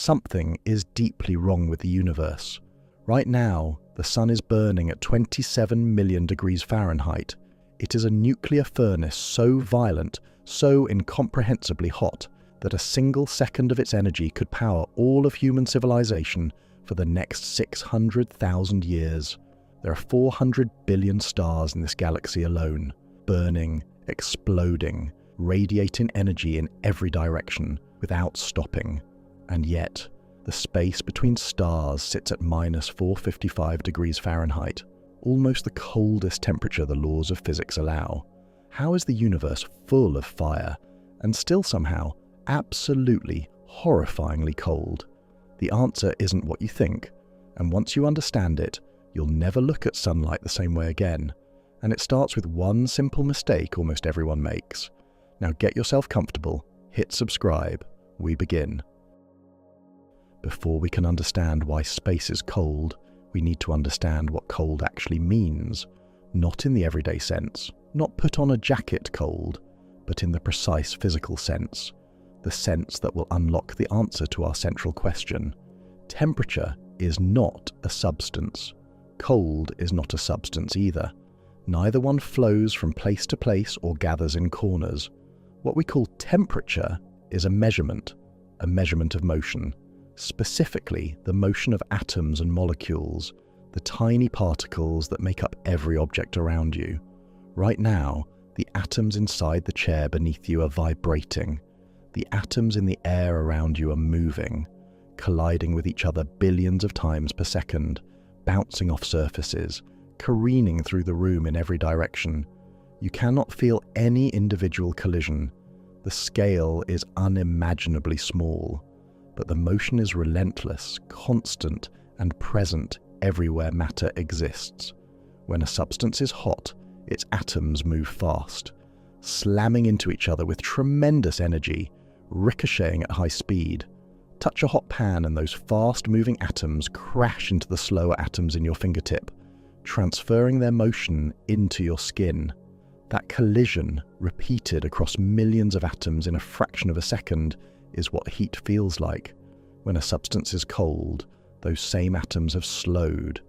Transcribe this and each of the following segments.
something is deeply wrong with the universe. Right now, the sun is burning at 27 million degrees Fahrenheit. It is a nuclear furnace so violent, so incomprehensibly hot, that a single second of its energy could power all of human civilization for the next 600,000 years. There are 400 billion stars in this galaxy alone, burning, exploding, radiating energy in every direction without stopping. And yet, the space between stars sits at minus 455 degrees Fahrenheit, almost the coldest temperature the laws of physics allow. How is the universe full of fire and still somehow absolutely horrifyingly cold? The answer isn't what you think, and once you understand it, you'll never look at sunlight the same way again. And it starts with one simple mistake almost everyone makes. Now get yourself comfortable, hit subscribe, we begin. Before we can understand why space is cold, we need to understand what cold actually means. Not in the everyday sense, not put on a jacket cold, but in the precise physical sense. The sense that will unlock the answer to our central question. Temperature is not a substance. Cold is not a substance either. Neither one flows from place to place or gathers in corners. What we call temperature is a measurement of motion. Specifically, the motion of atoms and molecules, the tiny particles that make up every object around you. Right now, the atoms inside the chair beneath you are vibrating. The atoms in the air around you are moving, colliding with each other billions of times per second, bouncing off surfaces, careening through the room in every direction. You cannot feel any individual collision. The scale is unimaginably small, but the motion is relentless, constant, and present everywhere matter exists. When a substance is hot, its atoms move fast, slamming into each other with tremendous energy, ricocheting at high speed. Touch a hot pan and those fast-moving atoms crash into the slower atoms in your fingertip, transferring their motion into your skin. That collision, repeated across millions of atoms in a fraction of a second, is what heat feels like. When a substance is cold, those same atoms have slowed.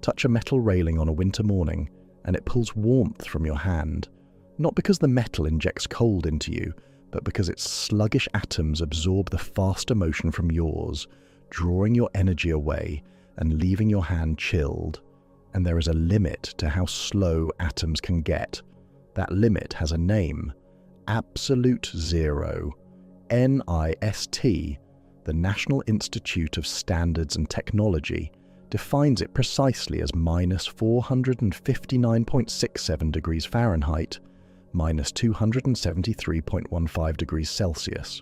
Touch a metal railing on a winter morning, and it pulls warmth from your hand. Not because the metal injects cold into you, but because its sluggish atoms absorb the faster motion from yours, drawing your energy away and leaving your hand chilled. And there is a limit to how slow atoms can get. That limit has a name: absolute zero. NIST, the National Institute of Standards and Technology, defines it precisely as minus 459.67 degrees Fahrenheit, minus 273.15 degrees Celsius.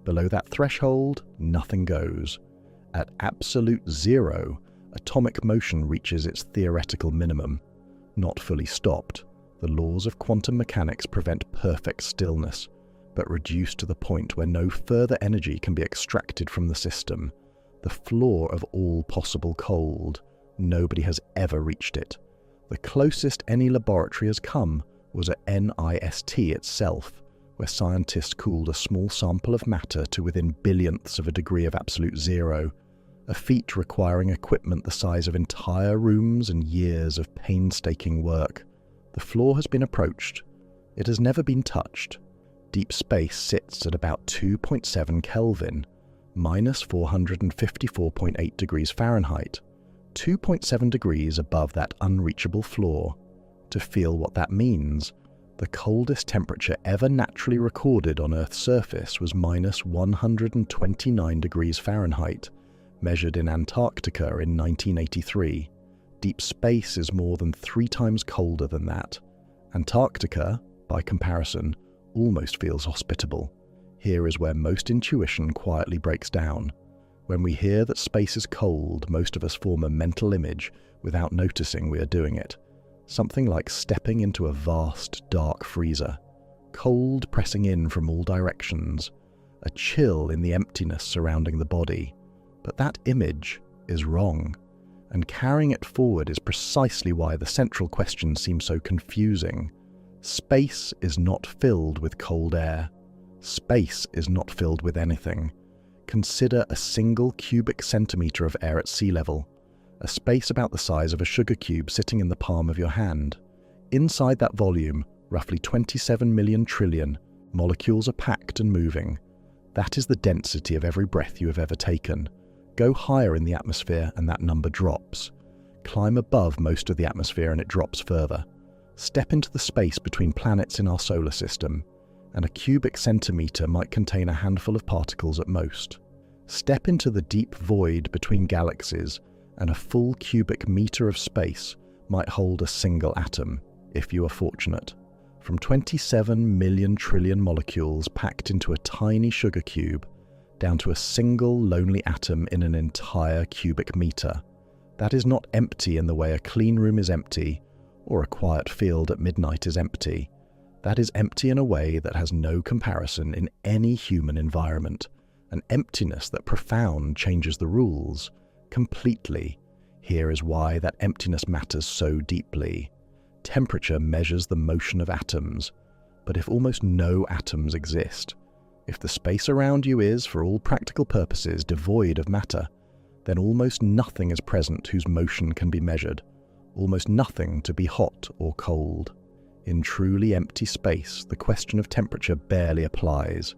Below that threshold, nothing goes. At absolute zero, atomic motion reaches its theoretical minimum. Not fully stopped, the laws of quantum mechanics prevent perfect stillness, but reduced to the point where no further energy can be extracted from the system. The floor of all possible cold. Nobody has ever reached it. The closest any laboratory has come was at NIST itself, where scientists cooled a small sample of matter to within billionths of a degree of absolute zero, a feat requiring equipment the size of entire rooms and years of painstaking work. The floor has been approached. It has never been touched. Deep space sits at about 2.7 Kelvin, minus 454.8 degrees Fahrenheit, 2.7 degrees above that unreachable floor. To feel what that means, the coldest temperature ever naturally recorded on Earth's surface was minus 129 degrees Fahrenheit, measured in Antarctica in 1983. Deep space is more than 3 times colder than that. Antarctica, by comparison, almost feels hospitable. Here is where most intuition quietly breaks down. When we hear that space is cold, most of us form a mental image without noticing we are doing it. Something like stepping into a vast, dark freezer. Cold pressing in from all directions. A chill in the emptiness surrounding the body. But that image is wrong. And carrying it forward is precisely why the central question seems so confusing. Space is not filled with cold air. Space is not filled with anything. Consider a single cubic centimetre of air at sea level, a space about the size of a sugar cube sitting in the palm of your hand. Inside that volume, roughly 27 million trillion, molecules are packed and moving. That is the density of every breath you have ever taken. Go higher in the atmosphere and that number drops. Climb above most of the atmosphere and it drops further. Step into the space between planets in our solar system, and a cubic centimetre might contain a handful of particles at most. Step into the deep void between galaxies, and a full cubic metre of space might hold a single atom, if you are fortunate. From 27 million trillion molecules packed into a tiny sugar cube, down to a single lonely atom in an entire cubic metre. That is not empty in the way a clean room is empty, or a quiet field at midnight is empty. That is empty in a way that has no comparison in any human environment, an emptiness that profound changes the rules, completely. Here is why that emptiness matters so deeply. Temperature measures the motion of atoms, but if almost no atoms exist, if the space around you is, for all practical purposes, devoid of matter, then almost nothing is present whose motion can be measured, almost nothing to be hot or cold. In truly empty space, the question of temperature barely applies.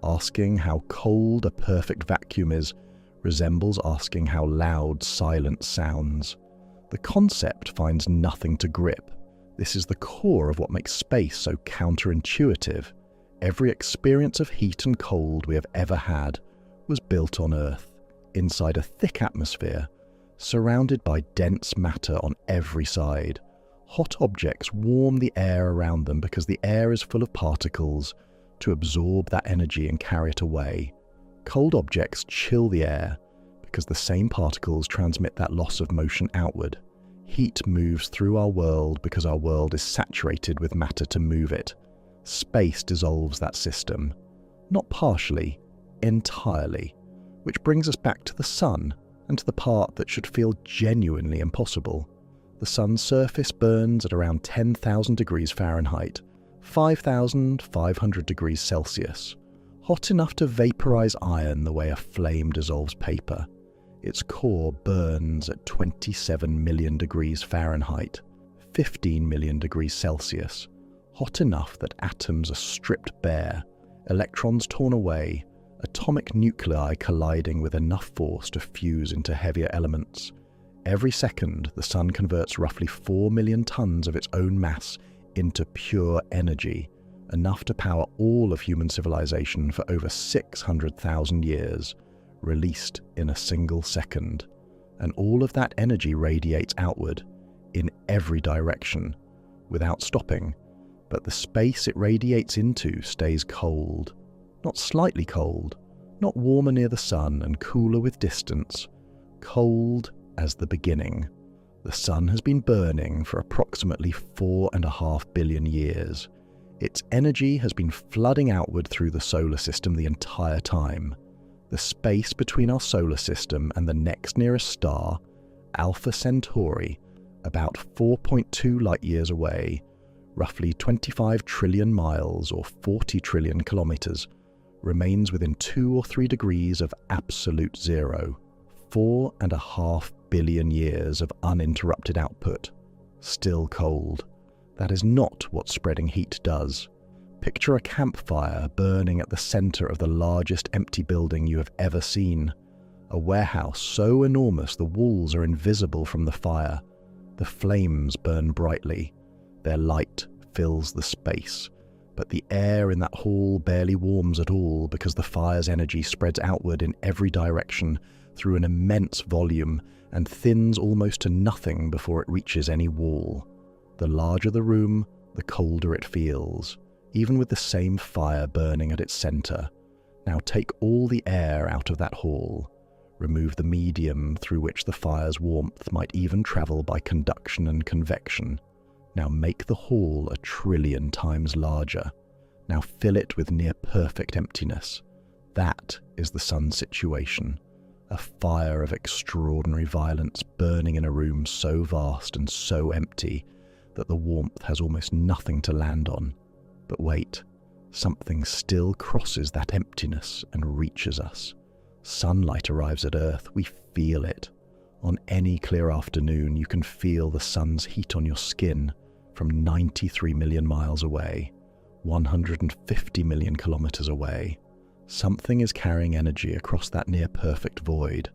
Asking how cold a perfect vacuum is resembles asking how loud silence sounds. The concept finds nothing to grip. This is the core of what makes space so counterintuitive. Every experience of heat and cold we have ever had was built on Earth, inside a thick atmosphere, surrounded by dense matter on every side. Hot objects warm the air around them because the air is full of particles to absorb that energy and carry it away. Cold objects chill the air because the same particles transmit that loss of motion outward. Heat moves through our world because our world is saturated with matter to move it. Space dissolves that system, not partially, entirely, which brings us back to the sun and to the part that should feel genuinely impossible. The sun's surface burns at around 10,000 degrees Fahrenheit, 5,500 degrees Celsius, hot enough to vaporize iron the way a flame dissolves paper. Its core burns at 27 million degrees Fahrenheit, 15 million degrees Celsius, hot enough that atoms are stripped bare, electrons torn away, atomic nuclei colliding with enough force to fuse into heavier elements. Every second, the sun converts roughly 4 million tons of its own mass into pure energy, enough to power all of human civilization for over 600,000 years, released in a single second. And all of that energy radiates outward, in every direction, without stopping. But the space it radiates into stays cold. Not slightly cold, not warmer near the sun and cooler with distance. Cold as the beginning. The sun has been burning for approximately 4.5 billion years. Its energy has been flooding outward through the solar system the entire time. The space between our solar system and the next nearest star, Alpha Centauri, about 4.2 light-years away, roughly 25 trillion miles or 40 trillion kilometers, remains within 2 or 3 degrees of absolute zero. 4.5 billion years of uninterrupted output. Still cold. That is not what spreading heat does. Picture a campfire burning at the center of the largest empty building you have ever seen. A warehouse so enormous the walls are invisible from the fire. The flames burn brightly. Their light fills the space. But the air in that hall barely warms at all because the fire's energy spreads outward in every direction through an immense volume and thins almost to nothing before it reaches any wall. The larger the room, the colder it feels, even with the same fire burning at its center. Now take all the air out of that hall. Remove the medium through which the fire's warmth might even travel by conduction and convection. Now make the hall 1 trillion times larger. Now fill it with near perfect emptiness. That is the sun's situation. A fire of extraordinary violence burning in a room so vast and so empty that the warmth has almost nothing to land on. But wait, something still crosses that emptiness and reaches us. Sunlight arrives at Earth, we feel it. On any clear afternoon, you can feel the sun's heat on your skin from 93 million miles away, 150 million kilometers away. Something is carrying energy across that near-perfect void.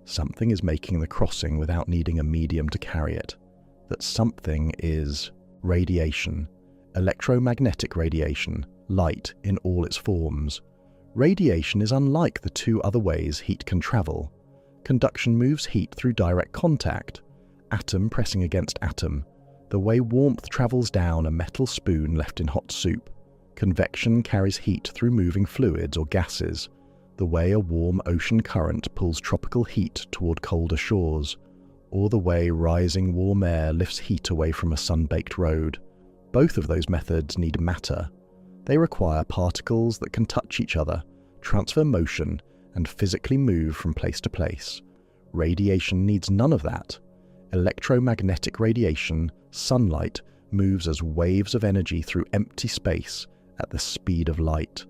Something is making the crossing without needing a medium to carry it. That something is radiation, electromagnetic radiation, light in all its forms. Radiation is unlike the two other ways heat can travel. Conduction moves heat through direct contact, atom pressing against atom, the way warmth travels down a metal spoon left in hot soup. Convection carries heat through moving fluids or gases, the way a warm ocean current pulls tropical heat toward colder shores, or the way rising warm air lifts heat away from a sun-baked road. Both of those methods need matter. They require particles that can touch each other, transfer motion, and physically move from place to place. Radiation needs none of that. Electromagnetic radiation, sunlight, moves as waves of energy through empty space at the speed of light,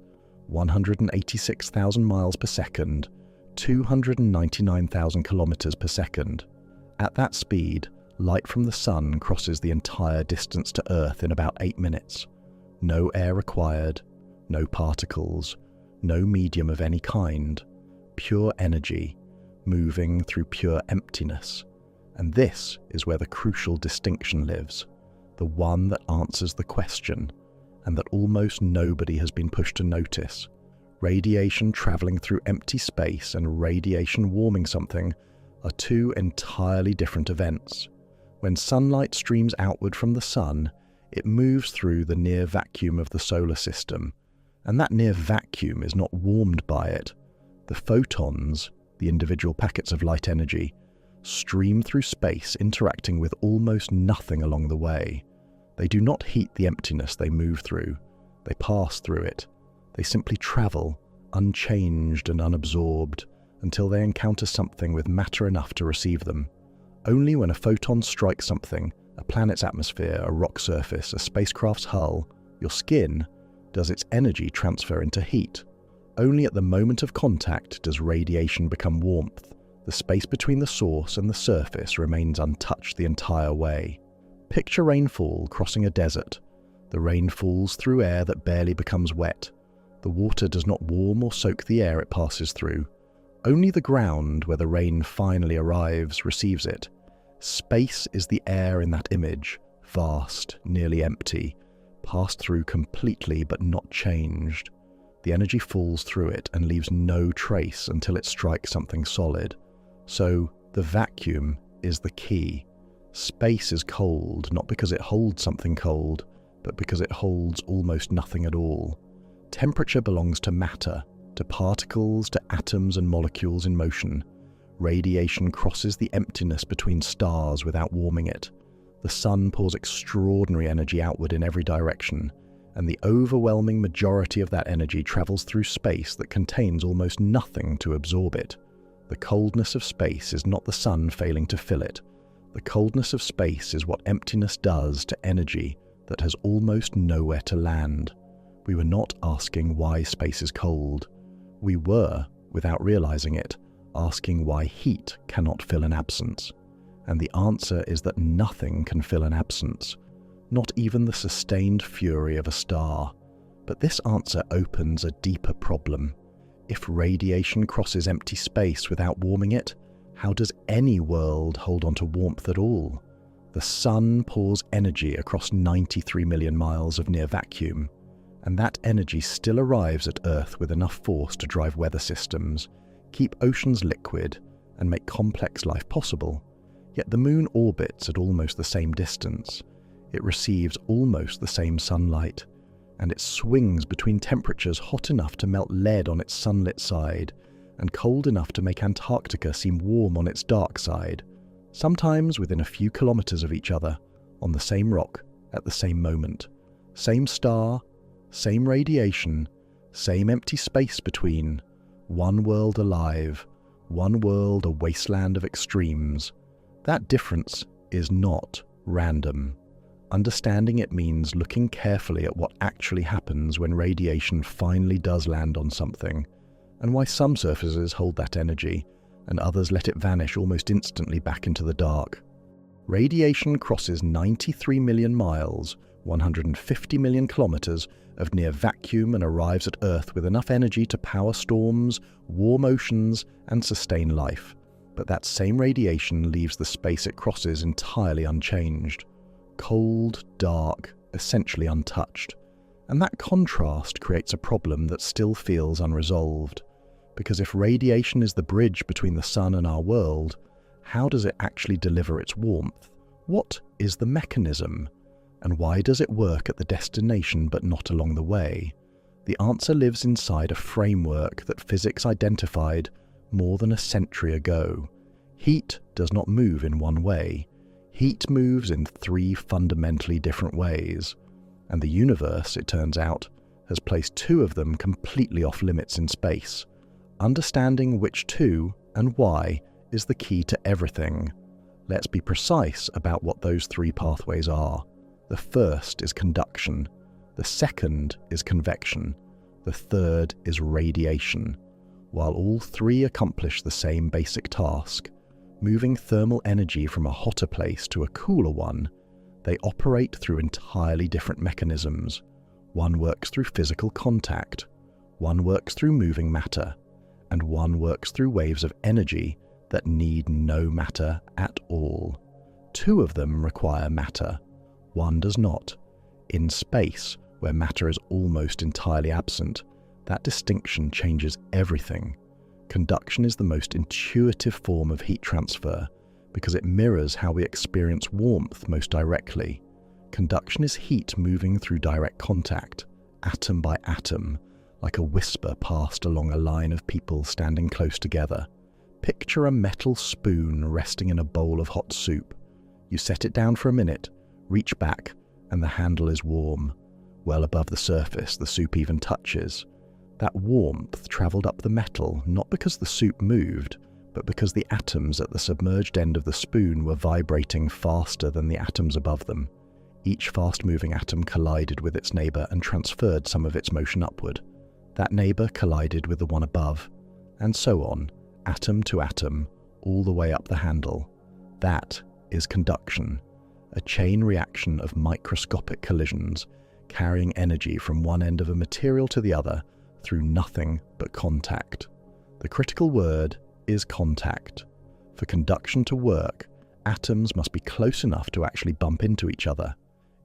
186,000 miles per second, 299,000 kilometers per second. At that speed, light from the sun crosses the entire distance to Earth in about 8 minutes. No air required, no particles, no medium of any kind. Pure energy, moving through pure emptiness. And this is where the crucial distinction lives, the one that answers the question, and that almost nobody has been pushed to notice. Radiation traveling through empty space and radiation warming something are two entirely different events. When sunlight streams outward from the sun, it moves through the near vacuum of the solar system, and that near vacuum is not warmed by it. The photons, the individual packets of light energy, stream through space, interacting with almost nothing along the way. They do not heat the emptiness they move through. They pass through it. They simply travel, unchanged and unabsorbed, until they encounter something with matter enough to receive them. Only when a photon strikes something, a planet's atmosphere, a rock surface, a spacecraft's hull, your skin, does its energy transfer into heat. Only at the moment of contact does radiation become warmth. The space between the source and the surface remains untouched the entire way. Picture rainfall crossing a desert. The rain falls through air that barely becomes wet. The water does not warm or soak the air it passes through. Only the ground where the rain finally arrives receives it. Space is the air in that image, vast, nearly empty, passed through completely but not changed. The energy falls through it and leaves no trace until it strikes something solid. So, the vacuum is the key. Space is cold, not because it holds something cold, but because it holds almost nothing at all. Temperature belongs to matter, to particles, to atoms and molecules in motion. Radiation crosses the emptiness between stars without warming it. The sun pours extraordinary energy outward in every direction, and the overwhelming majority of that energy travels through space that contains almost nothing to absorb it. The coldness of space is not the sun failing to fill it. The coldness of space is what emptiness does to energy that has almost nowhere to land. We were not asking why space is cold. We were, without realizing it, asking why heat cannot fill an absence. And the answer is that nothing can fill an absence, not even the sustained fury of a star. But this answer opens a deeper problem. If radiation crosses empty space without warming it, how does any world hold on to warmth at all? The sun pours energy across 93 million miles of near vacuum, and that energy still arrives at Earth with enough force to drive weather systems, keep oceans liquid, and make complex life possible. Yet the moon orbits at almost the same distance. It receives almost the same sunlight, and it swings between temperatures hot enough to melt lead on its sunlit side, and cold enough to make Antarctica seem warm on its dark side, sometimes within a few kilometers of each other, on the same rock, at the same moment. Same star, same radiation, same empty space between. One world alive, one world a wasteland of extremes. That difference is not random. Understanding it means looking carefully at what actually happens when radiation finally does land on something, and why some surfaces hold that energy and others let it vanish almost instantly back into the dark. Radiation crosses 93 million miles, 150 million kilometers of near vacuum and arrives at Earth with enough energy to power storms, warm oceans, and sustain life. But that same radiation leaves the space it crosses entirely unchanged. Cold, dark, essentially untouched. And that contrast creates a problem that still feels unresolved. Because if radiation is the bridge between the sun and our world, how does it actually deliver its warmth? What is the mechanism? And why does it work at the destination but not along the way? The answer lives inside a framework that physics identified more than a century ago. Heat does not move in one way. Heat moves in three fundamentally different ways. And the universe, it turns out, has placed two of them completely off limits in space. Understanding which two and why is the key to everything. Let's be precise about what those three pathways are. The first is conduction. The second is convection. The third is radiation. While all three accomplish the same basic task, moving thermal energy from a hotter place to a cooler one, they operate through entirely different mechanisms. One works through physical contact, one works through moving matter, and one works through waves of energy that need no matter at all. Two of them require matter, one does not. In space, where matter is almost entirely absent, that distinction changes everything. Conduction is the most intuitive form of heat transfer because it mirrors how we experience warmth most directly. Conduction is heat moving through direct contact, atom by atom, like a whisper passed along a line of people standing close together. Picture a metal spoon resting in a bowl of hot soup. You set it down for a minute, reach back, and the handle is warm. Well above the surface, the soup even touches. That warmth travelled up the metal not because the soup moved, but because the atoms at the submerged end of the spoon were vibrating faster than the atoms above them. Each fast-moving atom collided with its neighbour and transferred some of its motion upward. That neighbour collided with the one above, and so on, atom to atom, all the way up the handle. That is conduction, a chain reaction of microscopic collisions, carrying energy from one end of a material to the other through nothing but contact. The critical word is contact. For conduction to work, atoms must be close enough to actually bump into each other.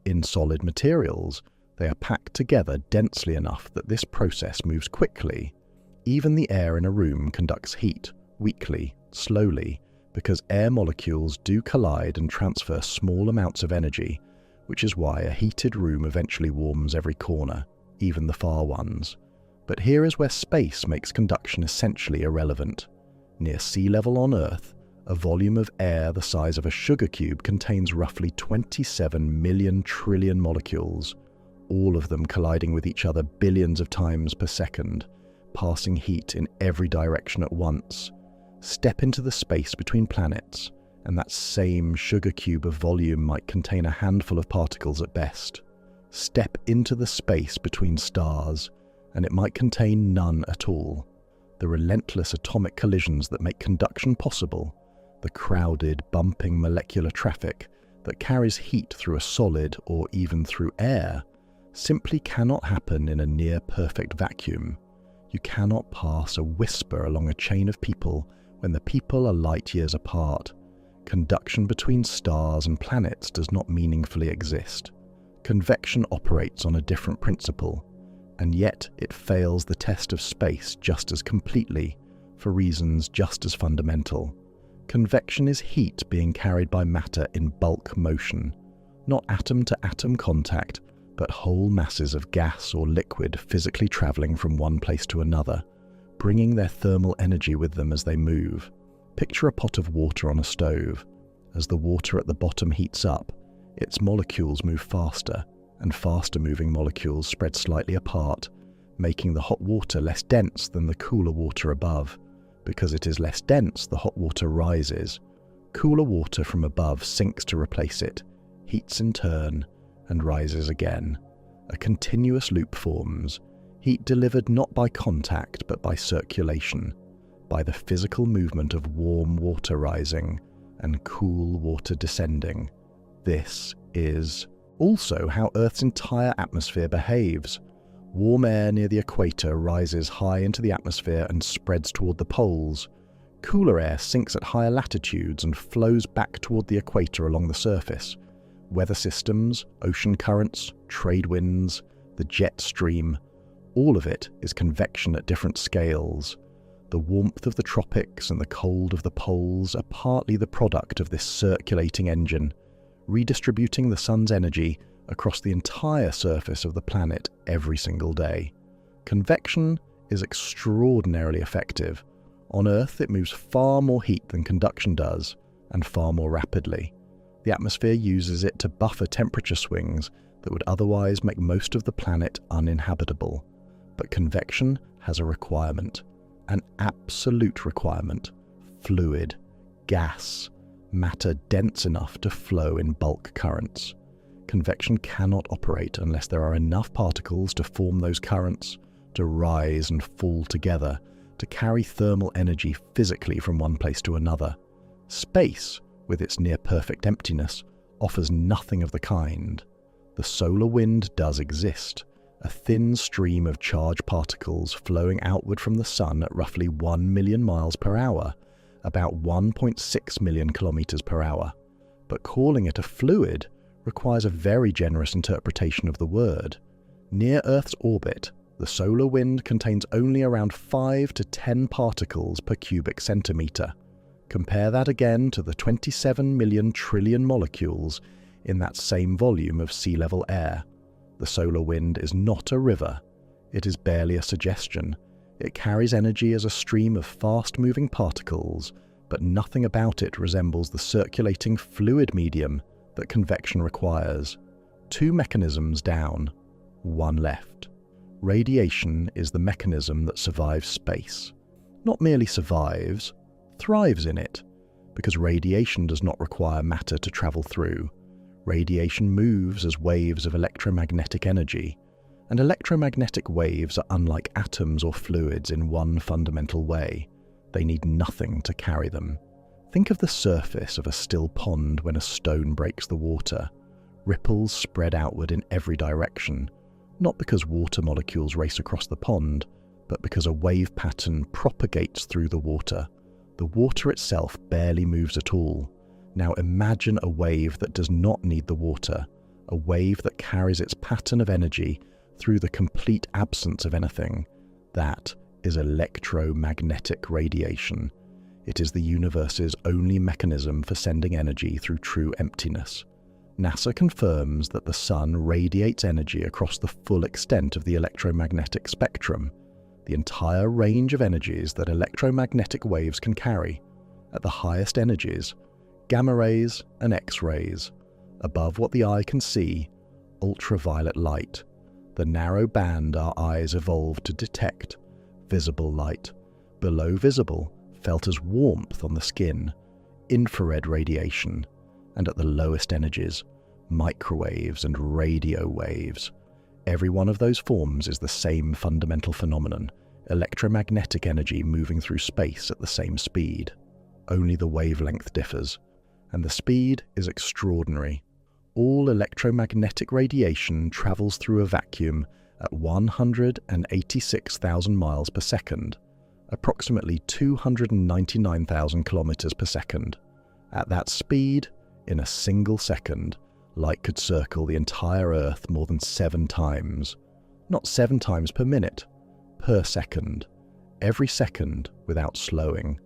In solid materials, they are packed together densely enough that this process moves quickly. Even the air in a room conducts heat, weakly, slowly, because air molecules do collide and transfer small amounts of energy, which is why a heated room eventually warms every corner, even the far ones. But here is where space makes conduction essentially irrelevant. Near sea level on Earth, a volume of air the size of a sugar cube contains roughly 27 million trillion molecules, all of them colliding with each other billions of times per second, passing heat in every direction at once. Step into the space between planets, and that same sugar cube of volume might contain a handful of particles at best. Step into the space between stars, and it might contain none at all. The relentless atomic collisions that make conduction possible, the crowded, bumping molecular traffic that carries heat through a solid or even through air, simply cannot happen in a near-perfect vacuum. You cannot pass a whisper along a chain of people when the people are light years apart. Conduction between stars and planets does not meaningfully exist. Convection operates on a different principle, and yet it fails the test of space just as completely, for reasons just as fundamental. Convection is heat being carried by matter in bulk motion, not atom-to-atom contact, but whole masses of gas or liquid physically travelling from one place to another, bringing their thermal energy with them as they move. Picture a pot of water on a stove. As the water at the bottom heats up, its molecules move faster, and faster-moving molecules spread slightly apart, making the hot water less dense than the cooler water above. Because it is less dense, the hot water rises. Cooler water from above sinks to replace it, heats in turn, and rises again. A continuous loop forms. Heat delivered not by contact but by circulation, by the physical movement of warm water rising and cool water descending. This is also how Earth's entire atmosphere behaves. Warm air near the equator rises high into the atmosphere and spreads toward the poles. Cooler air sinks at higher latitudes and flows back toward the equator along the surface. Weather systems, ocean currents, trade winds, the jet stream, all of it is convection at different scales. The warmth of the tropics and the cold of the poles are partly the product of this circulating engine, redistributing the sun's energy across the entire surface of the planet every single day. Convection is extraordinarily effective. On Earth, it moves far more heat than conduction does, and far more rapidly. The atmosphere uses it to buffer temperature swings that would otherwise make most of the planet uninhabitable. But convection has a requirement, an absolute requirement: fluid, gas, matter dense enough to flow in bulk currents. Convection cannot operate unless there are enough particles to form those currents, to rise and fall together, to carry thermal energy physically from one place to another. Space, with its near-perfect emptiness, offers nothing of the kind. The solar wind does exist, a thin stream of charged particles flowing outward from the sun at roughly 1 million miles per hour, about 1.6 million kilometers per hour. But calling it a fluid requires a very generous interpretation of the word. Near Earth's orbit, the solar wind contains only around 5 to 10 particles per cubic centimeter. Compare that again to the 27 million trillion molecules in that same volume of sea level air. The solar wind is not a river. It is barely a suggestion. It carries energy as a stream of fast-moving particles, but nothing about it resembles the circulating fluid medium that convection requires. 2 mechanisms down, 1 left. Radiation is the mechanism that survives space. Not merely survives, thrives in it, because radiation does not require matter to travel through. Radiation moves as waves of electromagnetic energy, and electromagnetic waves are unlike atoms or fluids in one fundamental way: they need nothing to carry them. Think of the surface of a still pond when a stone breaks the water. Ripples spread outward in every direction, not because water molecules race across the pond, but because a wave pattern propagates through the water. The water itself barely moves at all. Now imagine a wave that does not need the water, a wave that carries its pattern of energy through the complete absence of anything. That is electromagnetic radiation. It is the universe's only mechanism for sending energy through true emptiness. NASA confirms that the sun radiates energy across the full extent of the electromagnetic spectrum, the entire range of energies that electromagnetic waves can carry. At the highest energies, gamma rays and X-rays. Above what the eye can see, ultraviolet light, the narrow band our eyes evolved to detect, visible light. Below visible, felt as warmth on the skin, infrared radiation, and at the lowest energies, microwaves and radio waves. Every one of those forms is the same fundamental phenomenon: electromagnetic energy moving through space at the same speed. Only the wavelength differs, and the speed is extraordinary. All electromagnetic radiation travels through a vacuum at 186,000 miles per second, approximately 299,000 kilometers per second. At that speed, in a single second, light could circle the entire Earth more than 7 times. Not 7 times per minute, per second. Every second without slowing.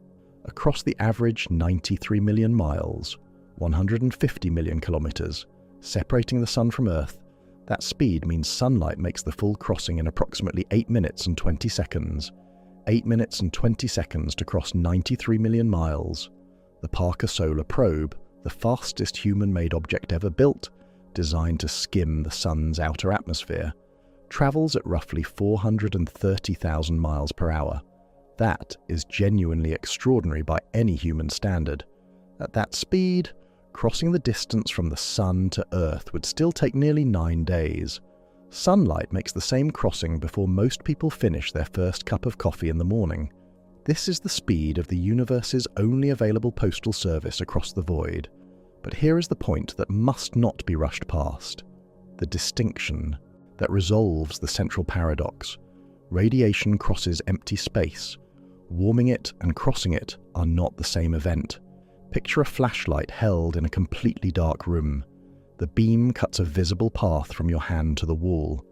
Across the average 93 million miles, 150 million kilometers, separating the Sun from Earth, that speed means sunlight makes the full crossing in approximately 8 minutes and 20 seconds. 8 minutes and 20 seconds to cross 93 million miles. The Parker Solar Probe, the fastest human-made object ever built, designed to skim the Sun's outer atmosphere, travels at roughly 430,000 miles per hour. That is genuinely extraordinary by any human standard. At that speed, crossing the distance from the Sun to Earth would still take nearly 9 days. Sunlight makes the same crossing before most people finish their first cup of coffee in the morning. This is the speed of the universe's only available postal service across the void. But here is the point that must not be rushed past. The distinction that resolves the central paradox. Radiation crosses empty space. Warming it and crossing it are not the same event. Picture a flashlight held in a completely dark room. The beam cuts a visible path from your hand to the wall.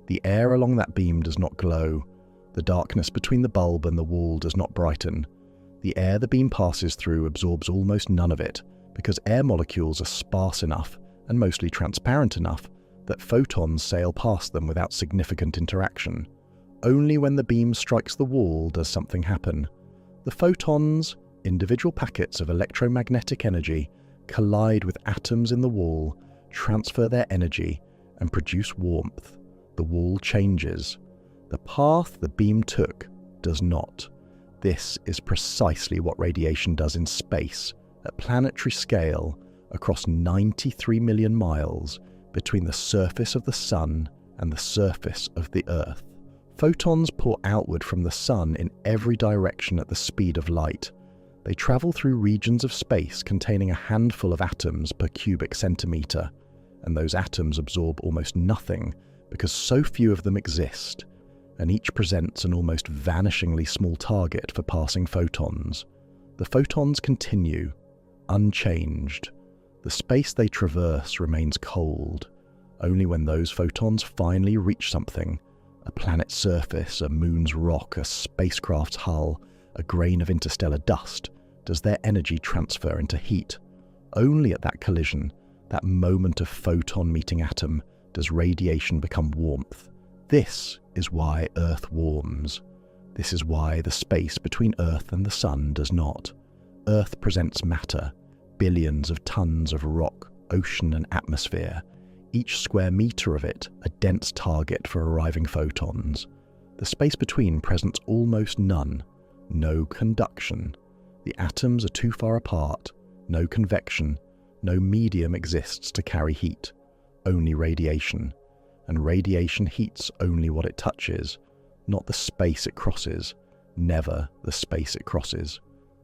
The air along that beam does not glow. The darkness between the bulb and the wall does not brighten. The air the beam passes through absorbs almost none of it, because air molecules are sparse enough and mostly transparent enough that photons sail past them without significant interaction. Only when the beam strikes the wall does something happen. The photons, individual packets of electromagnetic energy, collide with atoms in the wall, transfer their energy, and produce warmth. The wall changes. The path the beam took does not. This is precisely what radiation does in space, at planetary scale, across 93 million miles between the surface of the Sun and the surface of the Earth. Photons pour outward from the Sun in every direction at the speed of light. They travel through regions of space containing a handful of atoms per cubic centimetre, and those atoms absorb almost nothing because so few of them exist, and each presents an almost vanishingly small target for passing photons. The photons continue, unchanged. The space they traverse remains cold. Only when those photons finally reach something, a planet's surface, a moon's rock, a spacecraft's hull, a grain of interstellar dust, does their energy transfer into heat. Only at that collision, that moment of photon meeting atom, does radiation become warmth. This is why Earth warms. This is why the space between Earth and the Sun does not. Earth presents matter, billions of tons of rock, ocean and atmosphere, each square metre of it a dense target for arriving photons. The space between presents almost none. No conduction. The atoms are too far apart. No convection. No medium exists to carry heat. Only radiation. And radiation heats only what it touches, not the space it crosses, never the space it crosses.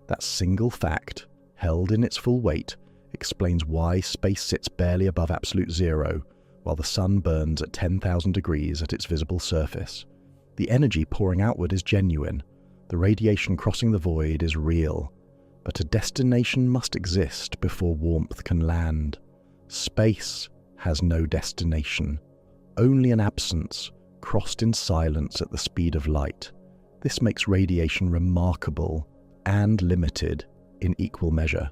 That single fact, held in its full weight, explains why space sits barely above absolute zero, while the Sun burns at 10,000 degrees at its visible surface. The energy pouring outward is genuine. The radiation crossing the void is real. But a destination must exist before warmth can land. Space has no destination. Only an absence, crossed in silence at the speed of light. This makes radiation remarkable and limited in equal measure.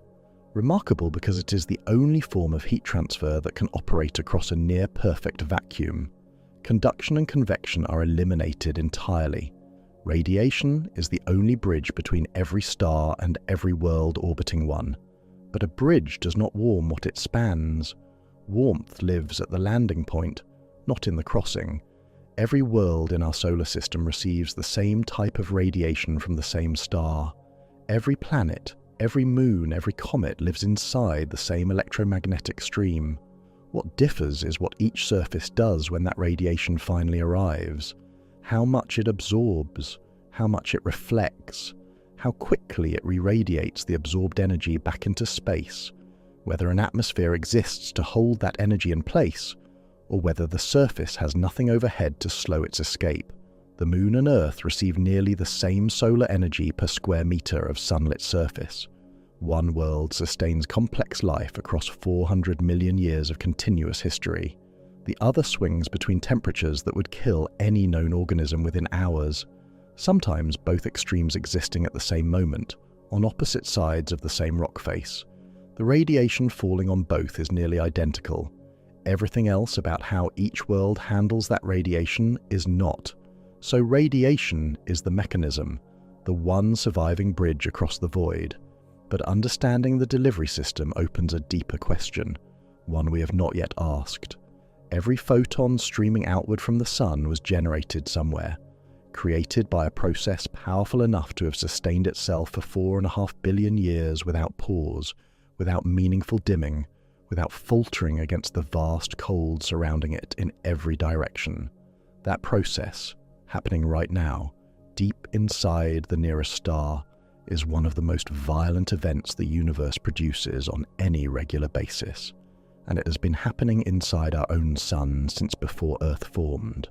Remarkable because it is the only form of heat transfer that can operate across a near-perfect vacuum. Conduction and convection are eliminated entirely. Radiation is the only bridge between every star and every world orbiting one. But a bridge does not warm what it spans. Warmth lives at the landing point, not in the crossing. Every world in our solar system receives the same type of radiation from the same star. Every planet, every moon, every comet lives inside the same electromagnetic stream. What differs is what each surface does when that radiation finally arrives. How much it absorbs, how much it reflects, how quickly it re-radiates the absorbed energy back into space, whether an atmosphere exists to hold that energy in place, or whether the surface has nothing overhead to slow its escape. The Moon and Earth receive nearly the same solar energy per square metre of sunlit surface. One world sustains complex life across 400 million years of continuous history. The other swings between temperatures that would kill any known organism within hours, sometimes both extremes existing at the same moment, on opposite sides of the same rock face. The radiation falling on both is nearly identical. Everything else about how each world handles that radiation is not. So radiation is the mechanism, the one surviving bridge across the void. But understanding the delivery system opens a deeper question, one we have not yet asked. Every photon streaming outward from the Sun was generated somewhere, created by a process powerful enough to have sustained itself for 4.5 billion years without pause, without meaningful dimming, without faltering against the vast cold surrounding it in every direction. That process, happening right now, deep inside the nearest star, is one of the most violent events the universe produces on any regular basis, and it has been happening inside our own sun since before Earth formed.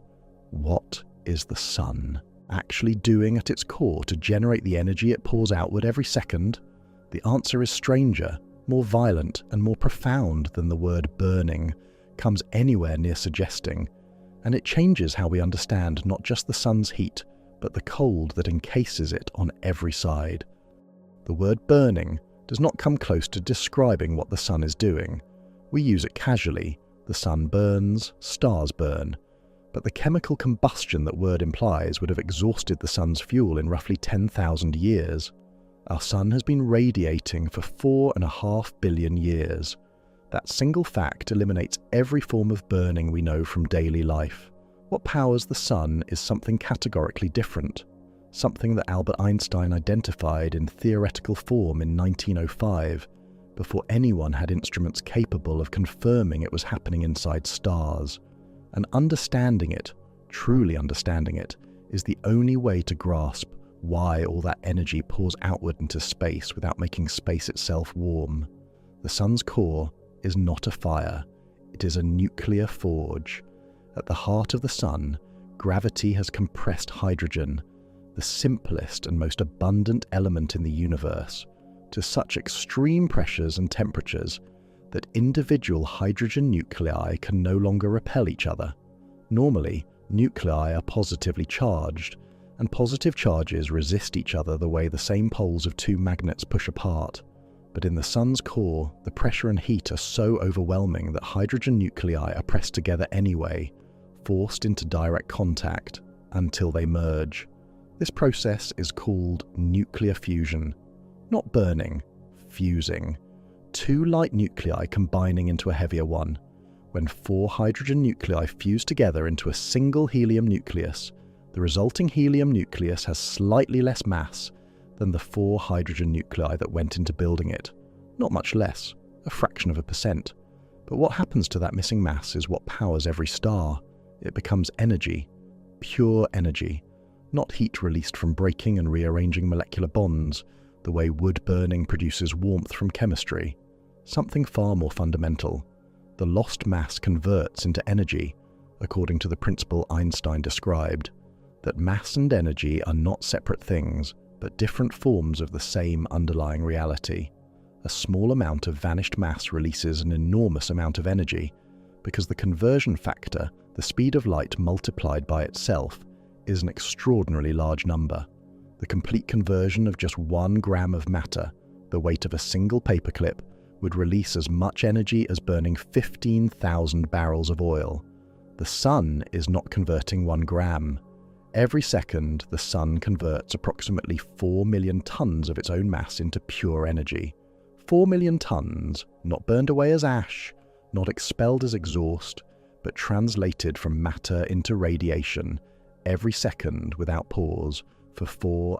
What is the sun actually doing at its core to generate the energy it pours outward every second? The answer is stranger, more violent, and more profound than the word burning comes anywhere near suggesting, and it changes how we understand not just the sun's heat, but the cold that encases it on every side. The word burning does not come close to describing what the sun is doing. We use it casually. The sun burns, stars burn. But the chemical combustion that word implies would have exhausted the sun's fuel in roughly 10,000 years. Our sun has been radiating for 4.5 billion years. That single fact eliminates every form of burning we know from daily life. What powers the sun is something categorically different, something that Albert Einstein identified in theoretical form in 1905, before anyone had instruments capable of confirming it was happening inside stars. And understanding it, truly understanding it, is the only way to grasp why all that energy pours outward into space without making space itself warm. The sun's core is not a fire, it is a nuclear forge. At the heart of the sun, gravity has compressed hydrogen, the simplest and most abundant element in the universe, to such extreme pressures and temperatures that individual hydrogen nuclei can no longer repel each other. Normally, nuclei are positively charged, and positive charges resist each other the way the same poles of two magnets push apart. But in the sun's core, the pressure and heat are so overwhelming that hydrogen nuclei are pressed together anyway, forced into direct contact until they merge. This process is called nuclear fusion. Not burning, fusing. Two light nuclei combining into a heavier one. When 4 hydrogen nuclei fuse together into a single helium nucleus, the resulting helium nucleus has slightly less mass than the 4 hydrogen nuclei that went into building it. Not much less, a fraction of a percent. But what happens to that missing mass is what powers every star. It becomes energy, pure energy, not heat released from breaking and rearranging molecular bonds, the way wood burning produces warmth from chemistry. Something far more fundamental. The lost mass converts into energy, according to the principle Einstein described, that mass and energy are not separate things, but different forms of the same underlying reality. A small amount of vanished mass releases an enormous amount of energy, because the conversion factor, the speed of light multiplied by itself, is an extraordinarily large number. The complete conversion of just 1 gram of matter, the weight of a single paperclip, would release as much energy as burning 15,000 barrels of oil. The sun is not converting 1 gram. Every second, the sun converts approximately 4 million tons of its own mass into pure energy. 4 million tons, not burned away as ash, not expelled as exhaust, but translated from matter into radiation every second without pause for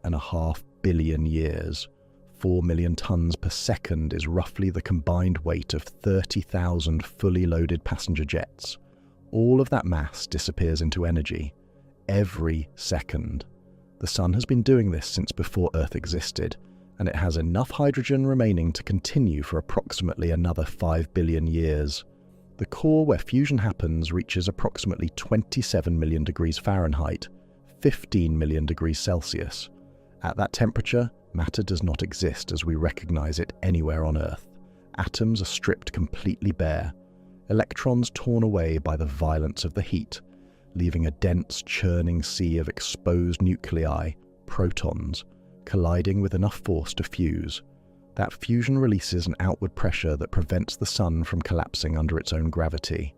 4.5 billion years. 4 million tons per second is roughly the combined weight of 30,000 fully loaded passenger jets. All of that mass disappears into energy, every second. The sun has been doing this since before Earth existed, and it has enough hydrogen remaining to continue for approximately another 5 billion years. The core where fusion happens reaches approximately 27 million degrees Fahrenheit, 15 million degrees Celsius. At that temperature, matter does not exist as we recognize it anywhere on Earth. Atoms are stripped completely bare, electrons torn away by the violence of the heat, leaving a dense, churning sea of exposed nuclei, protons, colliding with enough force to fuse. That fusion releases an outward pressure that prevents the sun from collapsing under its own gravity.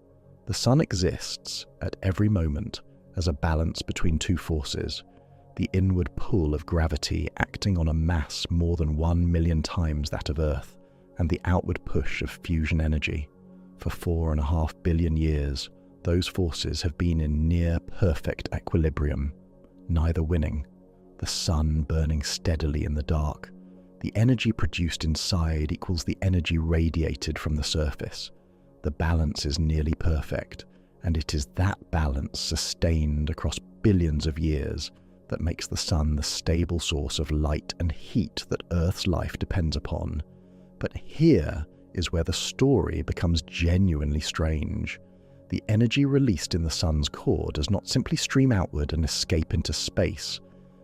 The sun exists, at every moment, as a balance between two forces: the inward pull of gravity acting on a mass more than 1 million times that of Earth, and the outward push of fusion energy. For 4.5 billion years, those forces have been in near perfect equilibrium, neither winning, the sun burning steadily in the dark, The energy produced inside equals the energy radiated from the surface. The balance is nearly perfect, and it is that balance sustained across billions of years that makes the sun the stable source of light and heat that Earth's life depends upon. But here is where the story becomes genuinely strange. The energy released in the sun's core does not simply stream outward and escape into space.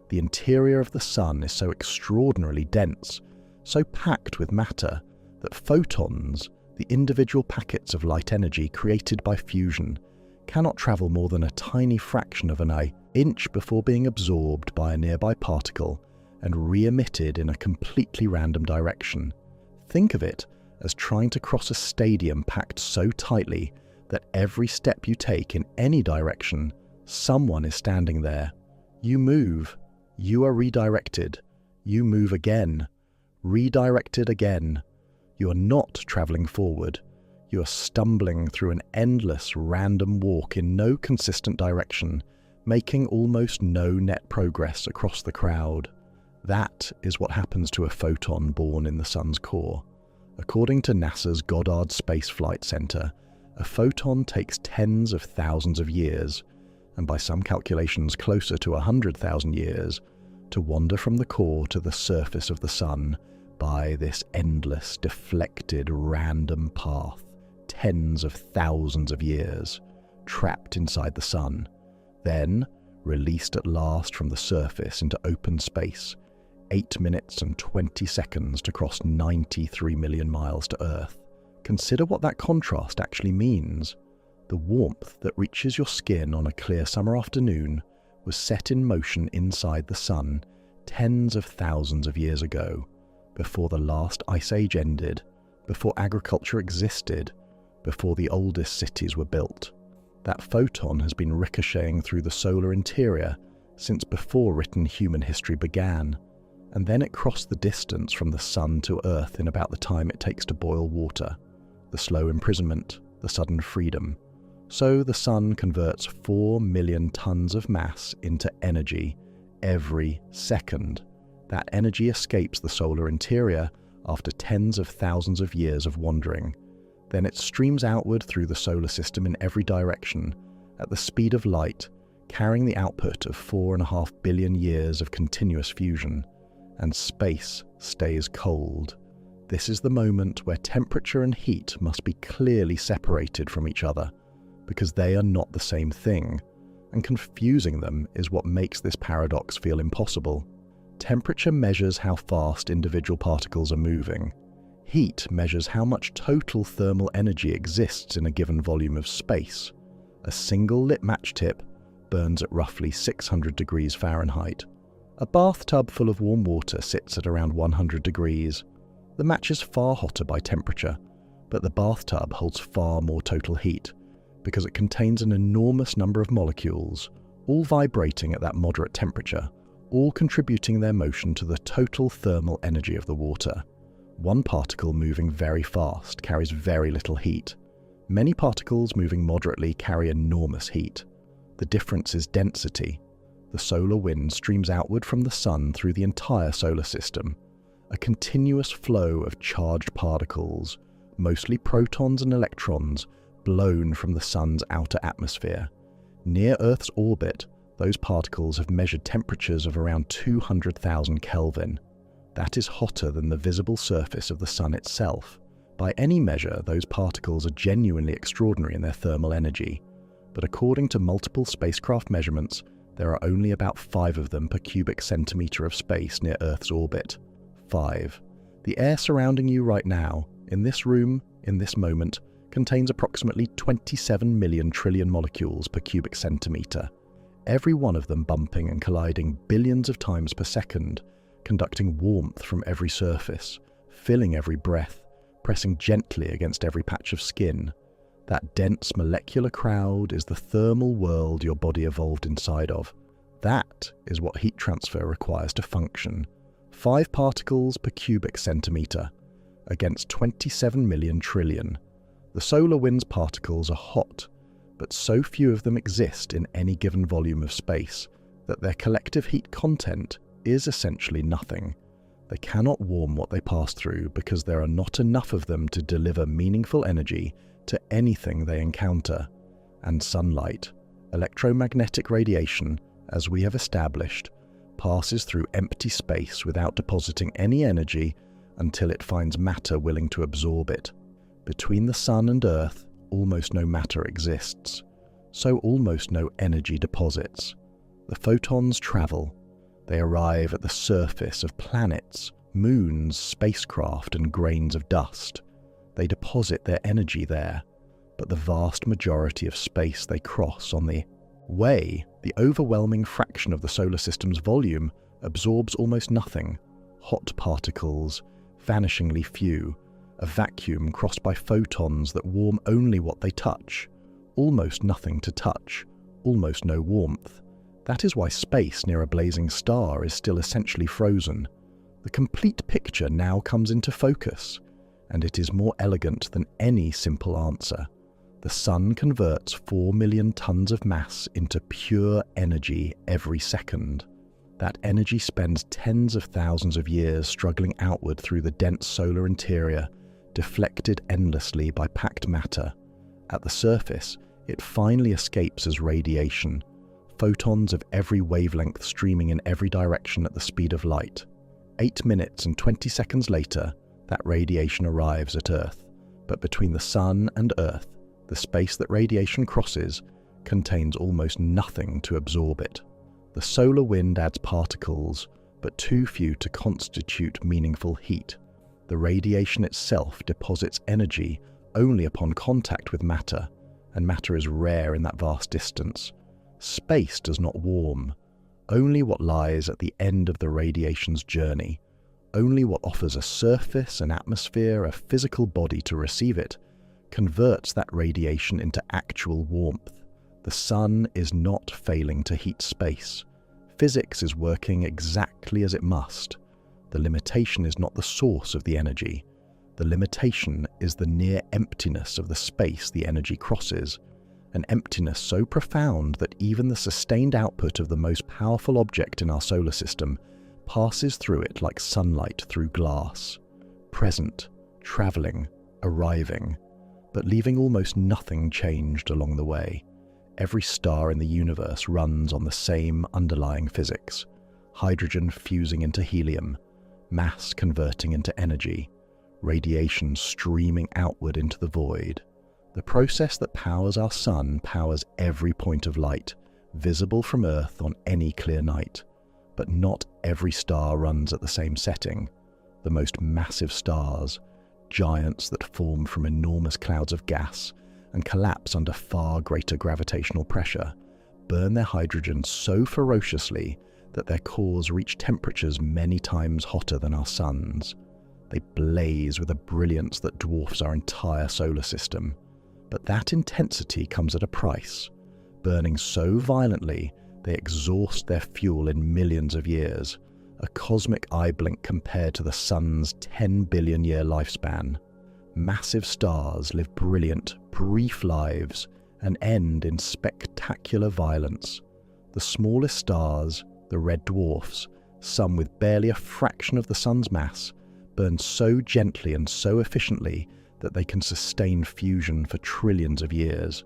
The interior of the sun is so extraordinarily dense, so packed with matter, that photons, the individual packets of light energy created by fusion, cannot travel more than a tiny fraction of an inch before being absorbed by a nearby particle and re-emitted in a completely random direction. Think of it as trying to cross a stadium packed so tightly that every step you take in any direction, someone is standing there. You move, you are redirected. You move again, redirected again. You are not travelling forward. You are stumbling through an endless, random walk in no consistent direction, making almost no net progress across the crowd. That is what happens to a photon born in the sun's core. According to NASA's Goddard Space Flight Center, a photon takes tens of thousands of years, and by some calculations closer to 100,000 years, to wander from the core to the surface of the sun by this endless, deflected, random path. Tens of thousands of years, trapped inside the sun, then released at last from the surface into open space, 8 minutes and 20 seconds to cross 93 million miles to Earth. Consider what that contrast actually means. The warmth that reaches your skin on a clear summer afternoon was set in motion inside the sun tens of thousands of years ago, before the last ice age ended, before agriculture existed, before the oldest cities were built. That photon has been ricocheting through the solar interior since before written human history began, and then it crossed the distance from the sun to Earth in about the time it takes to boil water, the slow imprisonment, the sudden freedom. So the sun converts 4 million tons of mass into energy every second. That energy escapes the solar interior after tens of thousands of years of wandering. Then it streams outward through the solar system in every direction, at the speed of light, carrying the output of 4.5 billion years of continuous fusion. And space stays cold. This is the moment where temperature and heat must be clearly separated from each other, because they are not the same thing, and confusing them is what makes this paradox feel impossible. Temperature measures how fast individual particles are moving. Heat measures how much total thermal energy exists in a given volume of space. A single lit matchtip burns at roughly 600 degrees Fahrenheit. A bathtub full of warm water sits at around 100 degrees. The match is far hotter by temperature, but the bathtub holds far more total heat, because it contains an enormous number of molecules, all vibrating at that moderate temperature, all contributing their motion to the total thermal energy of the water. One particle moving very fast carries very little heat. Many particles moving moderately carry enormous heat. The difference is density. The solar wind streams outward from the sun through the entire solar system, a continuous flow of charged particles, mostly protons and electrons, blown from the sun's outer atmosphere. Near Earth's orbit, those particles have measured temperatures of around 200,000 Kelvin. That is hotter than the visible surface of the sun itself. By any measure, those particles are genuinely extraordinary in their thermal energy, but according to multiple spacecraft measurements, there are only about 5 of them per cubic centimetre of space near Earth's orbit. 5. The air surrounding you right now, in this room, in this moment, contains approximately 27 million trillion molecules per cubic centimetre, every one of them bumping and colliding billions of times per second, conducting warmth from every surface, filling every breath, pressing gently against every patch of skin. That dense molecular crowd is the thermal world your body evolved inside of. That is what heat transfer requires to function. 5 particles per cubic centimetre, against 27 million trillion. The solar wind's particles are hot, but so few of them exist in any given volume of space that their collective heat content is essentially nothing. They cannot warm what they pass through because there are not enough of them to deliver meaningful energy to anything they encounter. And sunlight, electromagnetic radiation, as we have established, passes through empty space without depositing any energy until it finds matter willing to absorb it. Between the Sun and Earth, almost no matter exists, so almost no energy deposits. The photons travel. They arrive at the surface of planets, moons, spacecraft, and grains of dust. They deposit their energy there, but the vast majority of space they cross on the way, the overwhelming fraction of the solar system's volume, absorbs almost nothing. Hot particles, vanishingly few, a vacuum crossed by photons that warm only what they touch, almost nothing to touch, almost no warmth. That is why space near a blazing star is still essentially frozen. The complete picture now comes into focus, and it is more elegant than any simple answer. The Sun converts 4 million tons of mass into pure energy every second. That energy spends tens of thousands of years struggling outward through the dense solar interior, deflected endlessly by packed matter. At the surface, it finally escapes as radiation, photons of every wavelength streaming in every direction at the speed of light. 8 minutes and 20 seconds later, that radiation arrives at Earth. But between the Sun and Earth, the space that radiation crosses contains almost nothing to absorb it. The solar wind adds particles, but too few to constitute meaningful heat. The radiation itself deposits energy only upon contact with matter, and matter is rare in that vast distance. Space does not warm. Only what lies at the end of the radiation's journey, only what offers a surface, an atmosphere, a physical body to receive it, converts that radiation into actual warmth. The Sun is not failing to heat space. Physics is working exactly as it must. The limitation is not the source of the energy. The limitation is the near emptiness of the space the energy crosses, an emptiness so profound that even the sustained output of the most powerful object in our solar system passes through it like sunlight through glass, present, travelling, arriving, but leaving almost nothing changed along the way. Every star in the universe runs on the same underlying physics: hydrogen fusing into helium, mass converting into energy, radiation streaming outward into the void. The process that powers our Sun powers every point of light, visible from Earth on any clear night. But not every star runs at the same setting. The most massive stars, giants that form from enormous clouds of gas and collapse under far greater gravitational pressure, burn their hydrogen so ferociously that their cores reach temperatures many times hotter than our Sun's. They blaze with a brilliance that dwarfs our entire solar system. But that intensity comes at a price. Burning so violently, they exhaust their fuel in millions of years, a cosmic eye blink compared to the Sun's 10 billion year lifespan. Massive stars live brilliant, brief lives and end in spectacular violence. The smallest stars, the red dwarfs, some with barely a fraction of the Sun's mass, burn so gently and so efficiently that they can sustain fusion for trillions of years.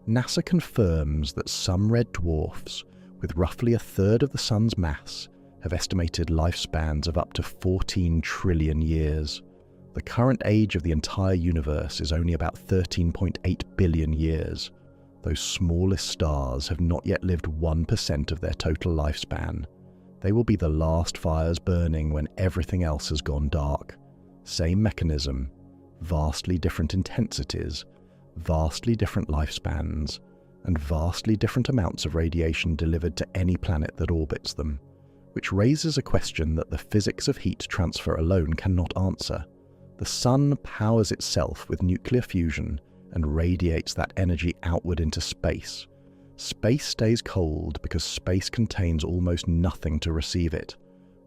NASA confirms that some red dwarfs, with roughly a third of the Sun's mass, have estimated lifespans of up to 14 trillion years. The current age of the entire universe is only about 13.8 billion years. Those smallest stars have not yet lived 1% of their total lifespan. They will be the last fires burning when everything else has gone dark. Same mechanism, vastly different intensities, vastly different lifespans, and vastly different amounts of radiation delivered to any planet that orbits them, which raises a question that the physics of heat transfer alone cannot answer. The Sun powers itself with nuclear fusion and radiates that energy outward into space. Space stays cold because space contains almost nothing to receive it.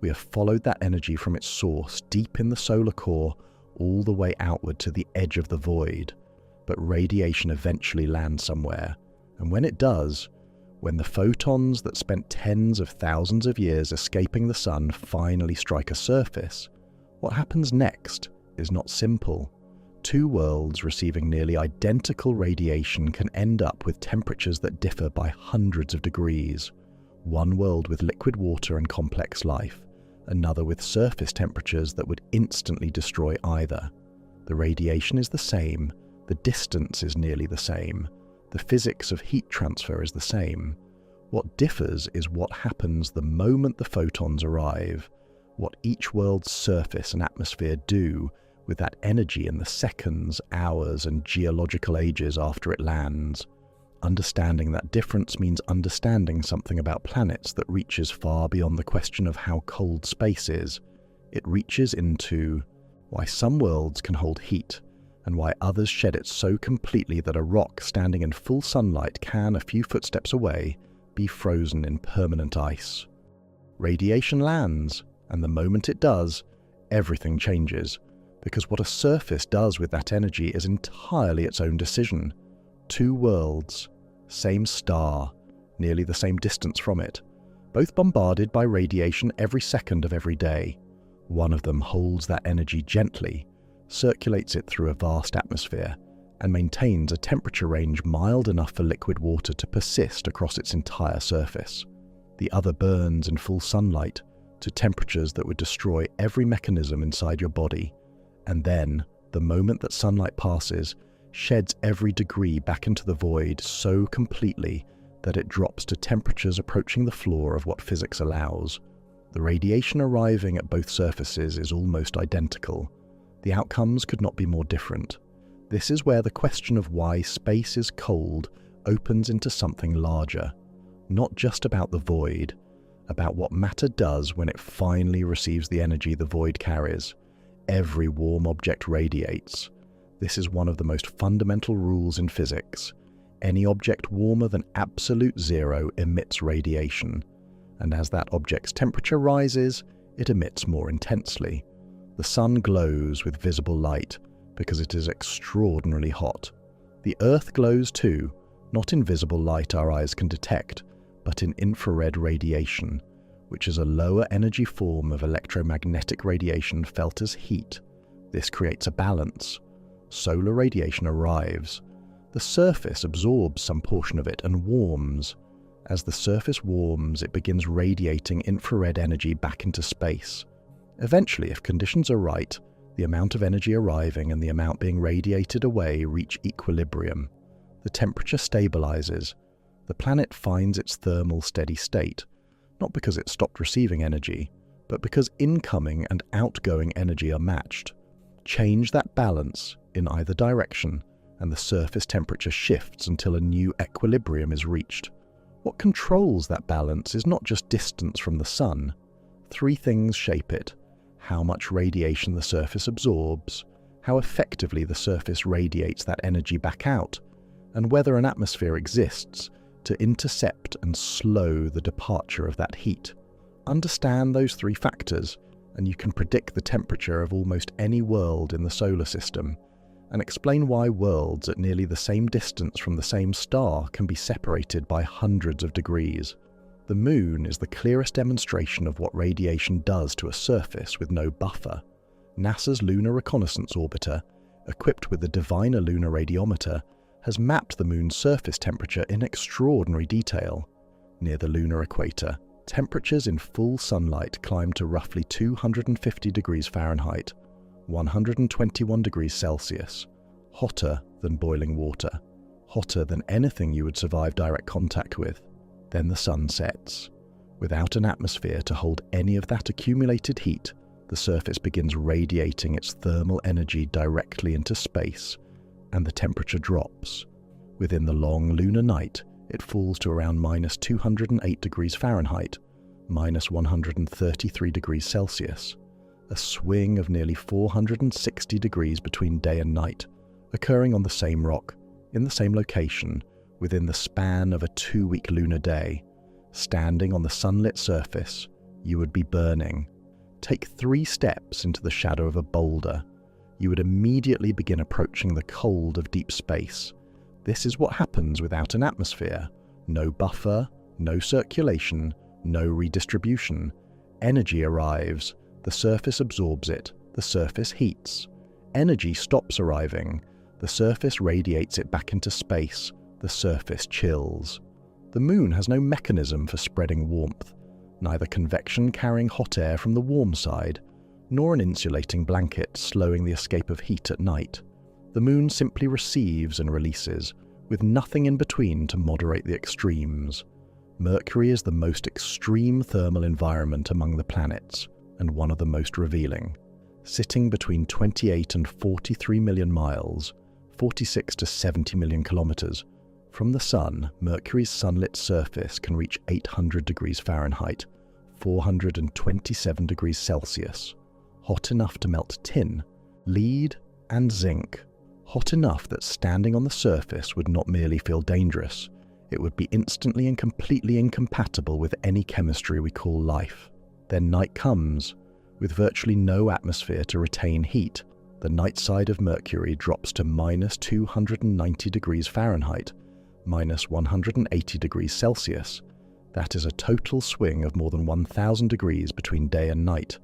We have followed that energy from its source deep in the solar core all the way outward to the edge of the void. But radiation eventually lands somewhere, and when it does, When the photons that spent tens of thousands of years escaping the sun finally strike a surface, what happens next is not simple. Two worlds receiving nearly identical radiation can end up with temperatures that differ by hundreds of degrees. One world with liquid water and complex life, another with surface temperatures that would instantly destroy either. The radiation is the same, the distance is nearly the same, the physics of heat transfer is the same. What differs is what happens the moment the photons arrive, what each world's surface and atmosphere do with that energy in the seconds, hours, and geological ages after it lands. Understanding that difference means understanding something about planets that reaches far beyond the question of how cold space is. It reaches into why some worlds can hold heat, and why others shed it so completely that a rock standing in full sunlight can, a few footsteps away, be frozen in permanent ice. Radiation lands, and the moment it does, everything changes, because what a surface does with that energy is entirely its own decision. Two worlds, same star, nearly the same distance from it, both bombarded by radiation every second of every day. One of them holds that energy gently, circulates it through a vast atmosphere, and maintains a temperature range mild enough for liquid water to persist across its entire surface. The other burns in full sunlight to temperatures that would destroy every mechanism inside your body, and then, the moment that sunlight passes, sheds every degree back into the void so completely that it drops to temperatures approaching the floor of what physics allows. The radiation arriving at both surfaces is almost identical. The outcomes could not be more different. This is where the question of why space is cold opens into something larger, not just about the void, about what matter does when it finally receives the energy the void carries. Every warm object radiates. This is one of the most fundamental rules in physics. Any object warmer than absolute zero emits radiation, and as that object's temperature rises, it emits more intensely. The sun glows with visible light because it is extraordinarily hot. The Earth glows too, not in visible light our eyes can detect, but in infrared radiation, which is a lower energy form of electromagnetic radiation felt as heat. This creates a balance. Solar radiation arrives. The surface absorbs some portion of it and warms. As the surface warms, it begins radiating infrared energy back into space. Eventually, if conditions are right, the amount of energy arriving and the amount being radiated away reach equilibrium. The temperature stabilizes. The planet finds its thermal steady state, not because it stopped receiving energy, but because incoming and outgoing energy are matched. Change that balance in either direction, and the surface temperature shifts until a new equilibrium is reached. What controls that balance is not just distance from the sun. Three things shape it: how much radiation the surface absorbs, how effectively the surface radiates that energy back out, and whether an atmosphere exists to intercept and slow the departure of that heat. Understand those three factors, and you can predict the temperature of almost any world in the solar system, and explain why worlds at nearly the same distance from the same star can be separated by hundreds of degrees. The Moon is the clearest demonstration of what radiation does to a surface with no buffer. NASA's Lunar Reconnaissance Orbiter, equipped with the Diviner Lunar Radiometer, has mapped the Moon's surface temperature in extraordinary detail. Near the lunar equator, temperatures in full sunlight climb to roughly 250 degrees Fahrenheit, 121 degrees Celsius, hotter than boiling water, hotter than anything you would survive direct contact with. Then the sun sets. Without an atmosphere to hold any of that accumulated heat, the surface begins radiating its thermal energy directly into space, and the temperature drops. Within the long lunar night, it falls to around minus 208 degrees Fahrenheit, minus 133 degrees Celsius, a swing of nearly 460 degrees between day and night, occurring on the same rock, in the same location, within the span of a 2-week lunar day. Standing on the sunlit surface, you would be burning. Take 3 steps into the shadow of a boulder. You would immediately begin approaching the cold of deep space. This is what happens without an atmosphere, No buffer, no circulation, no redistribution. Energy arrives, the surface absorbs it, the surface heats. Energy stops arriving, the surface radiates it back into space, the surface chills. The Moon has no mechanism for spreading warmth, neither convection carrying hot air from the warm side, nor an insulating blanket slowing the escape of heat at night. The Moon simply receives and releases, with nothing in between to moderate the extremes. Mercury is the most extreme thermal environment among the planets, and one of the most revealing. Sitting between 28 and 43 million miles, 46 to 70 million kilometers, from the Sun, Mercury's sunlit surface can reach 800 degrees Fahrenheit, 427 degrees Celsius, hot enough to melt tin, lead, and zinc. Hot enough that standing on the surface would not merely feel dangerous, it would be instantly and completely incompatible with any chemistry we call life. Then night comes. With virtually no atmosphere to retain heat, the night side of Mercury drops to minus 290 degrees Fahrenheit, minus 180 degrees Celsius. That is a total swing of more than 1,000 degrees between day and night.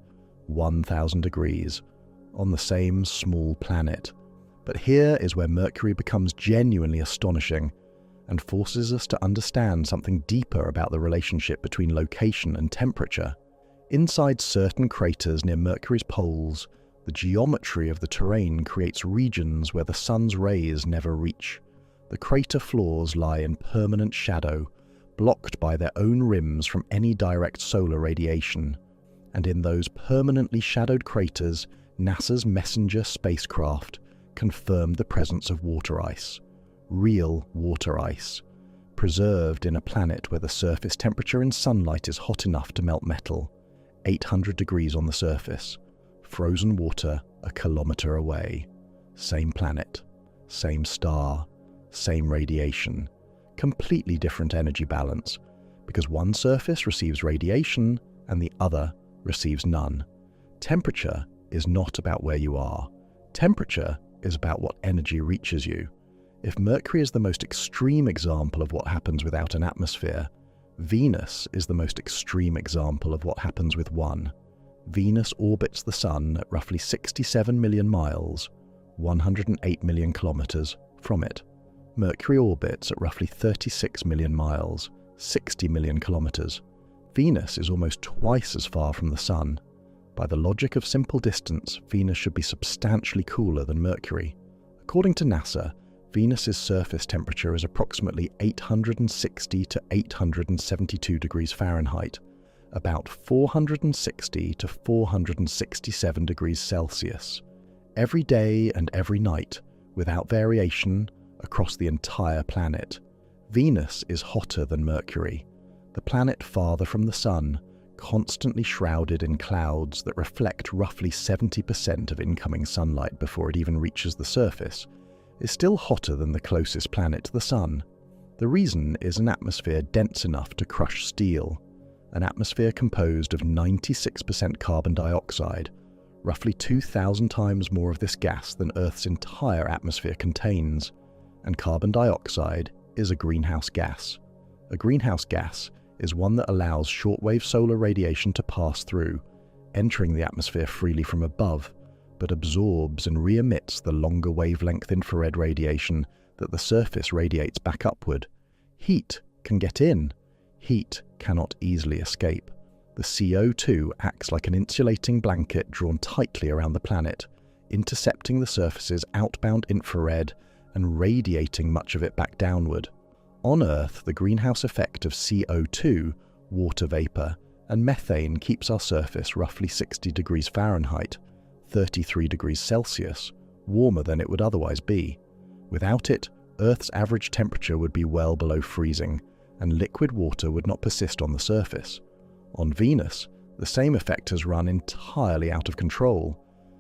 1,000 degrees, on the same small planet. But here is where Mercury becomes genuinely astonishing, and forces us to understand something deeper about the relationship between location and temperature. Inside certain craters near Mercury's poles, the geometry of the terrain creates regions where the sun's rays never reach. The crater floors lie in permanent shadow, blocked by their own rims from any direct solar radiation. And in those permanently shadowed craters, NASA's Messenger spacecraft confirmed the presence of water ice. Real water ice, preserved in a planet where the surface temperature in sunlight is hot enough to melt metal, 800 degrees on the surface, frozen water a kilometer away. Same planet, same star, same radiation, completely different energy balance, because one surface receives radiation and the other receives none. Temperature is not about where you are. Temperature is about what energy reaches you. If Mercury is the most extreme example of what happens without an atmosphere, Venus is the most extreme example of what happens with one. Venus orbits the Sun at roughly 67 million miles, 108 million kilometers, from it. Mercury orbits at roughly 36 million miles, 60 million kilometers. Venus is almost twice as far from the Sun. By the logic of simple distance, Venus should be substantially cooler than Mercury. According to NASA, Venus's surface temperature is approximately 860 to 872 degrees Fahrenheit, about 460 to 467 degrees Celsius. Every day and every night, without variation, across the entire planet. Venus is hotter than Mercury, the planet farther from the Sun, constantly shrouded in clouds that reflect roughly 70% of incoming sunlight before it even reaches the surface, is still hotter than the closest planet to the Sun. The reason is an atmosphere dense enough to crush steel, an atmosphere composed of 96% carbon dioxide, roughly 2,000 times more of this gas than Earth's entire atmosphere contains. And carbon dioxide is a greenhouse gas. A greenhouse gas is one that allows shortwave solar radiation to pass through, entering the atmosphere freely from above, but absorbs and re-emits the longer wavelength infrared radiation that the surface radiates back upward. Heat can get in. Heat cannot easily escape. The CO2 acts like an insulating blanket drawn tightly around the planet, intercepting the surface's outbound infrared and radiating much of it back downward. On Earth, the greenhouse effect of CO2, water vapor, and methane keeps our surface roughly 60 degrees Fahrenheit, 33 degrees Celsius, warmer than it would otherwise be. Without it, Earth's average temperature would be well below freezing, and liquid water would not persist on the surface. On Venus, the same effect has run entirely out of control.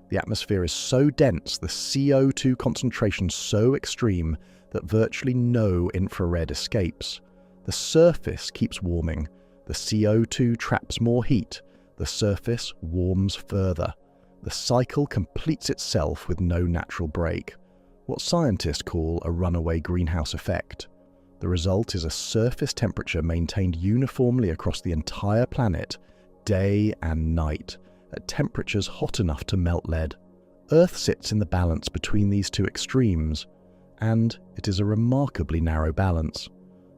The atmosphere is so dense, the CO2 concentration so extreme, that virtually no infrared escapes. The surface keeps warming. The CO2 traps more heat. The surface warms further. The cycle completes itself with no natural break, what scientists call a runaway greenhouse effect. The result is a surface temperature maintained uniformly across the entire planet, day and night, at temperatures hot enough to melt lead. Earth sits in the balance between these two extremes, and it is a remarkably narrow balance.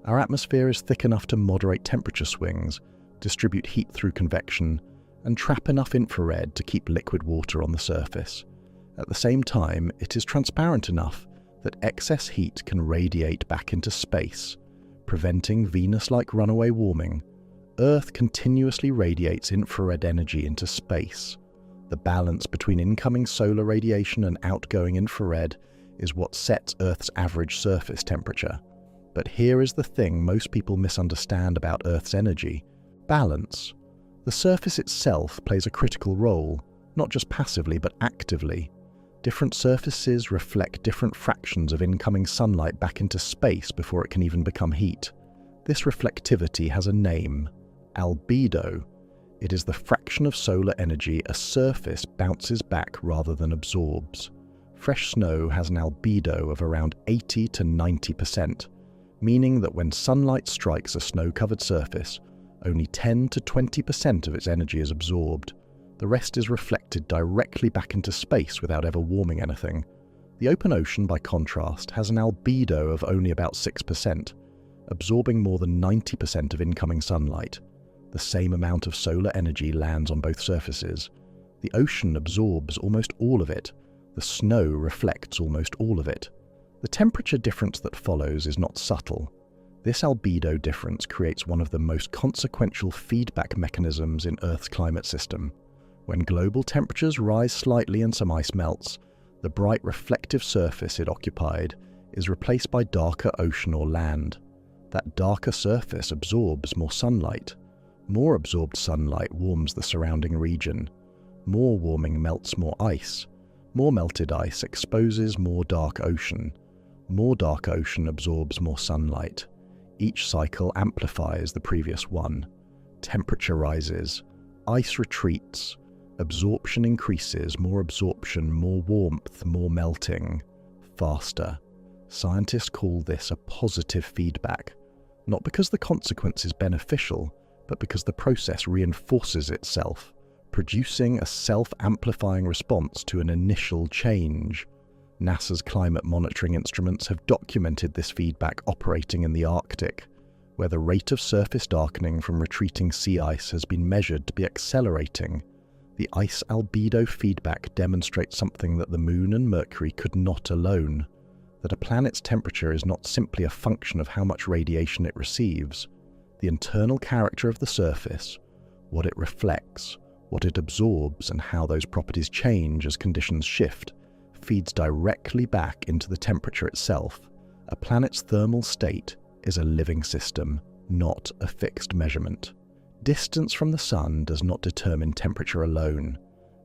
Our atmosphere is thick enough to moderate temperature swings, distribute heat through convection, and trap enough infrared to keep liquid water on the surface. At the same time, it is transparent enough that excess heat can radiate back into space, preventing Venus-like runaway warming. Earth continuously radiates infrared energy into space. The balance between incoming solar radiation and outgoing infrared is what sets Earth's average surface temperature. But here is the thing most people misunderstand about Earth's energy: balance. The surface itself plays a critical role, not just passively but actively. Different surfaces reflect different fractions of incoming sunlight back into space before it can even become heat. This reflectivity has a name: albedo. It is the fraction of solar energy a surface bounces back rather than absorbs. Fresh snow has an albedo of around 80 to 90%, meaning that when sunlight strikes a snow-covered surface, only 10 to 20% of its energy is absorbed. The rest is reflected directly back into space without ever warming anything. The open ocean, by contrast, has an albedo of only about 6%, absorbing more than 90% of incoming sunlight. The same amount of solar energy lands on both surfaces. The ocean absorbs almost all of it. The snow reflects almost all of it. The temperature difference that follows is not subtle. This albedo difference creates one of the most consequential feedback mechanisms in Earth's climate system. When global temperatures rise slightly and some ice melts, the bright reflective surface it occupied is replaced by darker ocean or land. That darker surface absorbs more sunlight. More absorbed sunlight warms the surrounding region. More warming melts more ice. More melted ice exposes more dark ocean. More dark ocean absorbs more sunlight. Each cycle amplifies the previous one. Temperature rises. Ice retreats. Absorption increases. More absorption, more warmth, more melting. Faster. Scientists call this a positive feedback, not because the consequence is beneficial, but because the process reinforces itself, producing a self-amplifying response to an initial change. NASA's climate monitoring instruments have documented this feedback operating in the Arctic, where the rate of surface darkening from retreating sea ice has been measured to be accelerating. The ice albedo feedback demonstrates something that the Moon and Mercury could not alone: that a planet's temperature is not simply a function of how much radiation it receives. The internal character of the surface, what it reflects, what it absorbs, and how those properties change as conditions shift, feeds directly back into the temperature itself. A planet's thermal state is a living system, not a fixed measurement. Distance from the Sun does not determine temperature alone.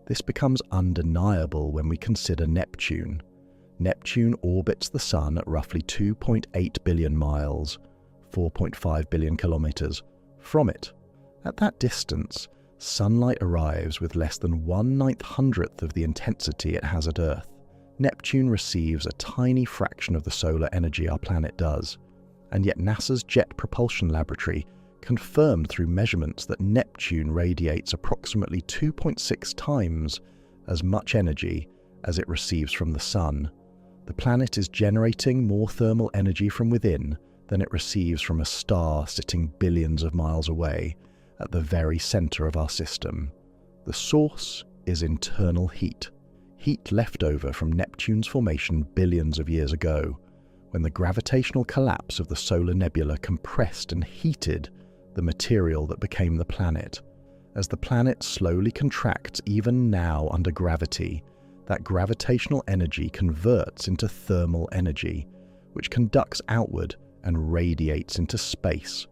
This becomes undeniable when we consider Neptune. Neptune orbits the Sun at roughly 2.8 billion miles, 4.5 billion kilometers, from it. At that distance, sunlight arrives with less than 1/900th of the intensity it has at Earth. Neptune receives a tiny fraction of the solar energy our planet does, and yet NASA's Jet Propulsion Laboratory confirmed through measurements that Neptune radiates approximately 2.6 times as much energy as it receives from the Sun. The planet is generating more thermal energy from within than it receives from a star sitting billions of miles away at the very center of our system. The source is internal heat. Heat left over from Neptune's formation billions of years ago, when the gravitational collapse of the solar nebula compressed and heated the material that became the planet. As the planet slowly contracts even now under gravity, that gravitational energy converts into thermal energy, which conducts outward and radiates into space.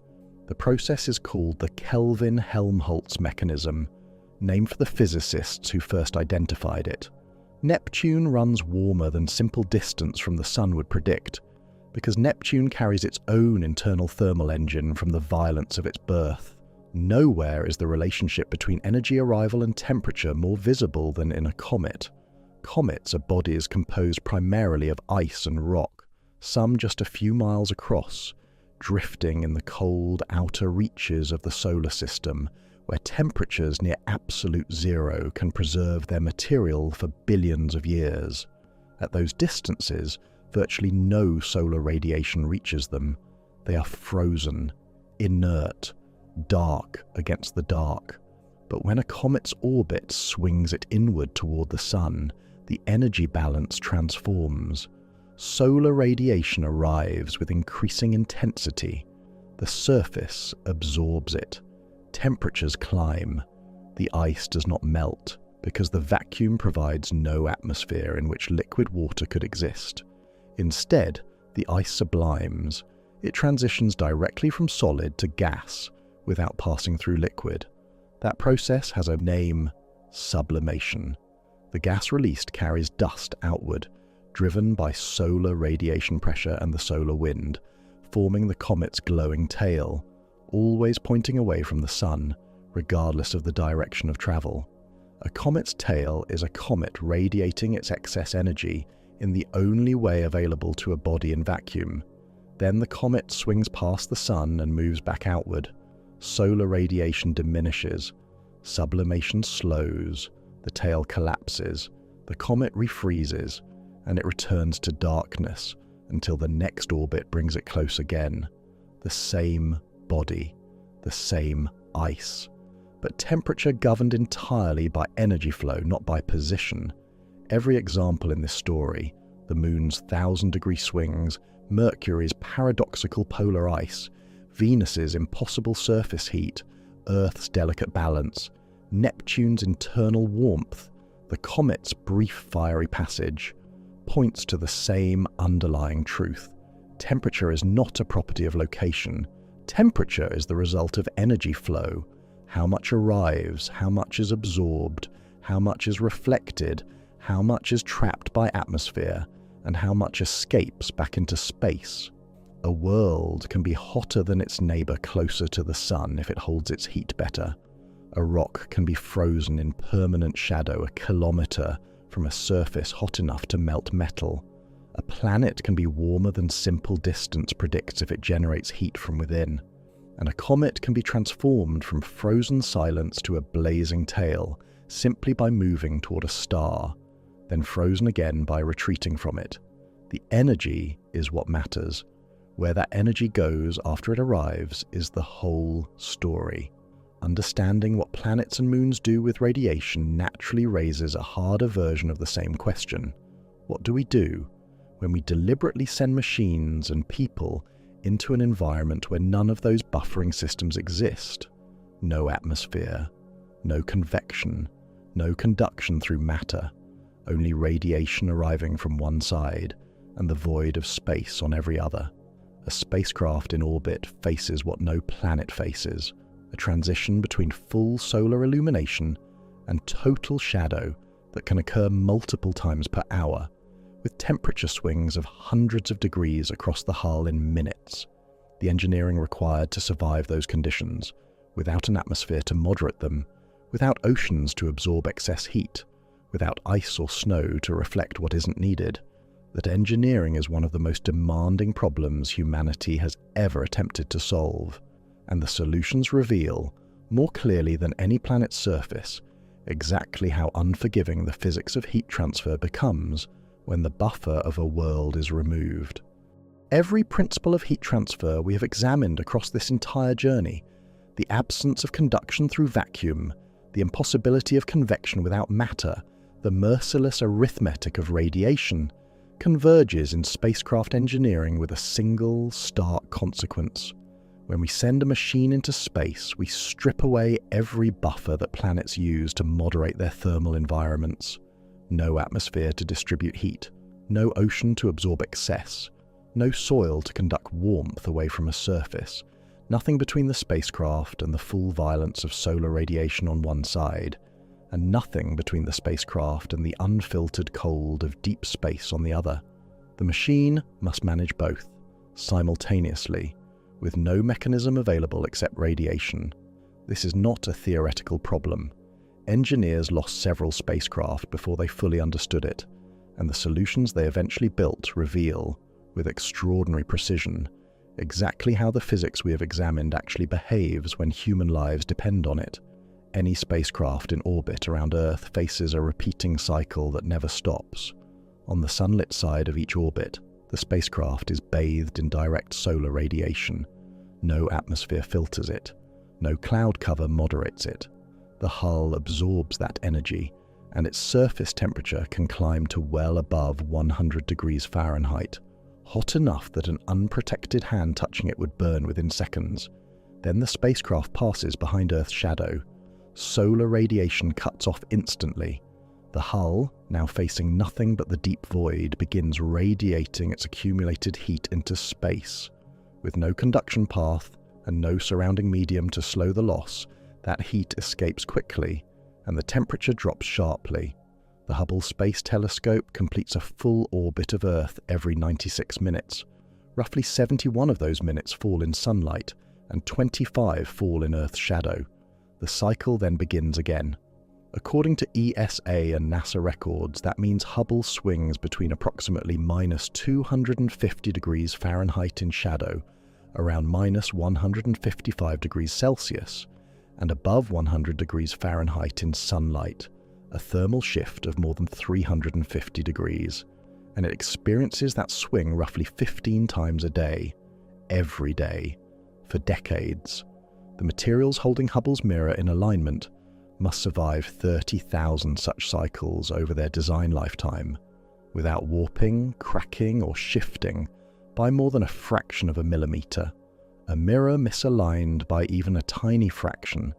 The process is called the Kelvin-Helmholtz mechanism, named for the physicists who first identified it. Neptune runs warmer than simple distance from the Sun would predict, because Neptune carries its own internal thermal engine from the violence of its birth. Nowhere is the relationship between energy arrival and temperature more visible than in a comet. Comets are bodies composed primarily of ice and rock, some just a few miles across, drifting in the cold outer reaches of the solar system, where temperatures near absolute zero can preserve their material for billions of years. At those distances, virtually no solar radiation reaches them. They are frozen, inert, dark against the dark. But when a comet's orbit swings it inward toward the sun, the energy balance transforms. Solar radiation arrives with increasing intensity. The surface absorbs it. Temperatures climb. The ice does not melt because the vacuum provides no atmosphere in which liquid water could exist. Instead, the ice sublimes. It transitions directly from solid to gas without passing through liquid. That process has a name: sublimation. The gas released carries dust outward, driven by solar radiation pressure and the solar wind, forming the comet's glowing tail, always pointing away from the sun, regardless of the direction of travel. A comet's tail is a comet radiating its excess energy in the only way available to a body in vacuum. Then the comet swings past the sun and moves back outward. Solar radiation diminishes. Sublimation slows. The tail collapses. The comet refreezes, and it returns to darkness until the next orbit brings it close again. The same body, the same ice, but temperature governed entirely by energy flow, not by position. Every example in this story, the moon's 1,000-degree swings, Mercury's paradoxical polar ice, Venus's impossible surface heat, Earth's delicate balance, Neptune's internal warmth, the comet's brief fiery passage, points to the same underlying truth. Temperature is not a property of location. Temperature is the result of energy flow. How much arrives, how much is absorbed, how much is reflected, how much is trapped by atmosphere, and how much escapes back into space. A world can be hotter than its neighbor closer to the sun if it holds its heat better. A rock can be frozen in permanent shadow a kilometer from a surface hot enough to melt metal. A planet can be warmer than simple distance predicts if it generates heat from within. And a comet can be transformed from frozen silence to a blazing tail simply by moving toward a star, then frozen again by retreating from it. The energy is what matters. Where that energy goes after it arrives is the whole story. Understanding what planets and moons do with radiation naturally raises a harder version of the same question. What do we do when we deliberately send machines and people into an environment where none of those buffering systems exist? No atmosphere, no convection, no conduction through matter, only radiation arriving from one side and the void of space on every other. A spacecraft in orbit faces what no planet faces, a transition between full solar illumination and total shadow that can occur multiple times per hour, with temperature swings of hundreds of degrees across the hull in minutes. The engineering required to survive those conditions, without an atmosphere to moderate them, without oceans to absorb excess heat, without ice or snow to reflect what isn't needed. That engineering is one of the most demanding problems humanity has ever attempted to solve, and the solutions reveal, more clearly than any planet's surface, exactly how unforgiving the physics of heat transfer becomes when the buffer of a world is removed. Every principle of heat transfer we have examined across this entire journey, the absence of conduction through vacuum, the impossibility of convection without matter, the merciless arithmetic of radiation, converges in spacecraft engineering with a single, stark consequence. When we send a machine into space, we strip away every buffer that planets use to moderate their thermal environments. No atmosphere to distribute heat, no ocean to absorb excess, no soil to conduct warmth away from a surface, nothing between the spacecraft and the full violence of solar radiation on one side, and nothing between the spacecraft and the unfiltered cold of deep space on the other. The machine must manage both, simultaneously, with no mechanism available except radiation. This is not a theoretical problem. Engineers lost several spacecraft before they fully understood it, and the solutions they eventually built reveal, with extraordinary precision, exactly how the physics we have examined actually behaves when human lives depend on it. Any spacecraft in orbit around Earth faces a repeating cycle that never stops. On the sunlit side of each orbit, the spacecraft is bathed in direct solar radiation. No atmosphere filters it. No cloud cover moderates it. The hull absorbs that energy, and its surface temperature can climb to well above 100 degrees Fahrenheit, hot enough that an unprotected hand touching it would burn within seconds. Then the spacecraft passes behind Earth's shadow. Solar radiation cuts off instantly. The hull, now facing nothing but the deep void, begins radiating its accumulated heat into space. With no conduction path and no surrounding medium to slow the loss, that heat escapes quickly, and the temperature drops sharply. The Hubble Space Telescope completes a full orbit of Earth every 96 minutes. Roughly 71 of those minutes fall in sunlight, and 25 fall in Earth's shadow. The cycle then begins again. According to ESA and NASA records, that means Hubble swings between approximately minus 250 degrees Fahrenheit in shadow, around minus 155 degrees Celsius, and above 100 degrees Fahrenheit in sunlight, a thermal shift of more than 350 degrees, and it experiences that swing roughly 15 times a day, every day, for decades. The materials holding Hubble's mirror in alignment must survive 30,000 such cycles over their design lifetime, without warping, cracking, or shifting by more than a fraction of a millimeter. A mirror misaligned by even a tiny fraction,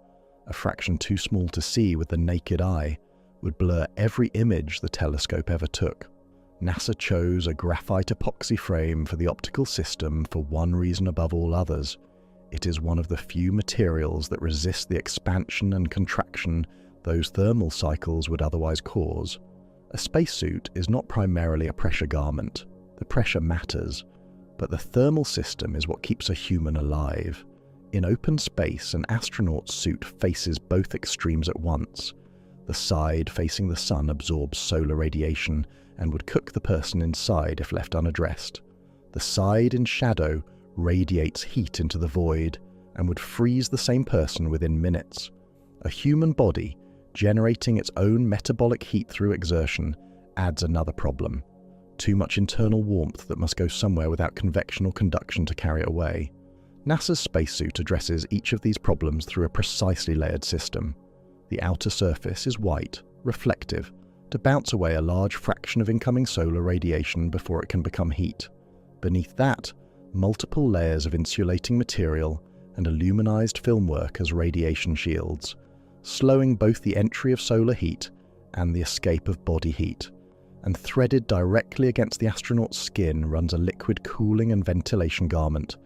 a fraction too small to see with the naked eye, would blur every image the telescope ever took. NASA chose a graphite epoxy frame for the optical system for one reason above all others. It is one of the few materials that resist the expansion and contraction those thermal cycles would otherwise cause. A spacesuit is not primarily a pressure garment. The pressure matters, but the thermal system is what keeps a human alive. In open space, an astronaut's suit faces both extremes at once. The side facing the sun absorbs solar radiation and would cook the person inside if left unaddressed. The side in shadow radiates heat into the void and would freeze the same person within minutes. A human body, generating its own metabolic heat through exertion, adds another problem. Too much internal warmth that must go somewhere without convection or conduction to carry it away. NASA's spacesuit addresses each of these problems through a precisely layered system. The outer surface is white, reflective, to bounce away a large fraction of incoming solar radiation before it can become heat. Beneath that, multiple layers of insulating material and aluminized film work as radiation shields, slowing both the entry of solar heat and the escape of body heat. And threaded directly against the astronaut's skin runs a liquid cooling and ventilation garment,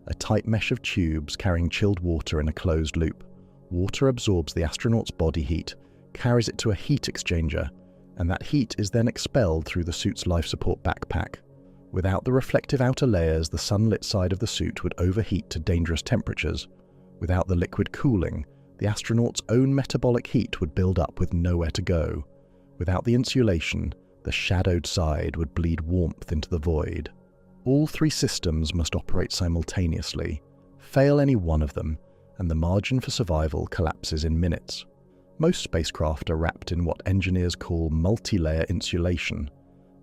a tight mesh of tubes carrying chilled water in a closed loop. Water absorbs the astronaut's body heat, carries it to a heat exchanger, and that heat is then expelled through the suit's life support backpack. Without the reflective outer layers, the sunlit side of the suit would overheat to dangerous temperatures. Without the liquid cooling, the astronaut's own metabolic heat would build up with nowhere to go. Without the insulation, the shadowed side would bleed warmth into the void. All three systems must operate simultaneously. Fail any one of them, and the margin for survival collapses in minutes. Most spacecraft are wrapped in what engineers call multi-layer insulation,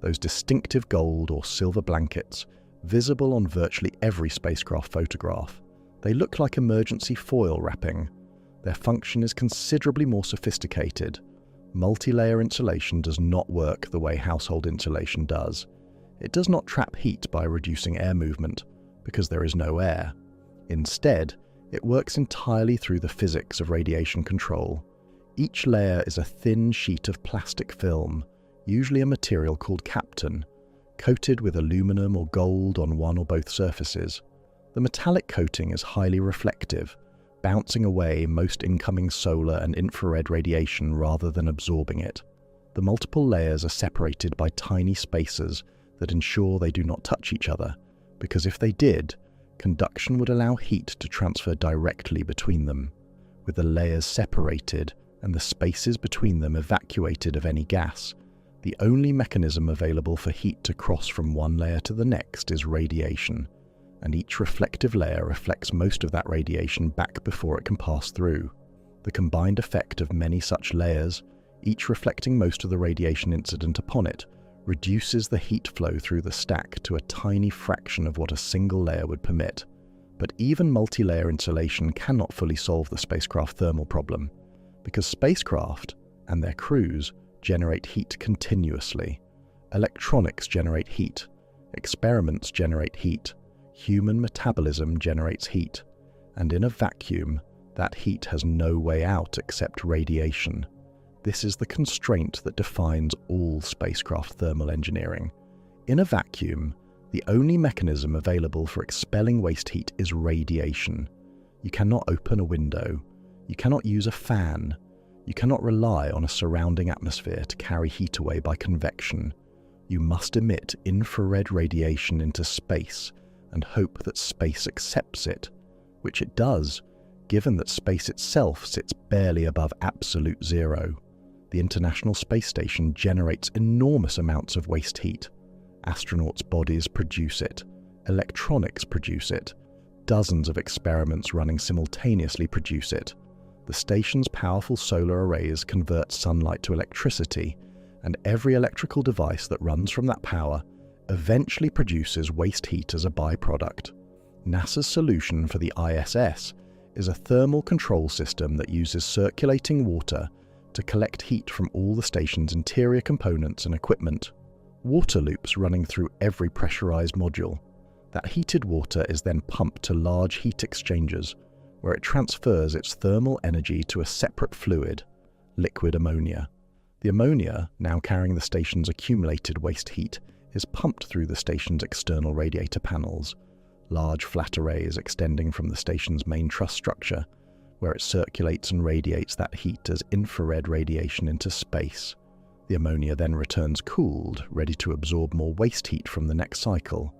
those distinctive gold or silver blankets visible on virtually every spacecraft photograph. They look like emergency foil wrapping. Their function is considerably more sophisticated. Multi-layer insulation does not work the way household insulation does. It does not trap heat by reducing air movement, because there is no air. Instead, it works entirely through the physics of radiation control. Each layer is a thin sheet of plastic film, usually a material called kapton, coated with aluminum or gold on one or both surfaces. The metallic coating is highly reflective, bouncing away most incoming solar and infrared radiation rather than absorbing it. The multiple layers are separated by tiny spacers that ensure they do not touch each other, because if they did, conduction would allow heat to transfer directly between them. With the layers separated and the spaces between them evacuated of any gas, the only mechanism available for heat to cross from one layer to the next is radiation, and each reflective layer reflects most of that radiation back before it can pass through. The combined effect of many such layers, each reflecting most of the radiation incident upon it, reduces the heat flow through the stack to a tiny fraction of what a single layer would permit. But even multi-layer insulation cannot fully solve the spacecraft thermal problem, because spacecraft and their crews generate heat continuously. Electronics generate heat, experiments generate heat, human metabolism generates heat, and in a vacuum, that heat has no way out except radiation. This is the constraint that defines all spacecraft thermal engineering. In a vacuum, the only mechanism available for expelling waste heat is radiation. You cannot open a window. You cannot use a fan. You cannot rely on a surrounding atmosphere to carry heat away by convection. You must emit infrared radiation into space and hope that space accepts it, which it does, given that space itself sits barely above absolute zero. The International Space Station generates enormous amounts of waste heat. Astronauts' bodies produce it. Electronics produce it. Dozens of experiments running simultaneously produce it. The station's powerful solar arrays convert sunlight to electricity, and every electrical device that runs from that power eventually produces waste heat as a byproduct. NASA's solution for the ISS is a thermal control system that uses circulating water to collect heat from all the station's interior components and equipment. Water loops running through every pressurized module. That heated water is then pumped to large heat exchangers, where it transfers its thermal energy to a separate fluid, liquid ammonia. The ammonia, now carrying the station's accumulated waste heat, is pumped through the station's external radiator panels, large flat arrays extending from the station's main truss structure, where it circulates and radiates that heat as infrared radiation into space. The ammonia then returns cooled, ready to absorb more waste heat from the next cycle.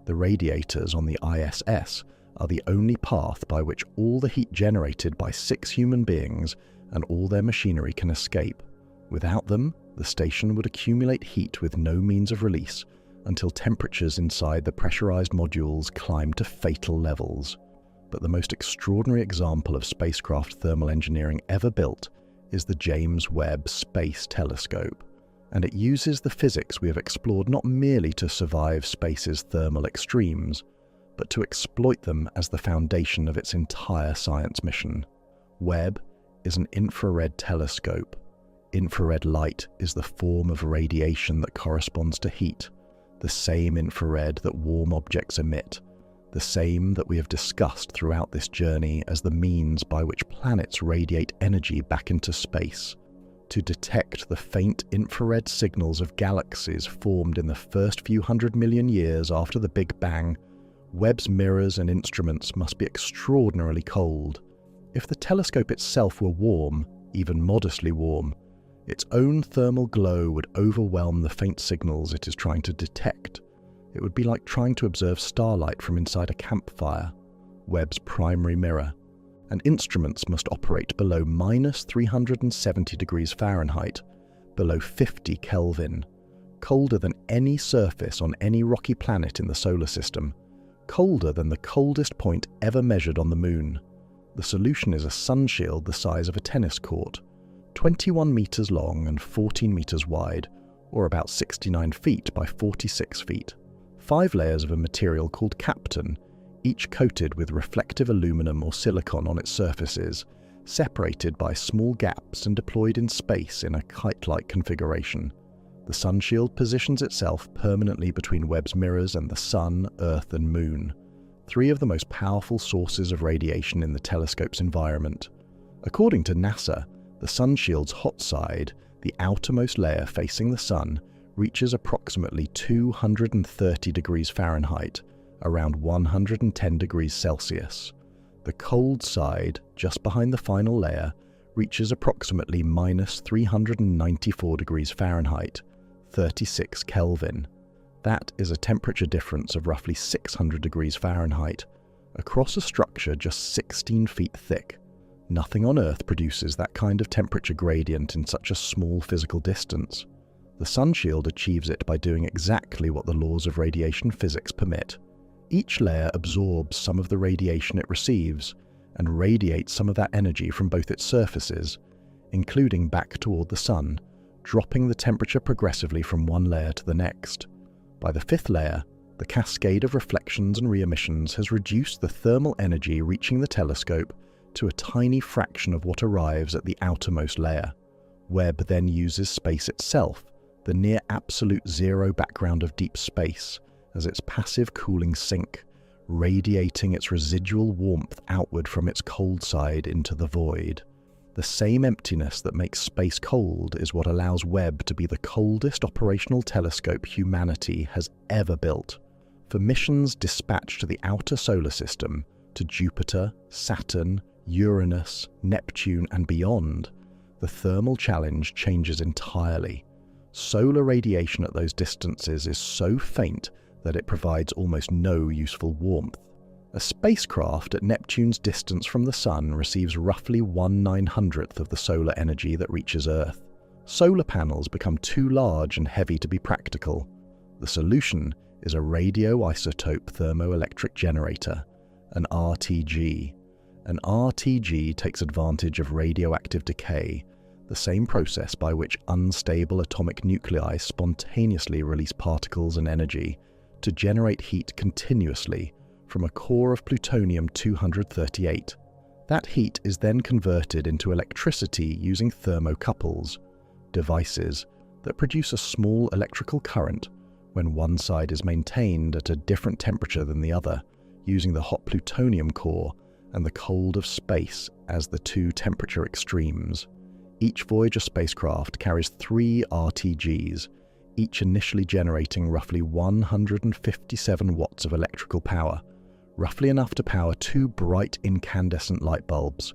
The radiators on the ISS are the only path by which all the heat generated by 6 human beings and all their machinery can escape. Without them, the station would accumulate heat with no means of release until temperatures inside the pressurized modules climb to fatal levels. But the most extraordinary example of spacecraft thermal engineering ever built is the James Webb Space Telescope, and it uses the physics we have explored not merely to survive space's thermal extremes, but to exploit them as the foundation of its entire science mission. Webb is an infrared telescope. Infrared light is the form of radiation that corresponds to heat, the same infrared that warm objects emit, the same that we have discussed throughout this journey as the means by which planets radiate energy back into space. To detect the faint infrared signals of galaxies formed in the first few 100 million years after the Big Bang, Webb's mirrors and instruments must be extraordinarily cold. If the telescope itself were warm, even modestly warm, its own thermal glow would overwhelm the faint signals it is trying to detect. It would be like trying to observe starlight from inside a campfire, Webb's primary mirror. And instruments must operate below -370 degrees Fahrenheit, below 50 Kelvin, colder than any surface on any rocky planet in the solar system, colder than the coldest point ever measured on the moon. The solution is a sunshield the size of a tennis court, 21 meters long and 14 meters wide, or about 69 feet by 46 feet. 5 layers of a material called Captain, each coated with reflective aluminum or silicon on its surfaces, separated by small gaps and deployed in space in a kite-like configuration. The sunshield positions itself permanently between Webb's mirrors and the Sun, Earth and Moon, 3 of the most powerful sources of radiation in the telescope's environment. According to NASA, the sunshield's hot side, the outermost layer facing the Sun, reaches approximately 230 degrees Fahrenheit, around 110 degrees Celsius. The cold side, just behind the final layer, reaches approximately -394 degrees Fahrenheit, 36 Kelvin. That is a temperature difference of roughly 600 degrees Fahrenheit, across a structure just 16 feet thick. Nothing on Earth produces that kind of temperature gradient in such a small physical distance. The sunshield achieves it by doing exactly what the laws of radiation physics permit. Each layer absorbs some of the radiation it receives and radiates some of that energy from both its surfaces, including back toward the Sun, dropping the temperature progressively from one layer to the next. By the fifth layer, the cascade of reflections and re-emissions has reduced the thermal energy reaching the telescope to a tiny fraction of what arrives at the outermost layer. Webb then uses space itself, the near absolute zero background of deep space, as its passive cooling sink, radiating its residual warmth outward from its cold side into the void. The same emptiness that makes space cold is what allows Webb to be the coldest operational telescope humanity has ever built. For missions dispatched to the outer solar system, to Jupiter, Saturn, Uranus, Neptune, and beyond, the thermal challenge changes entirely. Solar radiation at those distances is so faint that it provides almost no useful warmth. A spacecraft at Neptune's distance from the Sun receives roughly 1/900th of the solar energy that reaches Earth. Solar panels become too large and heavy to be practical. The solution is a radioisotope thermoelectric generator, an RTG. An RTG takes advantage of radioactive decay, the same process by which unstable atomic nuclei spontaneously release particles and energy, to generate heat continuously from a core of plutonium-238. That heat is then converted into electricity using thermocouples, devices that produce a small electrical current when one side is maintained at a different temperature than the other, using the hot plutonium core and the cold of space as the two temperature extremes. Each Voyager spacecraft carries 3 RTGs, each initially generating roughly 157 watts of electrical power, roughly enough to power 2 bright incandescent light bulbs,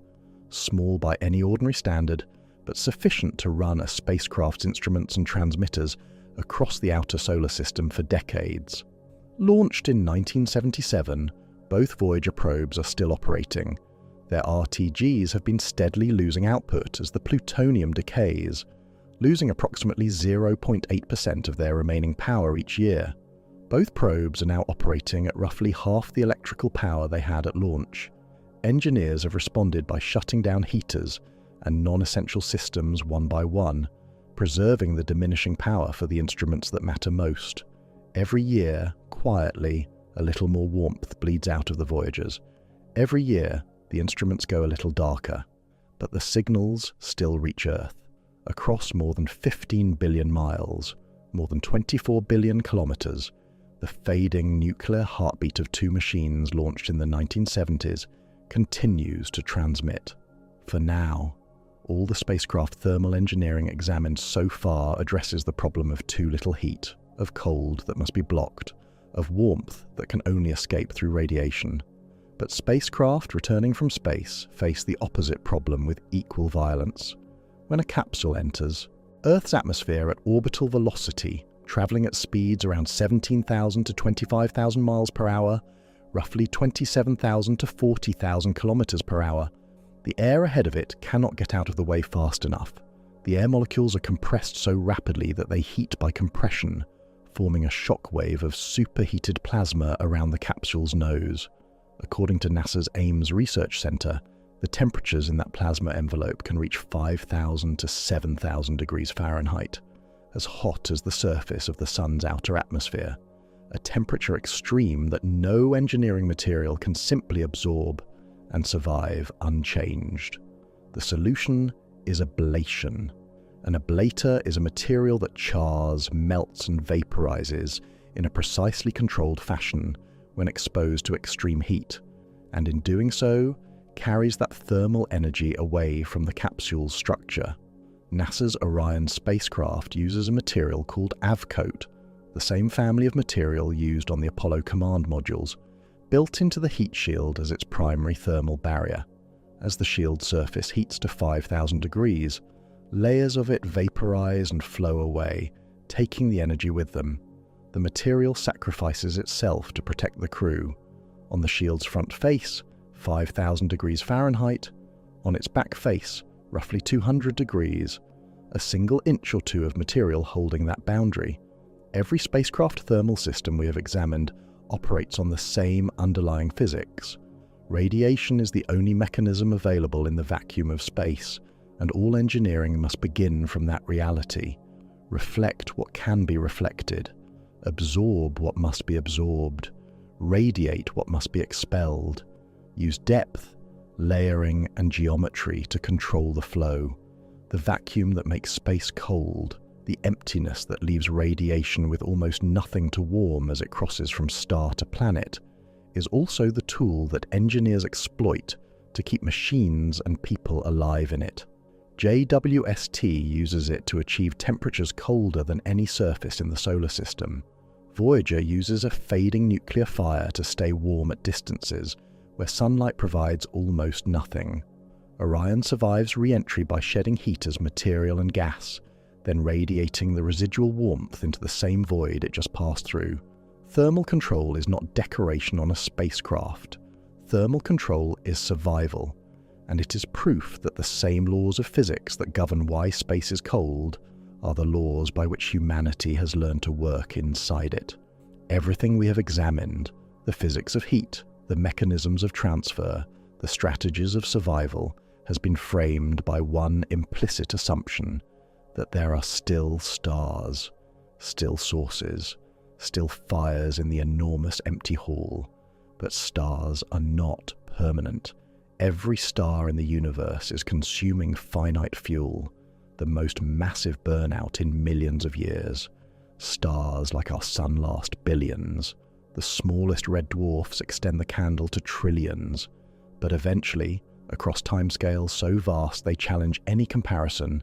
small by any ordinary standard, but sufficient to run a spacecraft's instruments and transmitters across the outer solar system for decades. Launched in 1977, both Voyager probes are still operating. Their RTGs have been steadily losing output as the plutonium decays, losing approximately 0.8% of their remaining power each year. Both probes are now operating at roughly half the electrical power they had at launch. Engineers have responded by shutting down heaters and non-essential systems one by one, preserving the diminishing power for the instruments that matter most. Every year, quietly, a little more warmth bleeds out of the Voyagers. Every year, the instruments go a little darker, but the signals still reach Earth. Across more than 15 billion miles, more than 24 billion kilometers, the fading nuclear heartbeat of 2 machines launched in the 1970s continues to transmit. For now, all the spacecraft thermal engineering examined so far addresses the problem of too little heat, of cold that must be blocked, of warmth that can only escape through radiation. But spacecraft returning from space face the opposite problem with equal violence. When a capsule enters, Earth's atmosphere at orbital velocity, travelling at speeds around 17,000 to 25,000 miles per hour, roughly 27,000 to 40,000 kilometers per hour, the air ahead of it cannot get out of the way fast enough. The air molecules are compressed so rapidly that they heat by compression, forming a shock wave of superheated plasma around the capsule's nose. According to NASA's Ames Research Center, the temperatures in that plasma envelope can reach 5,000 to 7,000 degrees Fahrenheit, as hot as the surface of the Sun's outer atmosphere, a temperature extreme that no engineering material can simply absorb and survive unchanged. The solution is ablation. An ablator is a material that chars, melts, and vaporizes in a precisely controlled fashion when exposed to extreme heat, and in doing so, carries that thermal energy away from the capsule's structure. NASA's Orion spacecraft uses a material called AVCOAT, the same family of material used on the Apollo command modules, built into the heat shield as its primary thermal barrier. As the shield surface heats to 5,000 degrees, layers of it vaporize and flow away, taking the energy with them. The material sacrifices itself to protect the crew. On the shield's front face, 5,000 degrees Fahrenheit. On its back face, roughly 200 degrees. A single inch or two of material holding that boundary. Every spacecraft thermal system we have examined operates on the same underlying physics. Radiation is the only mechanism available in the vacuum of space, and all engineering must begin from that reality. Reflect what can be reflected, absorb what must be absorbed, radiate what must be expelled, use depth, layering, and geometry to control the flow. The vacuum that makes space cold, the emptiness that leaves radiation with almost nothing to warm as it crosses from star to planet, is also the tool that engineers exploit to keep machines and people alive in it. JWST uses it to achieve temperatures colder than any surface in the solar system. Voyager uses a fading nuclear fire to stay warm at distances where sunlight provides almost nothing. Orion survives re-entry by shedding heat as material and gas, then radiating the residual warmth into the same void it just passed through. Thermal control is not decoration on a spacecraft. Thermal control is survival, and it is proof that the same laws of physics that govern why space is cold are the laws by which humanity has learned to work inside it. Everything we have examined, the physics of heat, the mechanisms of transfer, the strategies of survival, has been framed by one implicit assumption: that there are still stars, still sources, still fires in the enormous empty hall. But stars are not permanent. Every star in the universe is consuming finite fuel, the most massive burnout in millions of years. Stars like our sun last billions. The smallest red dwarfs extend the candle to trillions. But eventually, across timescales so vast they challenge any comparison,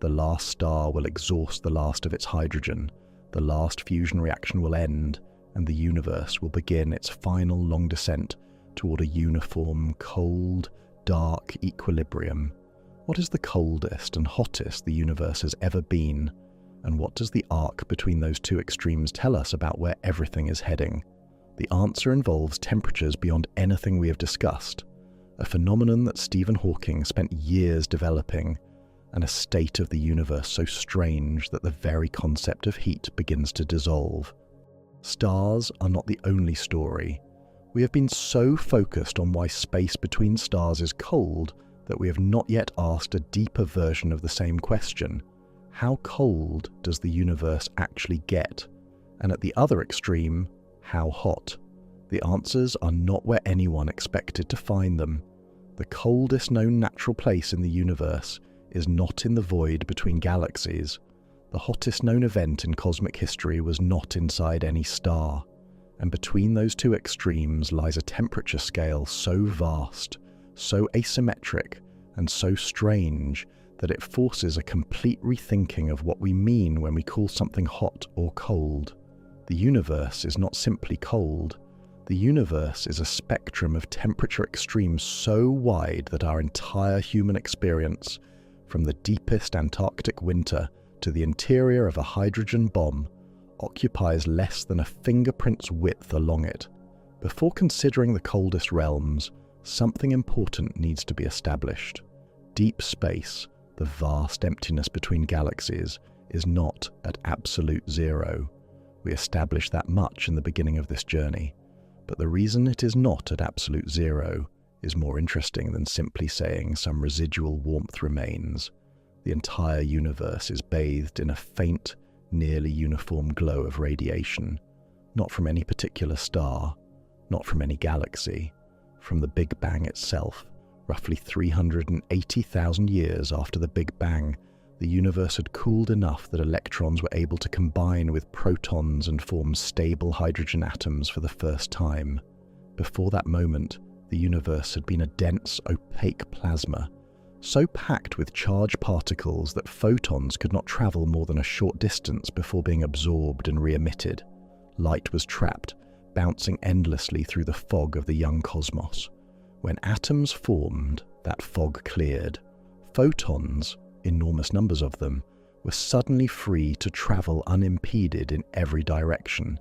the last star will exhaust the last of its hydrogen, the last fusion reaction will end, and the universe will begin its final long descent toward a uniform, cold, dark equilibrium. What is the coldest and hottest the universe has ever been? And what does the arc between those two extremes tell us about where everything is heading? The answer involves temperatures beyond anything we have discussed, a phenomenon that Stephen Hawking spent years developing, and a state of the universe so strange that the very concept of heat begins to dissolve. Stars are not the only story. We have been so focused on why space between stars is cold that we have not yet asked a deeper version of the same question: how cold does the universe actually get? And at the other extreme, how hot? The answers are not where anyone expected to find them. The coldest known natural place in the universe is not in the void between galaxies. The hottest known event in cosmic history was not inside any star. And between those two extremes lies a temperature scale so vast, so asymmetric, and so strange that it forces a complete rethinking of what we mean when we call something hot or cold. The universe is not simply cold. The universe is a spectrum of temperature extremes so wide that our entire human experience, from the deepest Antarctic winter to the interior of a hydrogen bomb, occupies less than a fingerprint's width along it. Before considering the coldest realms, something important needs to be established. Deep space, the vast emptiness between galaxies, is not at absolute zero. We established that much in the beginning of this journey. But the reason it is not at absolute zero is more interesting than simply saying some residual warmth remains. The entire universe is bathed in a faint, nearly uniform glow of radiation, not from any particular star, not from any galaxy, from the Big Bang itself. Roughly 380,000 years after the Big Bang, the universe had cooled enough that electrons were able to combine with protons and form stable hydrogen atoms for the first time. Before that moment, the universe had been a dense, opaque plasma, so packed with charged particles that photons could not travel more than a short distance before being absorbed and re-emitted. Light was trapped, bouncing endlessly through the fog of the young cosmos. When atoms formed, that fog cleared. Photons, enormous numbers of them, were suddenly free to travel unimpeded in every direction,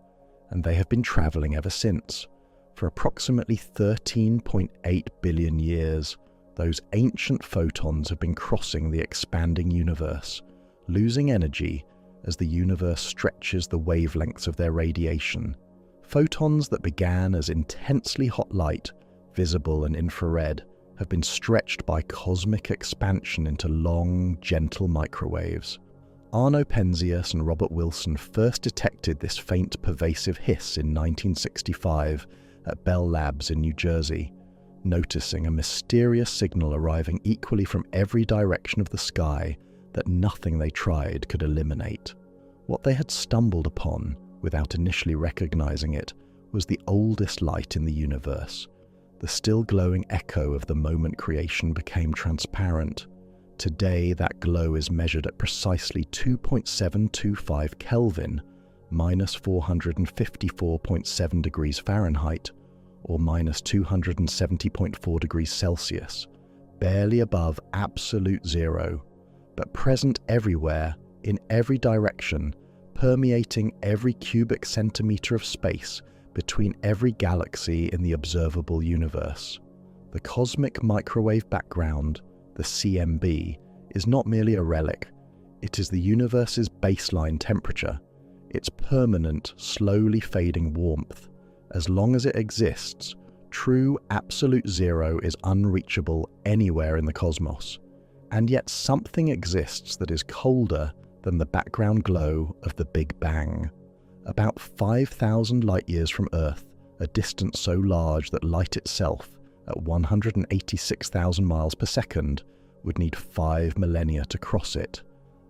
and they have been traveling ever since. For approximately 13.8 billion years, those ancient photons have been crossing the expanding universe, losing energy as the universe stretches the wavelengths of their radiation. Photons that began as intensely hot light, visible and infrared, have been stretched by cosmic expansion into long, gentle microwaves. Arno Penzias and Robert Wilson first detected this faint, pervasive hiss in 1965 at Bell Labs in New Jersey, noticing a mysterious signal arriving equally from every direction of the sky that nothing they tried could eliminate. What they had stumbled upon, without initially recognizing it, was the oldest light in the universe. The still glowing echo of the moment creation became transparent. Today, that glow is measured at precisely 2.725 Kelvin, minus 454.7 degrees Fahrenheit, or minus 270.4 degrees Celsius, barely above absolute zero, but present everywhere, in every direction, permeating every cubic centimeter of space between every galaxy in the observable universe. The cosmic microwave background, the CMB, is not merely a relic. It is the universe's baseline temperature, its permanent, slowly fading warmth. As long as it exists, true absolute zero is unreachable anywhere in the cosmos. And yet something exists that is colder than the background glow of the Big Bang. About 5,000 light-years from Earth, a distance so large that light itself, at 186,000 miles per second, would need 5 millennia to cross it.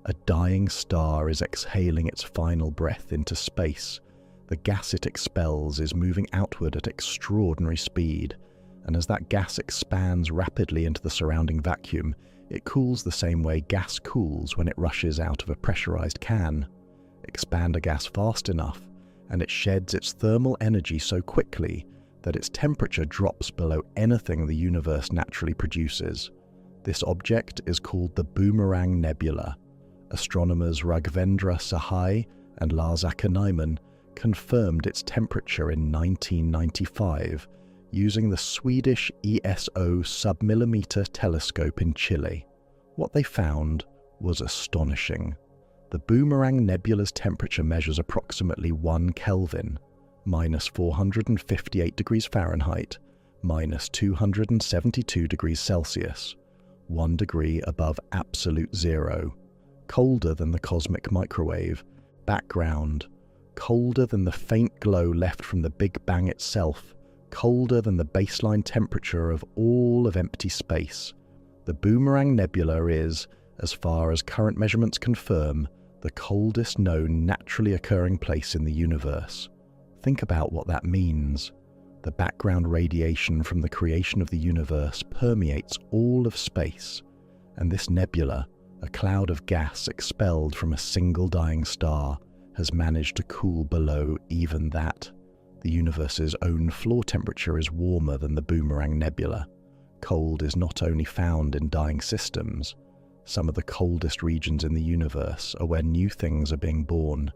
A dying star is exhaling its final breath into space. The gas it expels is moving outward at extraordinary speed, and as that gas expands rapidly into the surrounding vacuum, it cools the same way gas cools when it rushes out of a pressurized can. Expand a gas fast enough, and it sheds its thermal energy so quickly that its temperature drops below anything the universe naturally produces. This object is called the Boomerang Nebula. Astronomers Raghvendra Sahai and Lars Ackernyman confirmed its temperature in 1995 using the Swedish ESO submillimeter telescope in Chile. What they found was astonishing. The Boomerang Nebula's temperature measures approximately 1 Kelvin, minus 458 degrees Fahrenheit, minus 272 degrees Celsius, 1 degree above absolute zero, colder than the cosmic microwave background, colder than the faint glow left from the Big Bang itself, colder than the baseline temperature of all of empty space. The Boomerang Nebula is, as far as current measurements confirm, the coldest known naturally occurring place in the universe. Think about what that means. The background radiation from the creation of the universe permeates all of space, and this nebula, a cloud of gas expelled from a single dying star, has managed to cool below even that. The universe's own floor temperature is warmer than the Boomerang Nebula. Cold is not only found in dying systems. Some of the coldest regions in the universe are where new things are being born.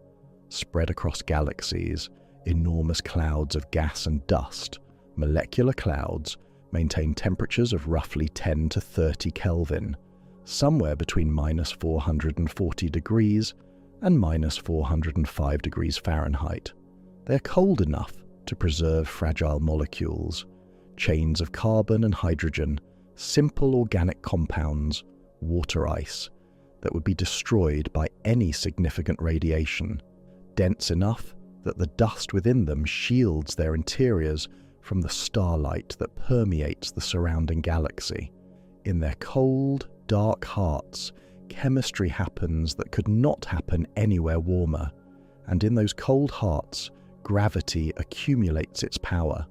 Spread across galaxies, enormous clouds of gas and dust, molecular clouds, maintain temperatures of roughly 10 to 30 Kelvin, somewhere between minus 440 degrees and minus 405 degrees Fahrenheit. They are cold enough to preserve fragile molecules, chains of carbon and hydrogen, simple organic compounds, water ice, that would be destroyed by any significant radiation, dense enough that the dust within them shields their interiors from the starlight that permeates the surrounding galaxy. In their cold, dark hearts, chemistry happens that could not happen anywhere warmer, and in those cold hearts, gravity accumulates its power.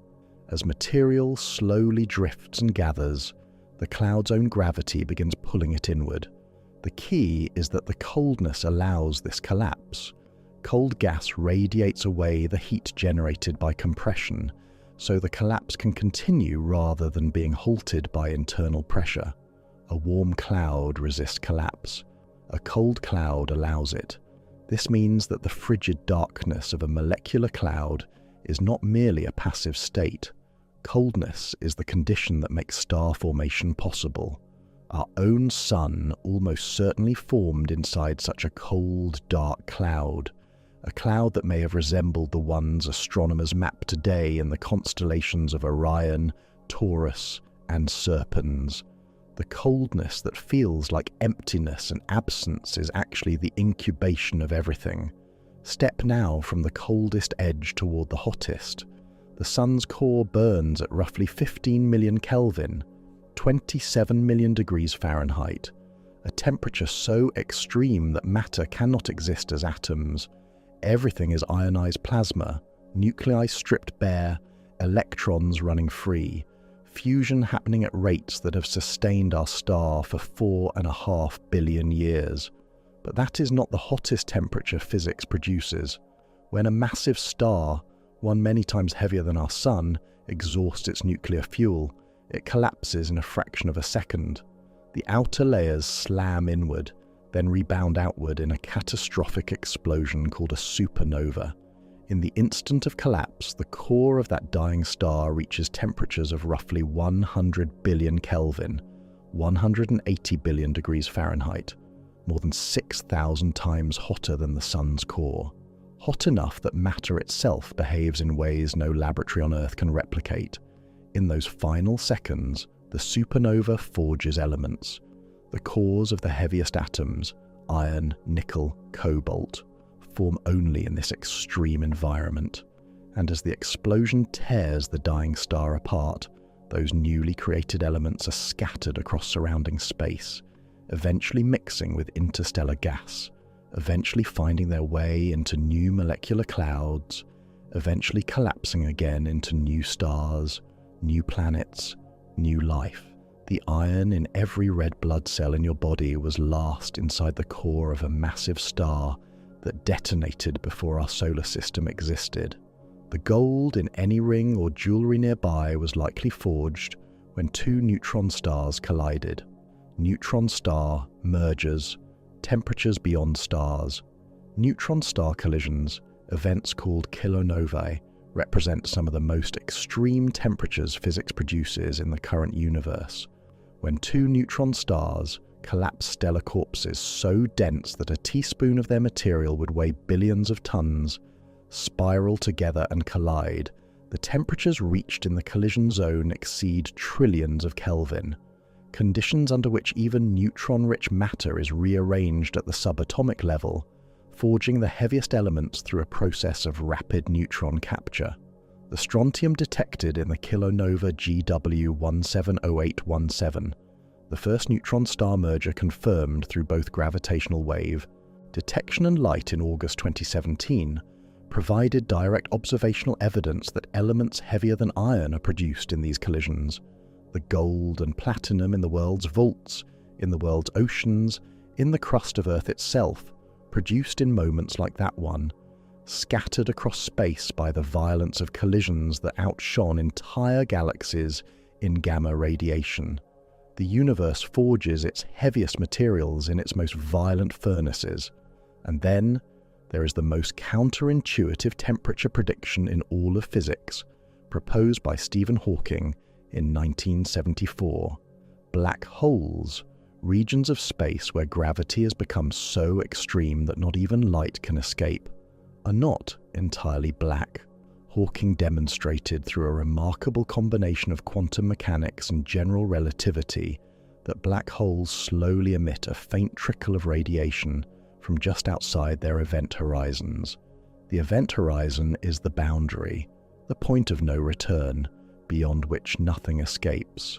As material slowly drifts and gathers, the cloud's own gravity begins pulling it inward. The key is that the coldness allows this collapse. Cold gas radiates away the heat generated by compression, so the collapse can continue rather than being halted by internal pressure. A warm cloud resists collapse. A cold cloud allows it. This means that the frigid darkness of a molecular cloud is not merely a passive state. Coldness is the condition that makes star formation possible. Our own sun almost certainly formed inside such a cold, dark cloud, a cloud that may have resembled the ones astronomers map today in the constellations of Orion, Taurus, and Serpens. The coldness that feels like emptiness and absence is actually the incubation of everything. Step now from the coldest edge toward the hottest. The sun's core burns at roughly 15 million Kelvin, 27 million degrees Fahrenheit, a temperature so extreme that matter cannot exist as atoms. Everything is ionized plasma, nuclei stripped bare, electrons running free, fusion happening at rates that have sustained our star for 4.5 billion years. But that is not the hottest temperature physics produces. When a massive star, one many times heavier than our Sun, exhausts its nuclear fuel, it collapses in a fraction of a second. The outer layers slam inward, then rebound outward in a catastrophic explosion called a supernova. In the instant of collapse, the core of that dying star reaches temperatures of roughly 100 billion Kelvin, 180 billion degrees Fahrenheit, more than 6,000 times hotter than the Sun's core. Hot enough that matter itself behaves in ways no laboratory on Earth can replicate. In those final seconds, the supernova forges elements. The cores of the heaviest atoms, iron, nickel, cobalt, form only in this extreme environment. And as the explosion tears the dying star apart, those newly created elements are scattered across surrounding space, eventually mixing with interstellar gas, eventually finding their way into new molecular clouds, eventually collapsing again into new stars, new planets, new life. The iron in every red blood cell in your body was last inside the core of a massive star that detonated before our solar system existed. The gold in any ring or jewelry nearby was likely forged when two neutron stars collided. Neutron star mergers, temperatures beyond stars. Neutron star collisions, events called kilonovae, represent some of the most extreme temperatures physics produces in the current universe. When two neutron stars collapse stellar corpses so dense that a teaspoon of their material would weigh billions of tons, spiral together and collide, the temperatures reached in the collision zone exceed trillions of Kelvin. Conditions under which even neutron-rich matter is rearranged at the subatomic level, forging the heaviest elements through a process of rapid neutron capture. The strontium detected in the kilonova GW170817, the first neutron star merger confirmed through both gravitational wave, detection and light in August 2017, provided direct observational evidence that elements heavier than iron are produced in these collisions. The gold and platinum in the world's vaults, in the world's oceans, in the crust of Earth itself, produced in moments like that one, scattered across space by the violence of collisions that outshone entire galaxies in gamma radiation. The universe forges its heaviest materials in its most violent furnaces. And then there is the most counterintuitive temperature prediction in all of physics, proposed by Stephen Hawking in 1974. Black holes, regions of space where gravity has become so extreme that not even light can escape, are not entirely black. Hawking demonstrated through a remarkable combination of quantum mechanics and general relativity that black holes slowly emit a faint trickle of radiation from just outside their event horizons. The event horizon is the boundary, the point of no return, beyond which nothing escapes.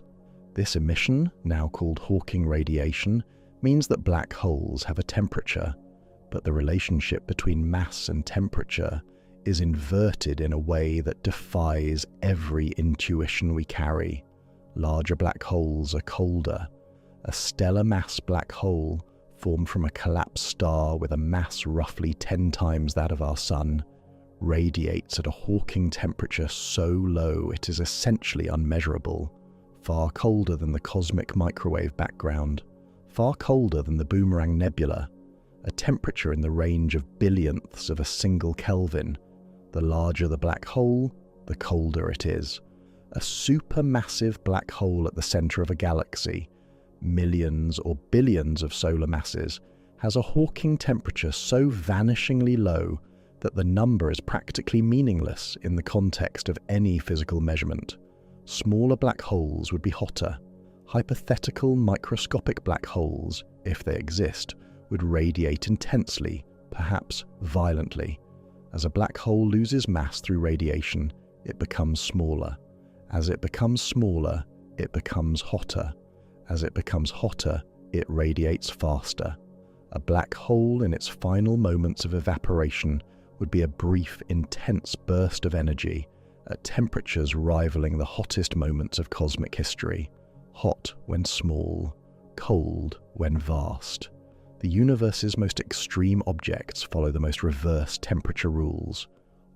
This emission, now called Hawking radiation, means that black holes have a temperature, but the relationship between mass and temperature is inverted in a way that defies every intuition we carry. Larger black holes are colder. A stellar mass black hole, formed from a collapsed star with a mass roughly 10 times that of our Sun, radiates at a Hawking temperature so low it is essentially unmeasurable, far colder than the cosmic microwave background, far colder than the Boomerang Nebula, a temperature in the range of billionths of a single Kelvin. The larger the black hole, the colder it is. A supermassive black hole at the center of a galaxy, millions or billions of solar masses, has a Hawking temperature so vanishingly low that the number is practically meaningless in the context of any physical measurement. Smaller black holes would be hotter. Hypothetical microscopic black holes, if they exist, would radiate intensely, perhaps violently. As a black hole loses mass through radiation, it becomes smaller. As it becomes smaller, it becomes hotter. As it becomes hotter, it radiates faster. A black hole in its final moments of evaporation would be a brief, intense burst of energy at temperatures rivaling the hottest moments of cosmic history. Hot when small, cold when vast. The universe's most extreme objects follow the most reverse temperature rules.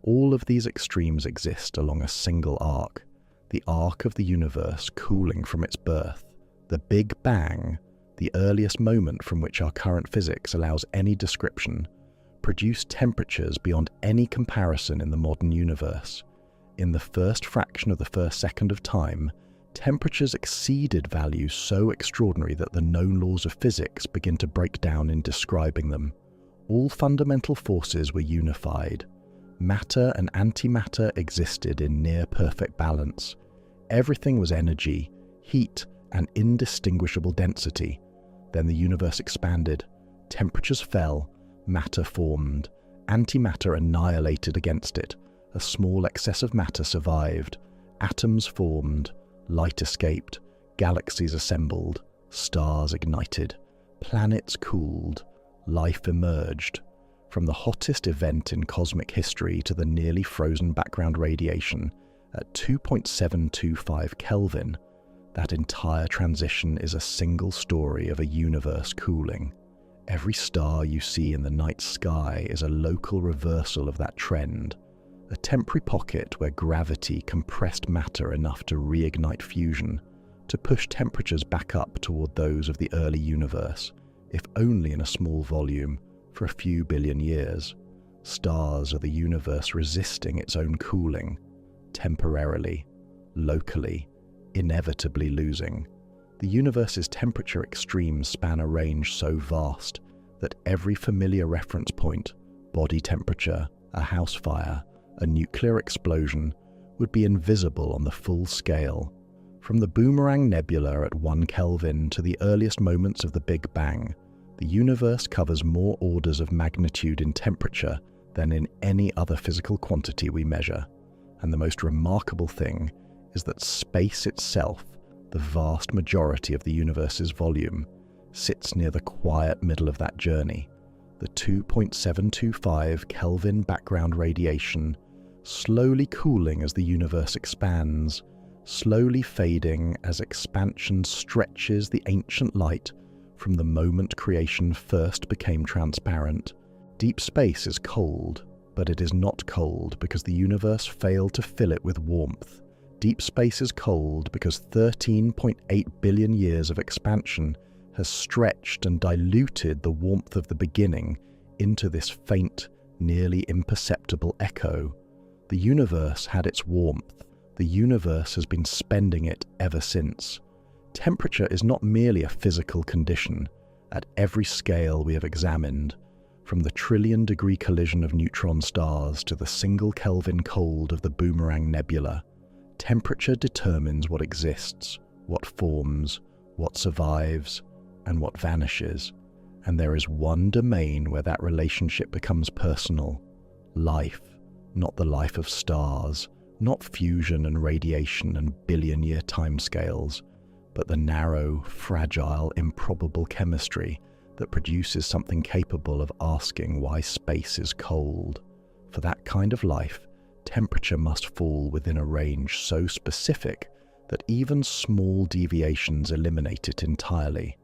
All of these extremes exist along a single arc, the arc of the universe cooling from its birth. The Big Bang, the earliest moment from which our current physics allows any description, produced temperatures beyond any comparison in the modern universe. In the first fraction of the first second of time, temperatures exceeded values so extraordinary that the known laws of physics begin to break down in describing them. All fundamental forces were unified. Matter and antimatter existed in near-perfect balance. Everything was energy, heat, and indistinguishable density. Then the universe expanded. Temperatures fell, matter formed. Antimatter annihilated against it. A small excess of matter survived. Atoms formed. Light escaped, galaxies assembled, stars ignited, planets cooled, life emerged. From the hottest event in cosmic history to the nearly frozen background radiation at 2.725 Kelvin, that entire transition is a single story of a universe cooling. Every star you see in the night sky is a local reversal of that trend. A temporary pocket where gravity compressed matter enough to reignite fusion, to push temperatures back up toward those of the early universe, if only in a small volume, for a few billion years. Stars are the universe resisting its own cooling, temporarily, locally, inevitably losing. The universe's temperature extremes span a range so vast that every familiar reference point, body temperature, a house fire, a nuclear explosion, would be invisible on the full scale. From the Boomerang Nebula at 1 Kelvin to the earliest moments of the Big Bang, the universe covers more orders of magnitude in temperature than in any other physical quantity we measure. And the most remarkable thing is that space itself, the vast majority of the universe's volume, sits near the quiet middle of that journey. The 2.725 Kelvin background radiation, slowly cooling as the universe expands, slowly fading as expansion stretches the ancient light from the moment creation first became transparent. Deep space is cold, but it is not cold because the universe failed to fill it with warmth. Deep space is cold because 13.8 billion years of expansion has stretched and diluted the warmth of the beginning into this faint, nearly imperceptible echo. The universe had its warmth. The universe has been spending it ever since. Temperature is not merely a physical condition. At every scale we have examined, from the trillion-degree collision of neutron stars to the single Kelvin cold of the Boomerang Nebula, temperature determines what exists, what forms, what survives, and what vanishes. And there is one domain where that relationship becomes personal: life. Not the life of stars, not fusion and radiation and billion-year timescales, but the narrow, fragile, improbable chemistry that produces something capable of asking why space is cold. For that kind of life, temperature must fall within a range so specific that even small deviations eliminate it entirely.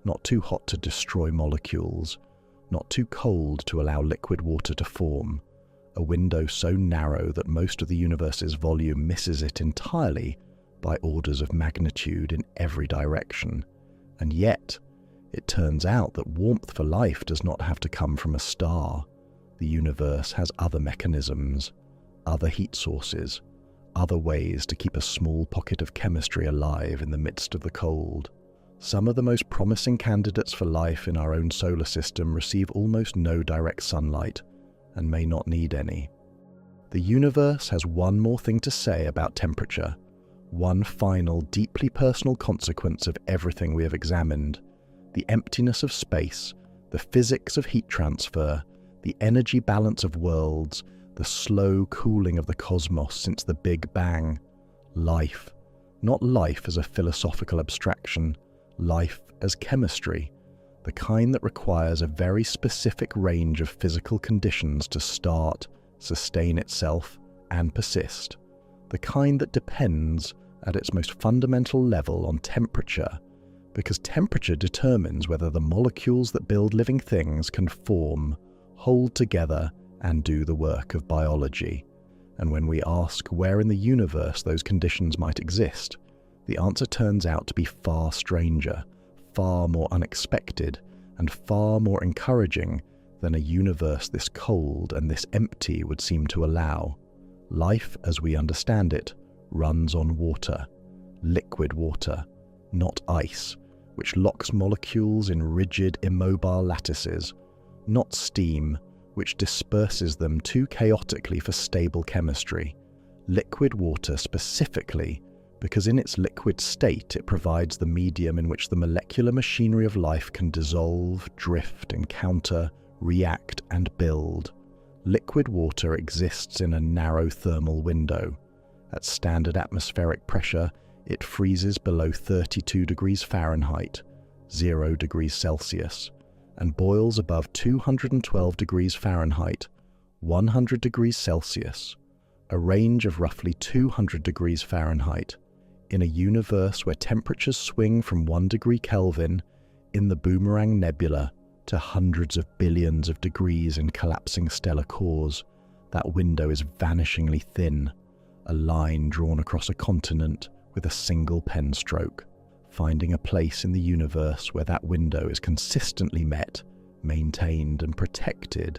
Not too hot to destroy molecules, not too cold to allow liquid water to form. A window so narrow that most of the universe's volume misses it entirely by orders of magnitude in every direction. And yet, it turns out that warmth for life does not have to come from a star. The universe has other mechanisms, other heat sources, other ways to keep a small pocket of chemistry alive in the midst of the cold. Some of the most promising candidates for life in our own solar system receive almost no direct sunlight, and may not need any. The universe has one more thing to say about temperature, one final, deeply personal consequence of everything we have examined: the emptiness of space, the physics of heat transfer, the energy balance of worlds, the slow cooling of the cosmos since the Big Bang. Life. Not life as a philosophical abstraction, life as chemistry, the kind that requires a very specific range of physical conditions to start, sustain itself, and persist, the kind that depends, at its most fundamental level, on temperature, because temperature determines whether the molecules that build living things can form, hold together, and do the work of biology. And when we ask where in the universe those conditions might exist, the answer turns out to be far stranger, far more unexpected, and far more encouraging than a universe this cold and this empty would seem to allow. Life, as we understand it, runs on water, liquid water, not ice, which locks molecules in rigid, immobile lattices, not steam, which disperses them too chaotically for stable chemistry. Liquid water specifically, because in its liquid state it provides the medium in which the molecular machinery of life can dissolve, drift, encounter, react, and build. Liquid water exists in a narrow thermal window. At standard atmospheric pressure, it freezes below 32 degrees Fahrenheit, 0 degrees Celsius, and boils above 212 degrees Fahrenheit, 100 degrees Celsius, a range of roughly 200 degrees Fahrenheit, in a universe where temperatures swing from 1 degree Kelvin in the Boomerang Nebula to hundreds of billions of degrees in collapsing stellar cores. That window is vanishingly thin, a line drawn across a continent with a single pen stroke. Finding a place in the universe where that window is consistently met, maintained, and protected,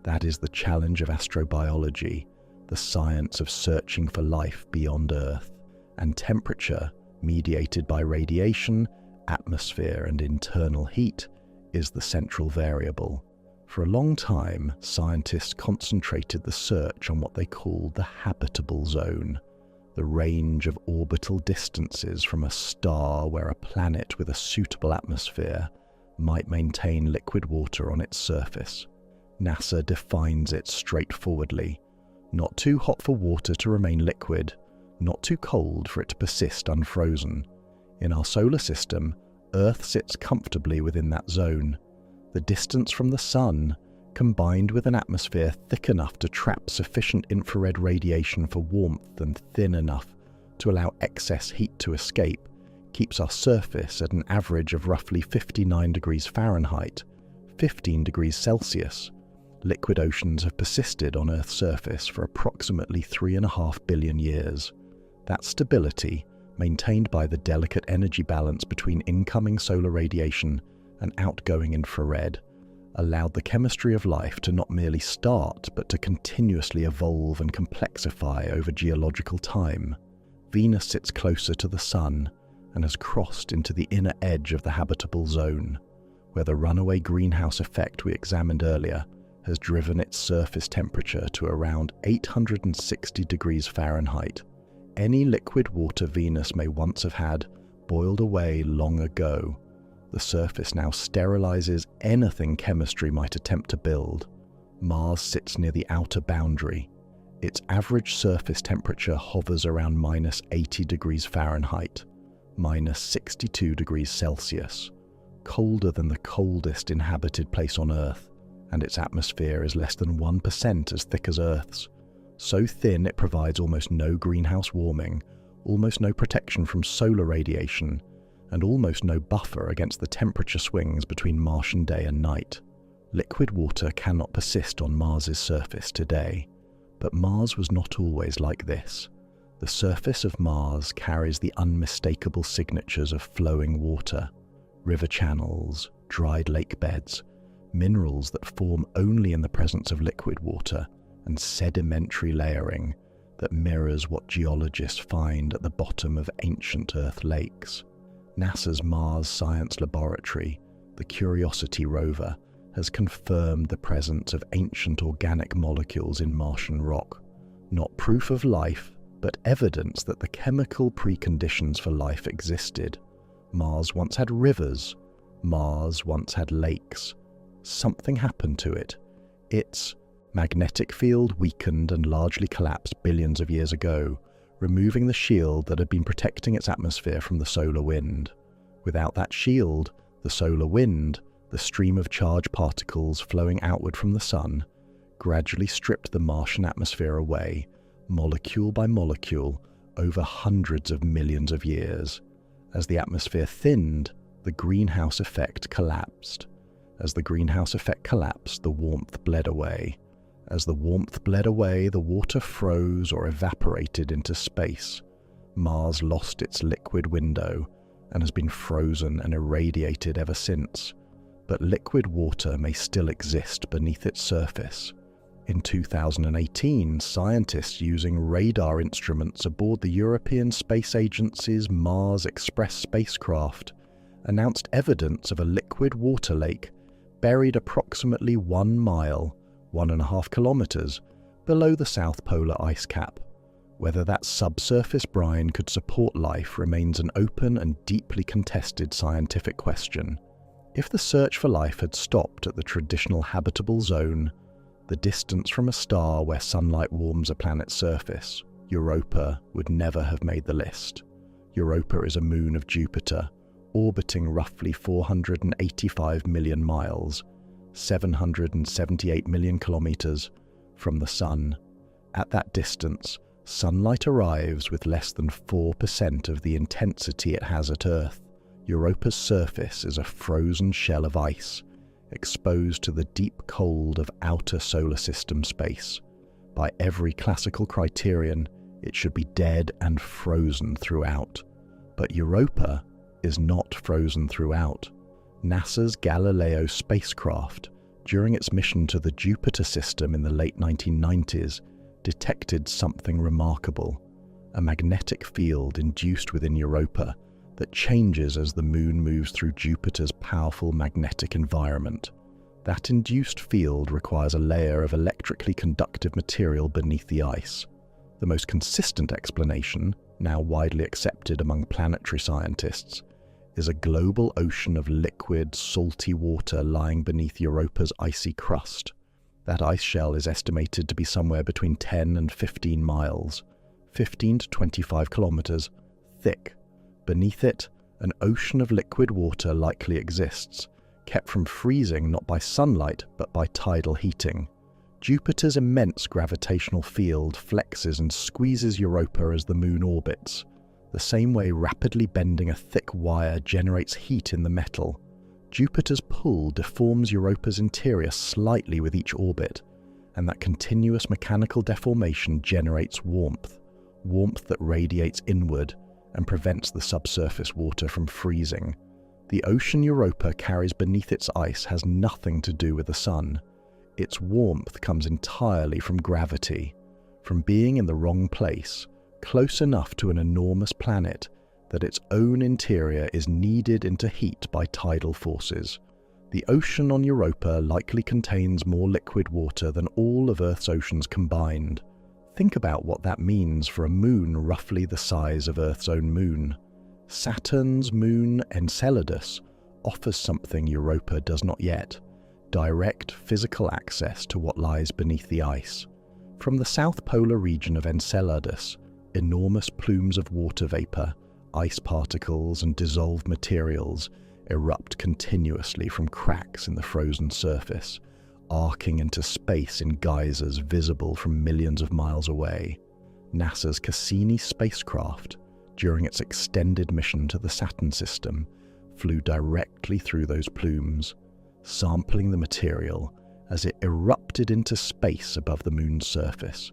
that is the challenge of astrobiology, the science of searching for life beyond Earth. And temperature, mediated by radiation, atmosphere, and internal heat, is the central variable. For a long time, scientists concentrated the search on what they called the habitable zone, the range of orbital distances from a star where a planet with a suitable atmosphere might maintain liquid water on its surface. NASA defines it straightforwardly: not too hot for water to remain liquid, not too cold for it to persist unfrozen. In our solar system, Earth sits comfortably within that zone. The distance from the Sun, combined with an atmosphere thick enough to trap sufficient infrared radiation for warmth and thin enough to allow excess heat to escape, keeps our surface at an average of roughly 59 degrees Fahrenheit, 15 degrees Celsius. Liquid oceans have persisted on Earth's surface for approximately 3.5 billion years. That stability, maintained by the delicate energy balance between incoming solar radiation and outgoing infrared, allowed the chemistry of life to not merely start, but to continuously evolve and complexify over geological time. Venus sits closer to the Sun and has crossed into the inner edge of the habitable zone, where the runaway greenhouse effect we examined earlier has driven its surface temperature to around 860 degrees Fahrenheit. Any liquid water Venus may once have had boiled away long ago. The surface now sterilizes anything chemistry might attempt to build. Mars sits near the outer boundary. Its average surface temperature hovers around minus 80 degrees Fahrenheit, minus 62 degrees Celsius, colder than the coldest inhabited place on Earth, and its atmosphere is less than 1% as thick as Earth's. So thin it provides almost no greenhouse warming, almost no protection from solar radiation, and almost no buffer against the temperature swings between Martian day and night. Liquid water cannot persist on Mars's surface today, but Mars was not always like this. The surface of Mars carries the unmistakable signatures of flowing water, river channels, dried lake beds, minerals that form only in the presence of liquid water, and sedimentary layering that mirrors what geologists find at the bottom of ancient Earth lakes. NASA's Mars Science Laboratory, the Curiosity rover, has confirmed the presence of ancient organic molecules in Martian rock. Not proof of life, but evidence that the chemical preconditions for life existed. Mars once had rivers. Mars once had lakes. Something happened to it. Its magnetic field weakened and largely collapsed billions of years ago, removing the shield that had been protecting its atmosphere from the solar wind. Without that shield, the solar wind, the stream of charged particles flowing outward from the sun, gradually stripped the Martian atmosphere away, molecule by molecule, over hundreds of millions of years. As the atmosphere thinned, the greenhouse effect collapsed. As the greenhouse effect collapsed, the warmth bled away. As the warmth bled away, the water froze or evaporated into space. Mars lost its liquid window and has been frozen and irradiated ever since. But liquid water may still exist beneath its surface. In 2018, scientists using radar instruments aboard the European Space Agency's Mars Express spacecraft announced evidence of a liquid water lake buried approximately 1 mile, 1.5 kilometers, below the South Polar ice cap. Whether that subsurface brine could support life remains an open and deeply contested scientific question. If the search for life had stopped at the traditional habitable zone, the distance from a star where sunlight warms a planet's surface, Europa would never have made the list. Europa is a moon of Jupiter, orbiting roughly 485 million miles, 778 million kilometers, from the Sun. At that distance, sunlight arrives with less than 4% of the intensity it has at Earth. Europa's surface is a frozen shell of ice, exposed to the deep cold of outer solar system space. By every classical criterion, it should be dead and frozen throughout. But Europa is not frozen throughout. NASA's Galileo spacecraft, during its mission to the Jupiter system in the late 1990s, detected something remarkable: a magnetic field induced within Europa that changes as the Moon moves through Jupiter's powerful magnetic environment. That induced field requires a layer of electrically conductive material beneath the ice. The most consistent explanation, now widely accepted among planetary scientists, is a global ocean of liquid, salty water lying beneath Europa's icy crust. That ice shell is estimated to be somewhere between 10 and 15 miles, 15 to 25 kilometers, thick. Beneath it, an ocean of liquid water likely exists, kept from freezing not by sunlight but by tidal heating. Jupiter's immense gravitational field flexes and squeezes Europa as the Moon orbits, the same way rapidly bending a thick wire generates heat in the metal. Jupiter's pull deforms Europa's interior slightly with each orbit, and that continuous mechanical deformation generates warmth that radiates inward and prevents the subsurface water from freezing. The ocean Europa carries beneath its ice has nothing to do with the sun. Its warmth comes entirely from gravity, from being in the wrong place, close enough to an enormous planet that its own interior is kneaded into heat by tidal forces. The ocean on Europa likely contains more liquid water than all of Earth's oceans combined. Think about what that means for a moon roughly the size of Earth's own moon. Saturn's moon Enceladus offers something Europa does not yet: direct physical access to what lies beneath the ice. From the south polar region of Enceladus, enormous plumes of water vapor, ice particles and dissolved materials erupt continuously from cracks in the frozen surface, arcing into space in geysers visible from millions of miles away. NASA's Cassini spacecraft, during its extended mission to the Saturn system, flew directly through those plumes, sampling the material as it erupted into space above the Moon's surface.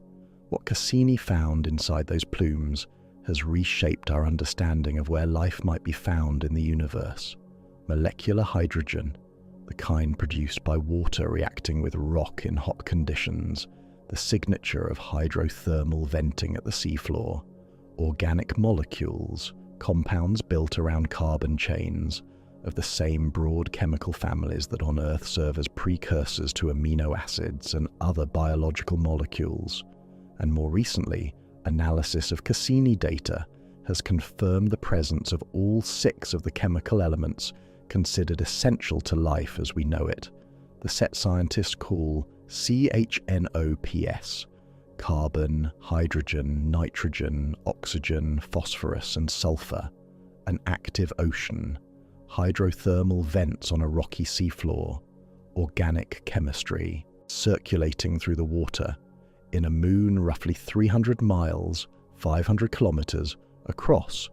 What Cassini found inside those plumes has reshaped our understanding of where life might be found in the universe. Molecular hydrogen, the kind produced by water reacting with rock in hot conditions, the signature of hydrothermal venting at the seafloor. Organic molecules, compounds built around carbon chains, of the same broad chemical families that on Earth serve as precursors to amino acids and other biological molecules. And more recently, analysis of Cassini data has confirmed the presence of all 6 of the chemical elements considered essential to life as we know it. The set scientists call CHNOPS, carbon, hydrogen, nitrogen, oxygen, phosphorus and sulfur, an active ocean, hydrothermal vents on a rocky seafloor, organic chemistry, circulating through the water, in a moon roughly 300 miles, 500 kilometers, across,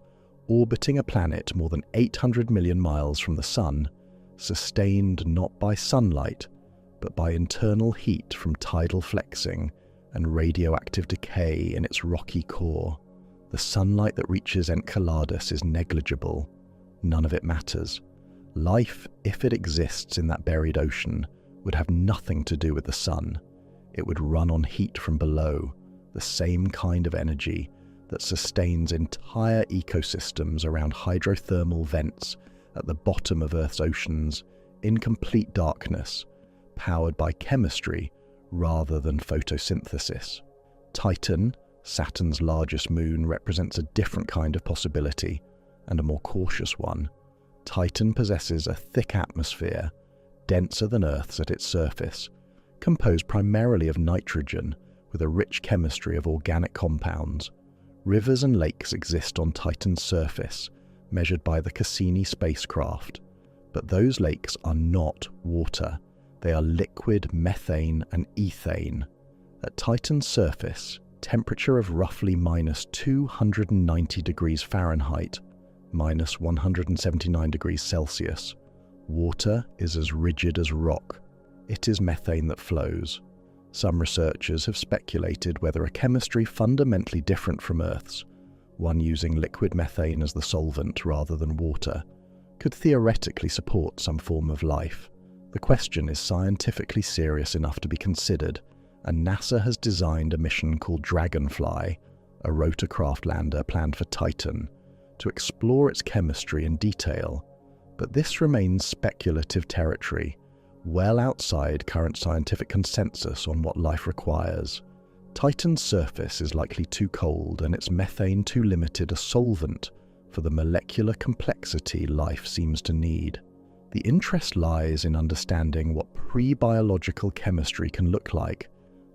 orbiting a planet more than 800 million miles from the Sun, sustained not by sunlight, but by internal heat from tidal flexing and radioactive decay in its rocky core. The sunlight that reaches Enceladus is negligible. None of it matters. Life, if it exists in that buried ocean, would have nothing to do with the Sun. It would run on heat from below, the same kind of energy that sustains entire ecosystems around hydrothermal vents at the bottom of Earth's oceans in complete darkness, powered by chemistry rather than photosynthesis. Titan, Saturn's largest moon, represents a different kind of possibility, and a more cautious one. Titan possesses a thick atmosphere, denser than Earth's at its surface, composed primarily of nitrogen with a rich chemistry of organic compounds. Rivers and lakes exist on Titan's surface, measured by the Cassini spacecraft, but those lakes are not water. They are liquid methane and ethane. At Titan's surface, temperature of roughly minus 290 degrees Fahrenheit, minus 179 degrees Celsius, water is as rigid as rock. It is methane that flows. Some researchers have speculated whether a chemistry fundamentally different from Earth's, one using liquid methane as the solvent rather than water, could theoretically support some form of life. The question is scientifically serious enough to be considered, and NASA has designed a mission called Dragonfly, a rotorcraft lander planned for Titan, to explore its chemistry in detail. But this remains speculative territory, well outside current scientific consensus on what life requires. Titan's surface is likely too cold and its methane too limited a solvent for the molecular complexity life seems to need. The interest lies in understanding what pre-biological chemistry can look like,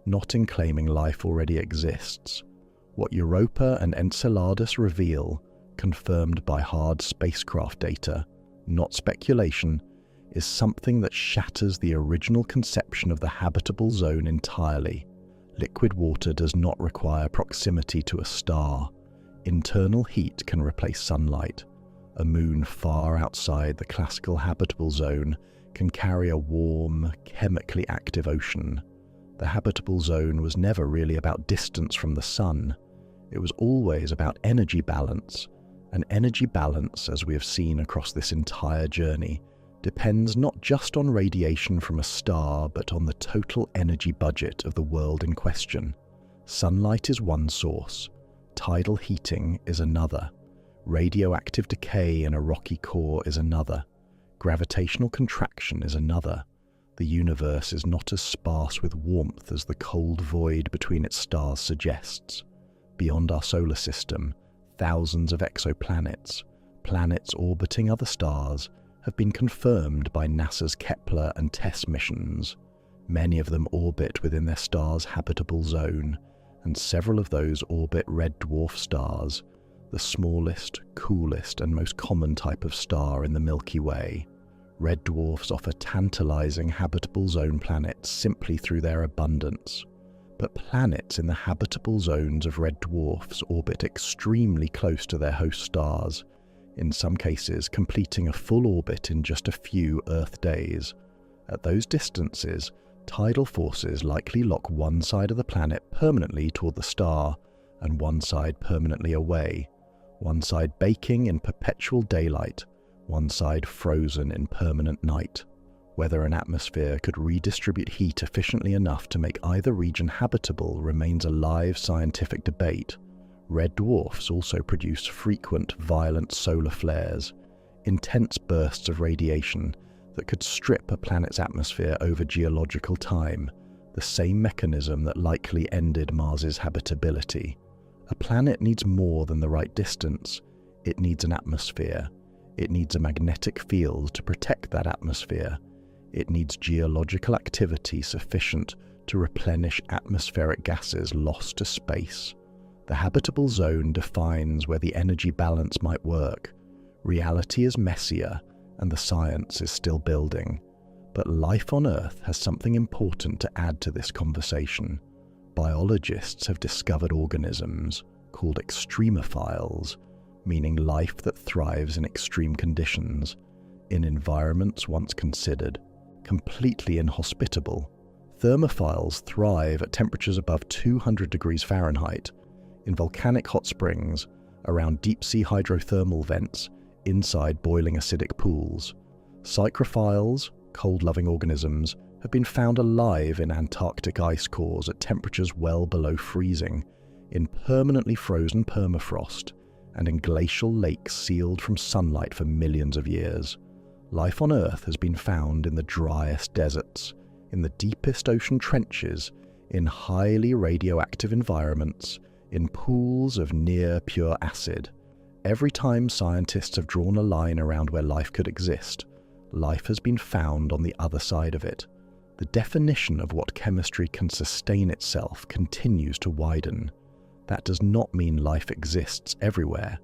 not in claiming life already exists. What Europa and Enceladus reveal, confirmed by hard spacecraft data, not speculation, is something that shatters the original conception of the habitable zone entirely. Liquid water does not require proximity to a star. Internal heat can replace sunlight. A moon far outside the classical habitable zone can carry a warm, chemically active ocean. The habitable zone was never really about distance from the Sun. It was always about energy balance, and energy balance, as we have seen across this entire journey, depends not just on radiation from a star, but on the total energy budget of the world in question. Sunlight is one source, tidal heating is another, radioactive decay in a rocky core is another, gravitational contraction is another. The universe is not as sparse with warmth as the cold void between its stars suggests. Beyond our solar system, thousands of exoplanets, planets orbiting other stars, have been confirmed by NASA's Kepler and TESS missions. Many of them orbit within their star's habitable zone, and several of those orbit red dwarf stars, the smallest, coolest, and most common type of star in the Milky Way. Red dwarfs offer tantalizing habitable zone planets simply through their abundance. But planets in the habitable zones of red dwarfs orbit extremely close to their host stars, in some cases completing a full orbit in just a few Earth days. At those distances, tidal forces likely lock one side of the planet permanently toward the star and one side permanently away, one side baking in perpetual daylight, one side frozen in permanent night. Whether an atmosphere could redistribute heat efficiently enough to make either region habitable remains a live scientific debate. Red dwarfs also produce frequent, violent solar flares, intense bursts of radiation that could strip a planet's atmosphere over geological time, the same mechanism that likely ended Mars's habitability. A planet needs more than the right distance. It needs an atmosphere. It needs a magnetic field to protect that atmosphere. It needs geological activity sufficient to replenish atmospheric gases lost to space. The habitable zone defines where the energy balance might work. Reality is messier, and the science is still building. But life on Earth has something important to add to this conversation. Biologists have discovered organisms called extremophiles, meaning life that thrives in extreme conditions, in environments once considered completely inhospitable. Thermophiles thrive at temperatures above 200 degrees Fahrenheit, in volcanic hot springs, around deep-sea hydrothermal vents, inside boiling acidic pools. Psychrophiles, cold-loving organisms, have been found alive in Antarctic ice cores at temperatures well below freezing, in permanently frozen permafrost, and in glacial lakes sealed from sunlight for millions of years. Life on Earth has been found in the driest deserts, in the deepest ocean trenches, in highly radioactive environments, in pools of near-pure acid. Every time scientists have drawn a line around where life could exist, life has been found on the other side of it. The definition of what chemistry can sustain itself continues to widen. That does not mean life exists everywhere.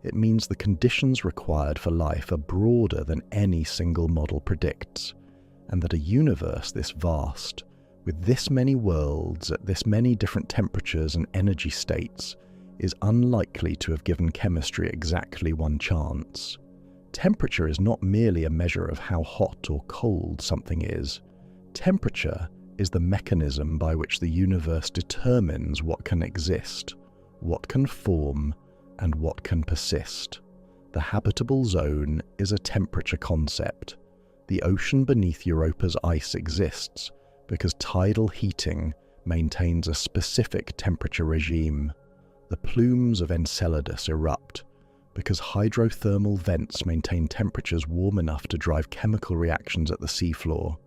It means the conditions required for life are broader than any single model predicts, and that a universe this vast, with this many worlds at this many different temperatures and energy states, is unlikely to have given chemistry exactly one chance. Temperature is not merely a measure of how hot or cold something is. Temperature is the mechanism by which the universe determines what can exist, what can form, and what can persist. The habitable zone is a temperature concept. The ocean beneath Europa's ice exists because tidal heating maintains a specific temperature regime. The plumes of Enceladus erupt because hydrothermal vents maintain temperatures warm enough to drive chemical reactions at the seafloor.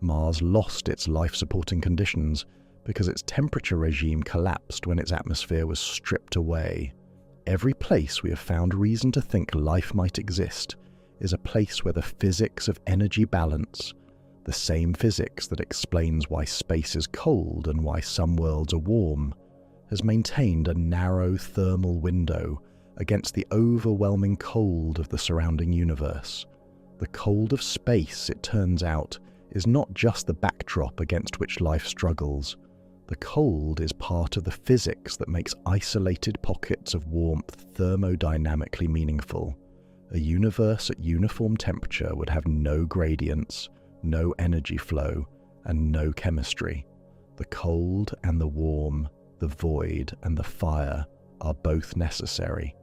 Mars lost its life-supporting conditions because its temperature regime collapsed when its atmosphere was stripped away. Every place we have found reason to think life might exist is a place where the physics of energy balance, the same physics that explains why space is cold and why some worlds are warm, has maintained a narrow thermal window against the overwhelming cold of the surrounding universe. The cold of space, it turns out, is not just the backdrop against which life struggles. The cold is part of the physics that makes isolated pockets of warmth thermodynamically meaningful. A universe at uniform temperature would have no gradients, no energy flow, and no chemistry. The cold and the warm, the void and the fire, are both necessary.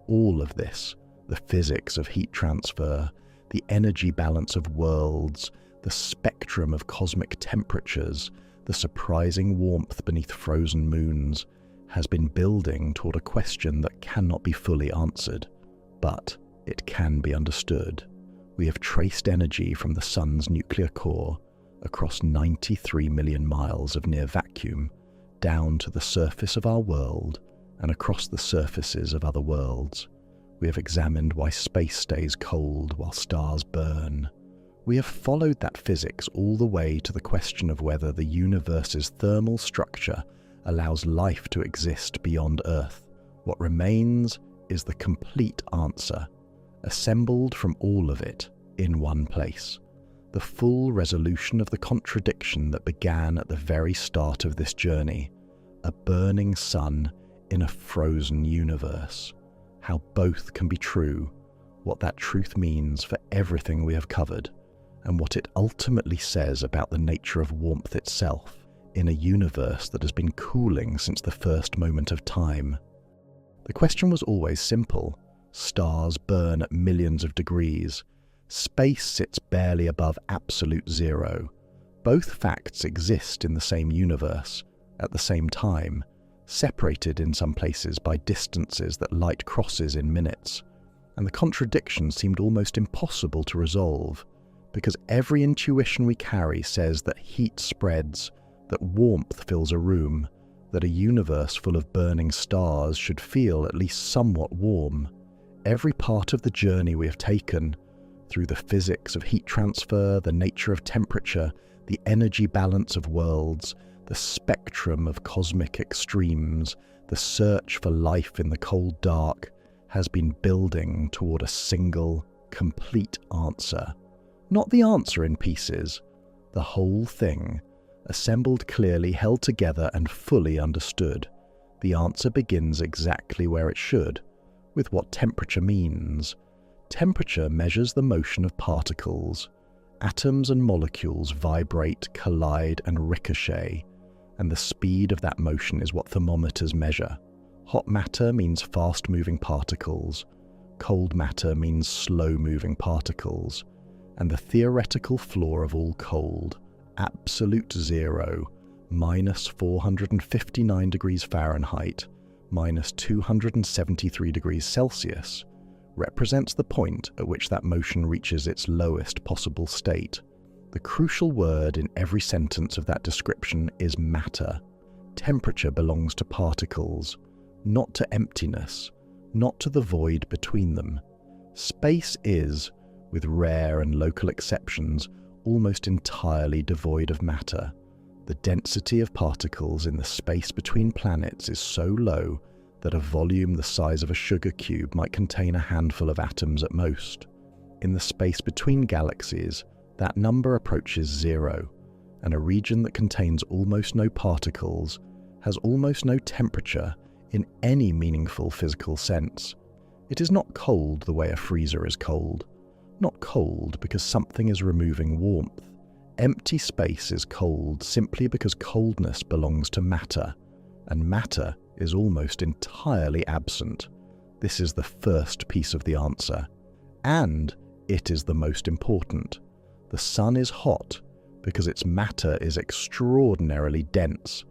All of this, the physics of heat transfer, the energy balance of worlds, the spectrum of cosmic temperatures, the surprising warmth beneath frozen moons, has been building toward a question that cannot be fully answered, but it can be understood. We have traced energy from the Sun's nuclear core across 93 million miles of near vacuum, down to the surface of our world and across the surfaces of other worlds. We have examined why space stays cold while stars burn. We have followed that physics all the way to the question of whether the universe's thermal structure allows life to exist beyond Earth. What remains is the complete answer, assembled from all of it in one place. The full resolution of the contradiction that began at the very start of this journey, a burning sun in a frozen universe. How both can be true, what that truth means for everything we have covered, and what it ultimately says about the nature of warmth itself in a universe that has been cooling since the first moment of time. The question was always simple. Stars burn at millions of degrees. Space sits barely above absolute zero. Both facts exist in the same universe, at the same time, separated in some places by distances that light crosses in minutes. And the contradiction seemed almost impossible to resolve, because every intuition we carry says that heat spreads, that warmth fills a room, that a universe full of burning stars should feel at least somewhat warm. Every part of the journey we have taken, through the physics of heat transfer, the nature of temperature, the energy balance of worlds, the spectrum of cosmic extremes, the search for life in the cold dark, has been building toward a single, complete answer. Not the answer in pieces, the whole thing, assembled clearly, held together and fully understood. The answer begins exactly where it should, with what temperature means. Temperature measures the motion of particles. Atoms and molecules vibrate, collide, and ricochet, and the speed of that motion is what thermometers measure. Hot matter means fast-moving particles. Cold matter means slow-moving particles. And the theoretical floor of all cold, absolute zero, minus 459 degrees Fahrenheit, minus 273 degrees Celsius, represents the point at which that motion reaches its lowest possible state. The crucial word in every sentence of that description is matter. Temperature belongs to particles, not to emptiness, not to the void between them. Space is, with rare and local exceptions, almost entirely devoid of matter. The density of particles in the space between planets is so low that a volume the size of a sugar cube might contain a handful of atoms at most. In the space between galaxies, that number approaches zero, and a region that contains almost no particles has almost no temperature in any meaningful physical sense. It is not cold the way a freezer is cold. Not cold because something is removing warmth. Empty space is cold simply because coldness belongs to matter, and matter is almost entirely absent. This is the first piece of the answer, and it is the most important. The sun is hot because its matter is extraordinarily dense,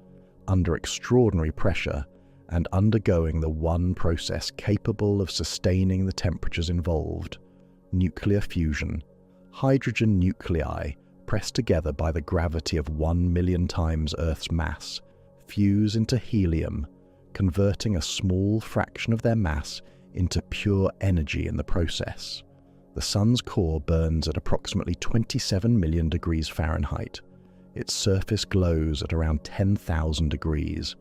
under extraordinary pressure, and undergoing the one process capable of sustaining the temperatures involved: nuclear fusion. Hydrogen nuclei, pressed together by the gravity of 1 million times Earth's mass, fuse into helium, converting a small fraction of their mass into pure energy in the process. The sun's core burns at approximately 27 million degrees Fahrenheit. Its surface glows at around 10,000 degrees.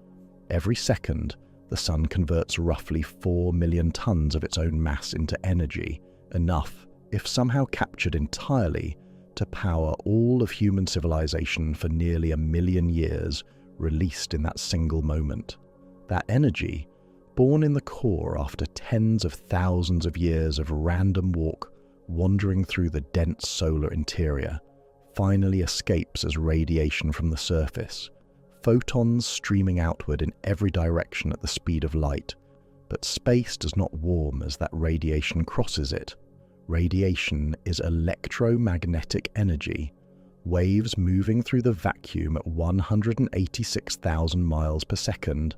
Every second, the sun converts roughly 4 million tons of its own mass into energy, enough, if somehow captured entirely, to power all of human civilization for nearly 1 million years, released in that single moment. That energy, born in the core after tens of thousands of years of random wandering through the dense solar interior, finally escapes as radiation from the surface, photons streaming outward in every direction at the speed of light. But space does not warm as that radiation crosses it. Radiation is electromagnetic energy, waves moving through the vacuum at 186,000 miles per second,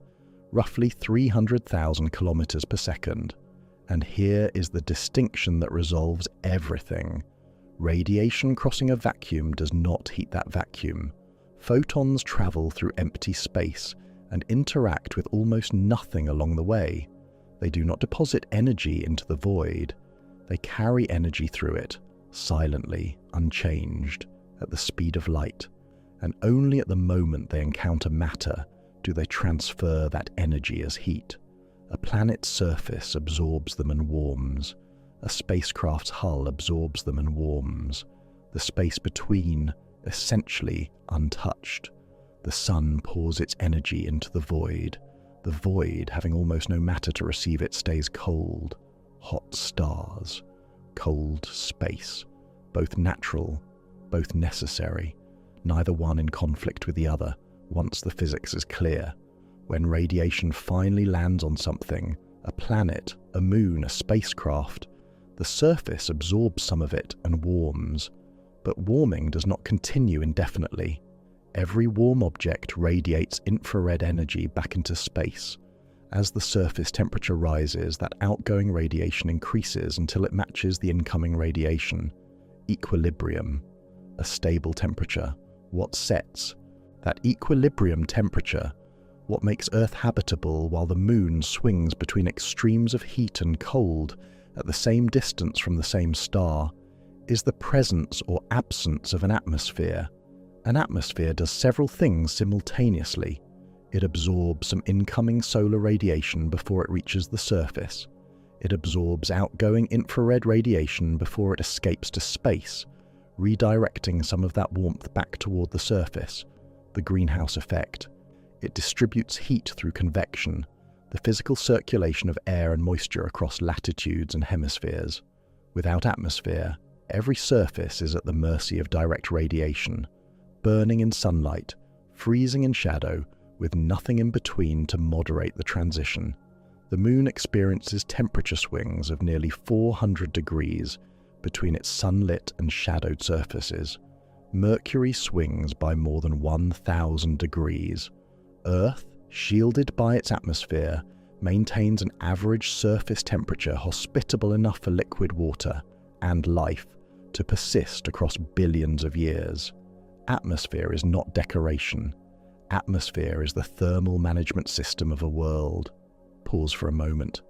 roughly 300,000 kilometers per second. And here is the distinction that resolves everything. Radiation crossing a vacuum does not heat that vacuum. Photons travel through empty space and interact with almost nothing along the way. They do not deposit energy into the void. They carry energy through it, silently, unchanged, at the speed of light, and only at the moment they encounter matter do they transfer that energy as heat. A planet's surface absorbs them and warms. A spacecraft's hull absorbs them and warms. The space between, essentially untouched. The sun pours its energy into the void. The void, having almost no matter to receive it, stays cold. Hot stars. Cold space. Both natural, both necessary. Neither one in conflict with the other, once the physics is clear. When radiation finally lands on something, a planet, a moon, a spacecraft, the surface absorbs some of it and warms. But warming does not continue indefinitely. Every warm object radiates infrared energy back into space, As the surface temperature rises, that outgoing radiation increases until it matches the incoming radiation. Equilibrium, a stable temperature. What sets that equilibrium temperature? What makes Earth habitable while the Moon swings between extremes of heat and cold at the same distance from the same star, is the presence or absence of an atmosphere. An atmosphere does several things simultaneously. It absorbs some incoming solar radiation before it reaches the surface. It absorbs outgoing infrared radiation before it escapes to space, redirecting some of that warmth back toward the surface, the greenhouse effect. It distributes heat through convection, the physical circulation of air and moisture across latitudes and hemispheres. Without atmosphere, every surface is at the mercy of direct radiation, burning in sunlight, freezing in shadow, with nothing in between to moderate the transition. The Moon experiences temperature swings of nearly 400 degrees between its sunlit and shadowed surfaces. Mercury swings by more than 1,000 degrees. Earth, shielded by its atmosphere, maintains an average surface temperature hospitable enough for liquid water and life to persist across billions of years. Atmosphere is not decoration. Atmosphere is the thermal management system of a world. Pause for a moment.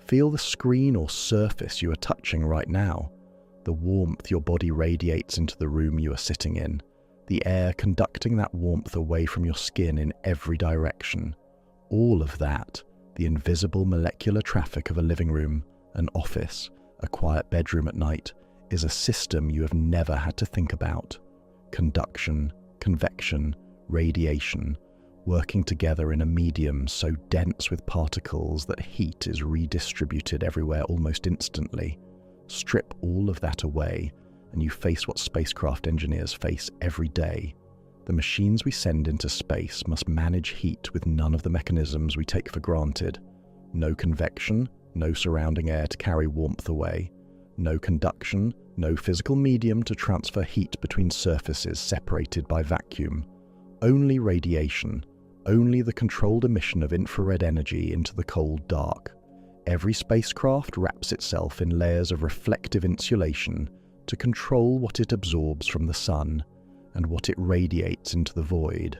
Feel the screen or surface you are touching right now. The warmth your body radiates into the room you are sitting in. The air conducting that warmth away from your skin in every direction. All of that, the invisible molecular traffic of a living room, an office, a quiet bedroom at night, is a system you have never had to think about. Conduction, convection, radiation, working together in a medium so dense with particles that heat is redistributed everywhere almost instantly. Strip all of that away, and you face what spacecraft engineers face every day. The machines we send into space must manage heat with none of the mechanisms we take for granted. No convection, no surrounding air to carry warmth away. No conduction, no physical medium to transfer heat between surfaces separated by vacuum. Only radiation, only the controlled emission of infrared energy into the cold dark. Every spacecraft wraps itself in layers of reflective insulation to control what it absorbs from the sun and what it radiates into the void.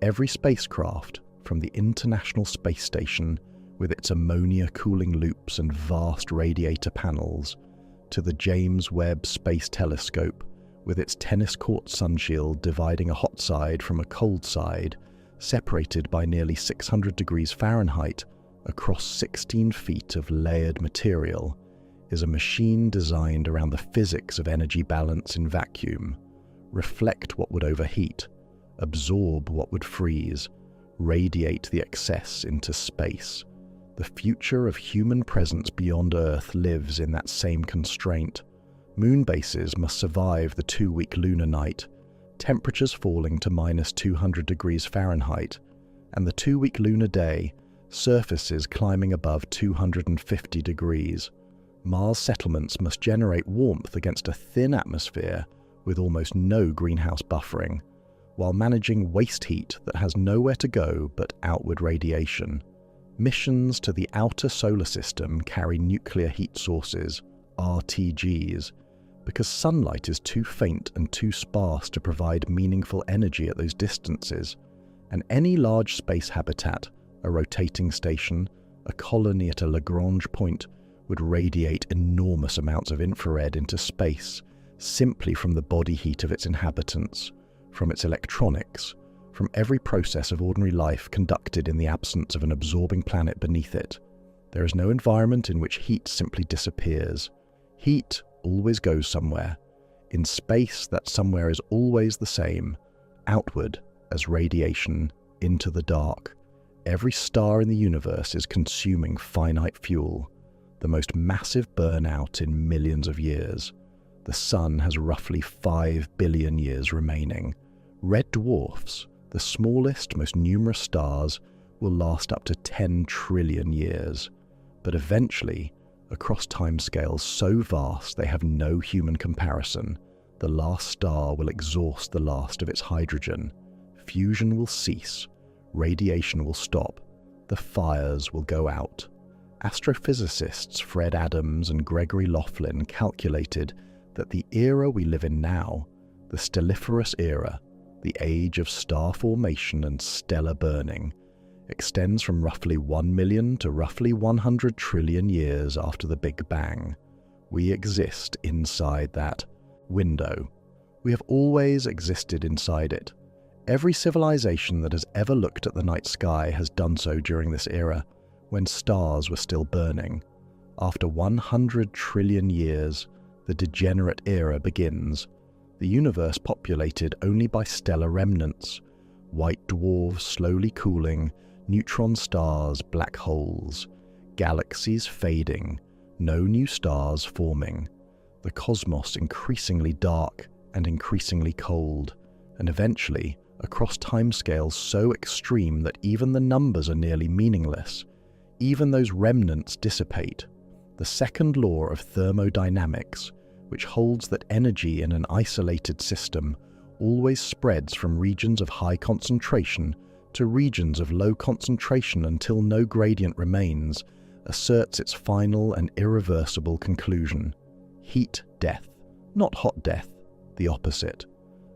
Every spacecraft, from the International Space Station with its ammonia cooling loops and vast radiator panels, to the James Webb Space Telescope with its tennis court sunshield dividing a hot side from a cold side, separated by nearly 600 degrees Fahrenheit across 16 feet of layered material, is a machine designed around the physics of energy balance in vacuum. Reflect what would overheat, absorb what would freeze, radiate the excess into space. The future of human presence beyond Earth lives in that same constraint. Moon bases must survive the 2-week lunar night, temperatures falling to minus 200 degrees Fahrenheit, and the 2-week lunar day, surfaces climbing above 250 degrees. Mars settlements must generate warmth against a thin atmosphere with almost no greenhouse buffering, while managing waste heat that has nowhere to go but outward radiation. Missions to the outer solar system carry nuclear heat sources, RTGs, because sunlight is too faint and too sparse to provide meaningful energy at those distances, and any large space habitat, a rotating station, a colony at a Lagrange point, would radiate enormous amounts of infrared into space simply from the body heat of its inhabitants, from its electronics, from every process of ordinary life conducted in the absence of an absorbing planet beneath it. There is no environment in which heat simply disappears. Heat always goes somewhere. In space, that somewhere is always the same, outward as radiation into the dark. Every star in the universe is consuming finite fuel, the most massive burnout in millions of years. The sun has roughly 5 billion years remaining. Red dwarfs, the smallest, most numerous stars, will last up to 10 trillion years. But eventually, across timescales so vast they have no human comparison, the last star will exhaust the last of its hydrogen. Fusion will cease. Radiation will stop. the fires will go out. Astrophysicists Fred Adams and Gregory Laughlin calculated that the era we live in now, the stelliferous era, the age of star formation and stellar burning, extends from roughly 1 million to roughly 100 trillion years after the Big Bang. We exist inside that window. We have always existed inside it. Every civilization that has ever looked at the night sky has done so during this era, when stars were still burning. After 100 trillion years, the degenerate era begins. The universe populated only by stellar remnants, white dwarfs slowly cooling, neutron stars, black holes, galaxies fading, no new stars forming, the cosmos increasingly dark and increasingly cold, and eventually, across timescales so extreme that even the numbers are nearly meaningless, even those remnants dissipate. The second law of thermodynamics, which holds that energy in an isolated system always spreads from regions of high concentration to regions of low concentration until no gradient remains, asserts its final and irreversible conclusion. Heat death, not hot death, the opposite.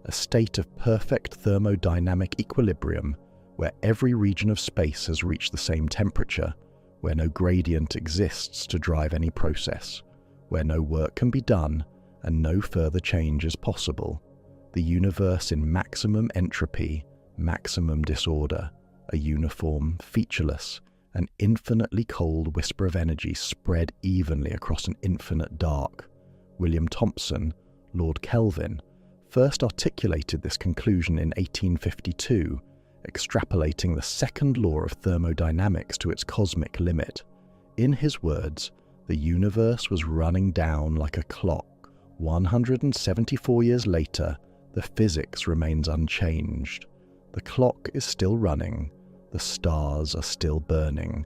A state of perfect thermodynamic equilibrium where every region of space has reached the same temperature, where no gradient exists to drive any process, where no work can be done and no further change is possible. The universe in maximum entropy, maximum disorder, a uniform, featureless, and infinitely cold whisper of energy spread evenly across an infinite dark. William Thomson, Lord Kelvin, first articulated this conclusion in 1852, extrapolating the second law of thermodynamics to its cosmic limit. In his words, the universe was running down like a clock. 174 years later, the physics remains unchanged. The clock is still running, the stars are still burning,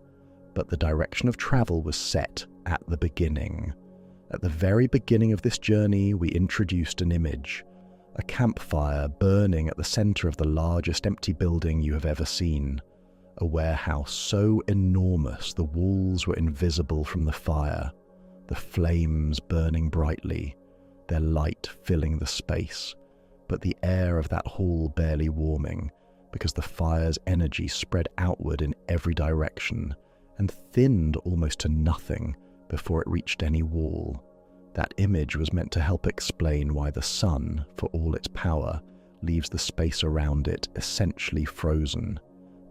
but the direction of travel was set at the beginning. At the very beginning of this journey, we introduced an image, a campfire burning at the center of the largest empty building you have ever seen, a warehouse so enormous the walls were invisible from the fire, the flames burning brightly, their light filling the space, but the air of that hall barely warming, because the fire's energy spread outward in every direction and thinned almost to nothing before it reached any wall. That image was meant to help explain why the sun, for all its power, leaves the space around it essentially frozen.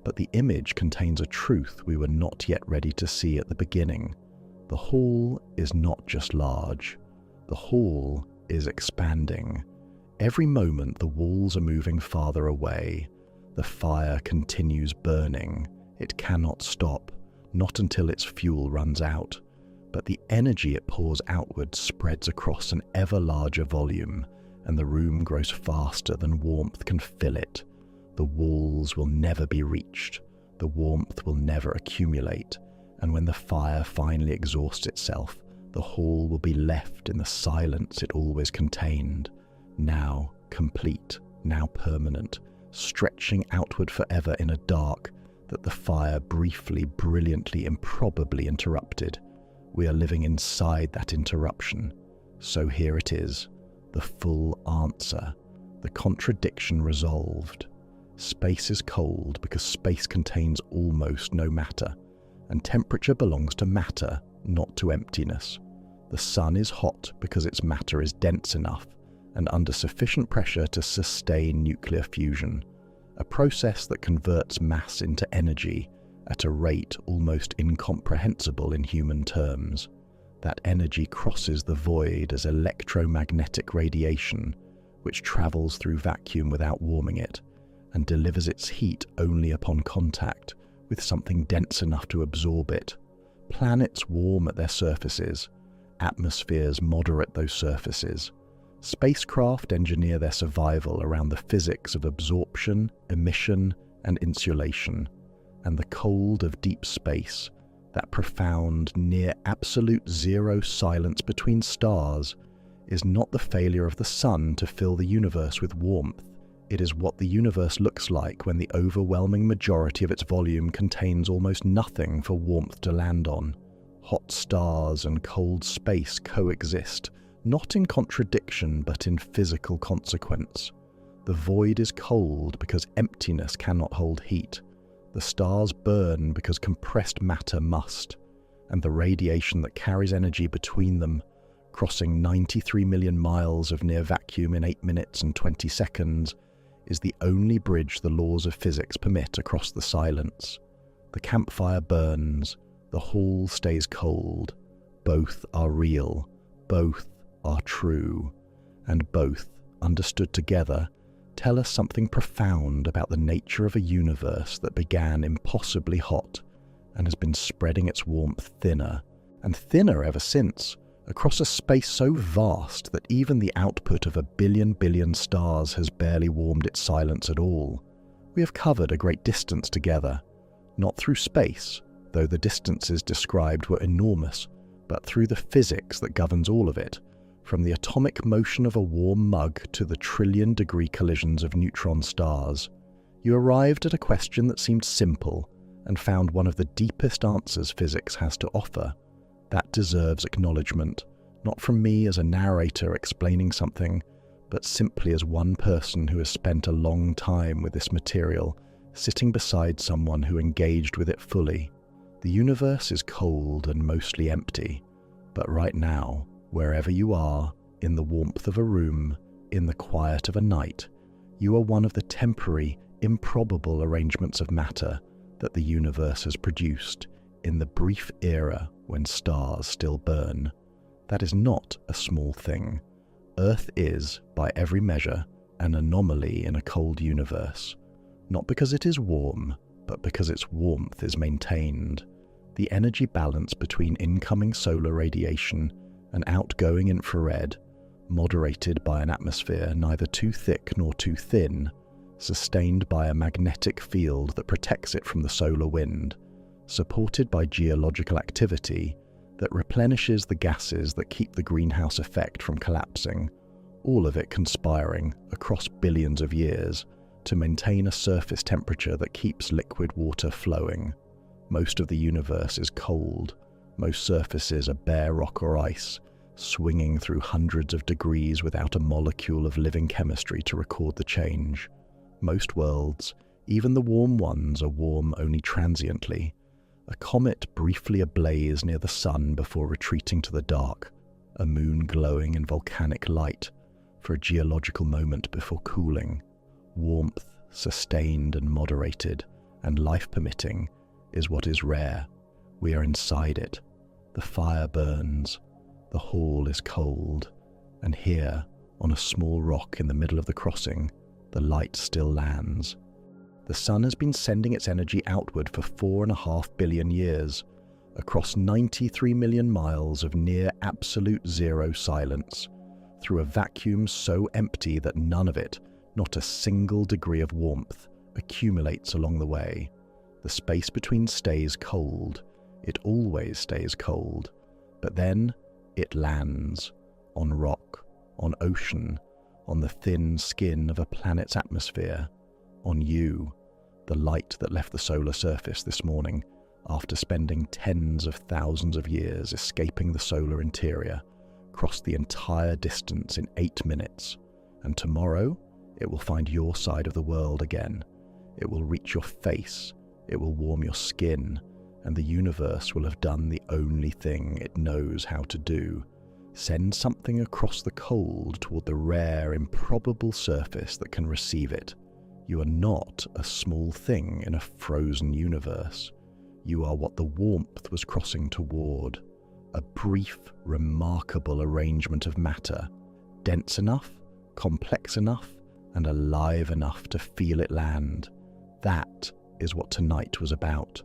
But the image contains a truth we were not yet ready to see at the beginning. The hall is not just large. The hall is expanding. Every moment the walls are moving farther away. The fire continues burning. It cannot stop, not until its fuel runs out. But the energy it pours outward spreads across an ever larger volume, and the room grows faster than warmth can fill it. The walls will never be reached. The warmth will never accumulate, and when the fire finally exhausts itself, the hall will be left in the silence it always contained, now complete, now permanent, stretching outward forever in a dark that the fire briefly, brilliantly, improbably interrupted. We are living inside that interruption. So here it is, the full answer, the contradiction resolved. Space is cold because space contains almost no matter, and temperature belongs to matter, not to emptiness. The sun is hot because its matter is dense enough and under sufficient pressure to sustain nuclear fusion, a process that converts mass into energy at a rate almost incomprehensible in human terms. That energy crosses the void as electromagnetic radiation, which travels through vacuum without warming it, and delivers its heat only upon contact with something dense enough to absorb it. Planets warm at their surfaces, atmospheres moderate those surfaces. Spacecraft engineer their survival around the physics of absorption, emission, and insulation. And the cold of deep space, that profound, near absolute zero silence between stars, is not the failure of the sun to fill the universe with warmth. It is what the universe looks like when the overwhelming majority of its volume contains almost nothing for warmth to land on. Hot stars and cold space coexist, not in contradiction but in physical consequence. The void is cold because emptiness cannot hold heat. The stars burn because compressed matter must, and the radiation that carries energy between them, crossing 93 million miles of near vacuum in 8 minutes and 20 seconds, is the only bridge the laws of physics permit across the silence. The campfire burns, the hall stays cold. Both are real, both are true, and both, understood together, tell us something profound about the nature of a universe that began impossibly hot and has been spreading its warmth thinner and thinner ever since, across a space so vast that even the output of a billion stars has barely warmed its silence at all. We have covered a great distance together, not through space, though the distances described were enormous, but through the physics that governs all of it, from the atomic motion of a warm mug to the trillion-degree collisions of neutron stars. You arrived at a question that seemed simple and found one of the deepest answers physics has to offer. That deserves acknowledgement, not from me as a narrator explaining something, but simply as one person who has spent a long time with this material, sitting beside someone who engaged with it fully. The universe is cold and mostly empty, but right now, wherever you are, in the warmth of a room, in the quiet of a night, you are one of the temporary, improbable arrangements of matter that the universe has produced in the brief era when stars still burn. That is not a small thing. Earth is, by every measure, an anomaly in a cold universe, not because it is warm, but because its warmth is maintained. The energy balance between incoming solar radiation and outgoing infrared, moderated by an atmosphere neither too thick nor too thin, sustained by a magnetic field that protects it from the solar wind, supported by geological activity that replenishes the gases that keep the greenhouse effect from collapsing, all of it conspiring across billions of years to maintain a surface temperature that keeps liquid water flowing. Most of the universe is cold. Most surfaces are bare rock or ice, swinging through hundreds of degrees without a molecule of living chemistry to record the change. Most worlds, even the warm ones, are warm only transiently. A comet briefly ablaze near the sun before retreating to the dark, a moon glowing in volcanic light for a geological moment before cooling. Warmth, sustained and moderated, and life-permitting, is what is rare. We are inside it. The fire burns. The hall is cold. And here, on a small rock in the middle of the crossing, the light still lands. The sun has been sending its energy outward for 4.5 billion years, across 93 million miles of near absolute zero silence, through a vacuum so empty that none of it, not a single degree of warmth, accumulates along the way. The space between stays cold. It always stays cold. But then it lands, on rock, on ocean, on the thin skin of a planet's atmosphere, on you, the light that left the solar surface this morning after spending tens of thousands of years escaping the solar interior, crossed the entire distance in 8 minutes, and tomorrow it will find your side of the world again. It will reach your face, it will warm your skin, and the universe will have done the only thing it knows how to do: send something across the cold toward the rare, improbable surface that can receive it. You are not a small thing in a frozen universe. You are what the warmth was crossing toward: a brief, remarkable arrangement of matter, dense enough, complex enough, and alive enough to feel it land. That is what tonight was about.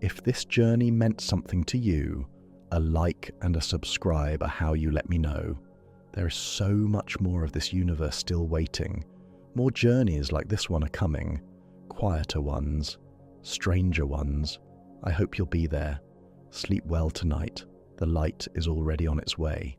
If this journey meant something to you, a like and a subscribe are how you let me know. There is so much more of this universe still waiting. More journeys like this one are coming. Quieter ones, stranger ones. I hope you'll be there. Sleep well tonight. The light is already on its way.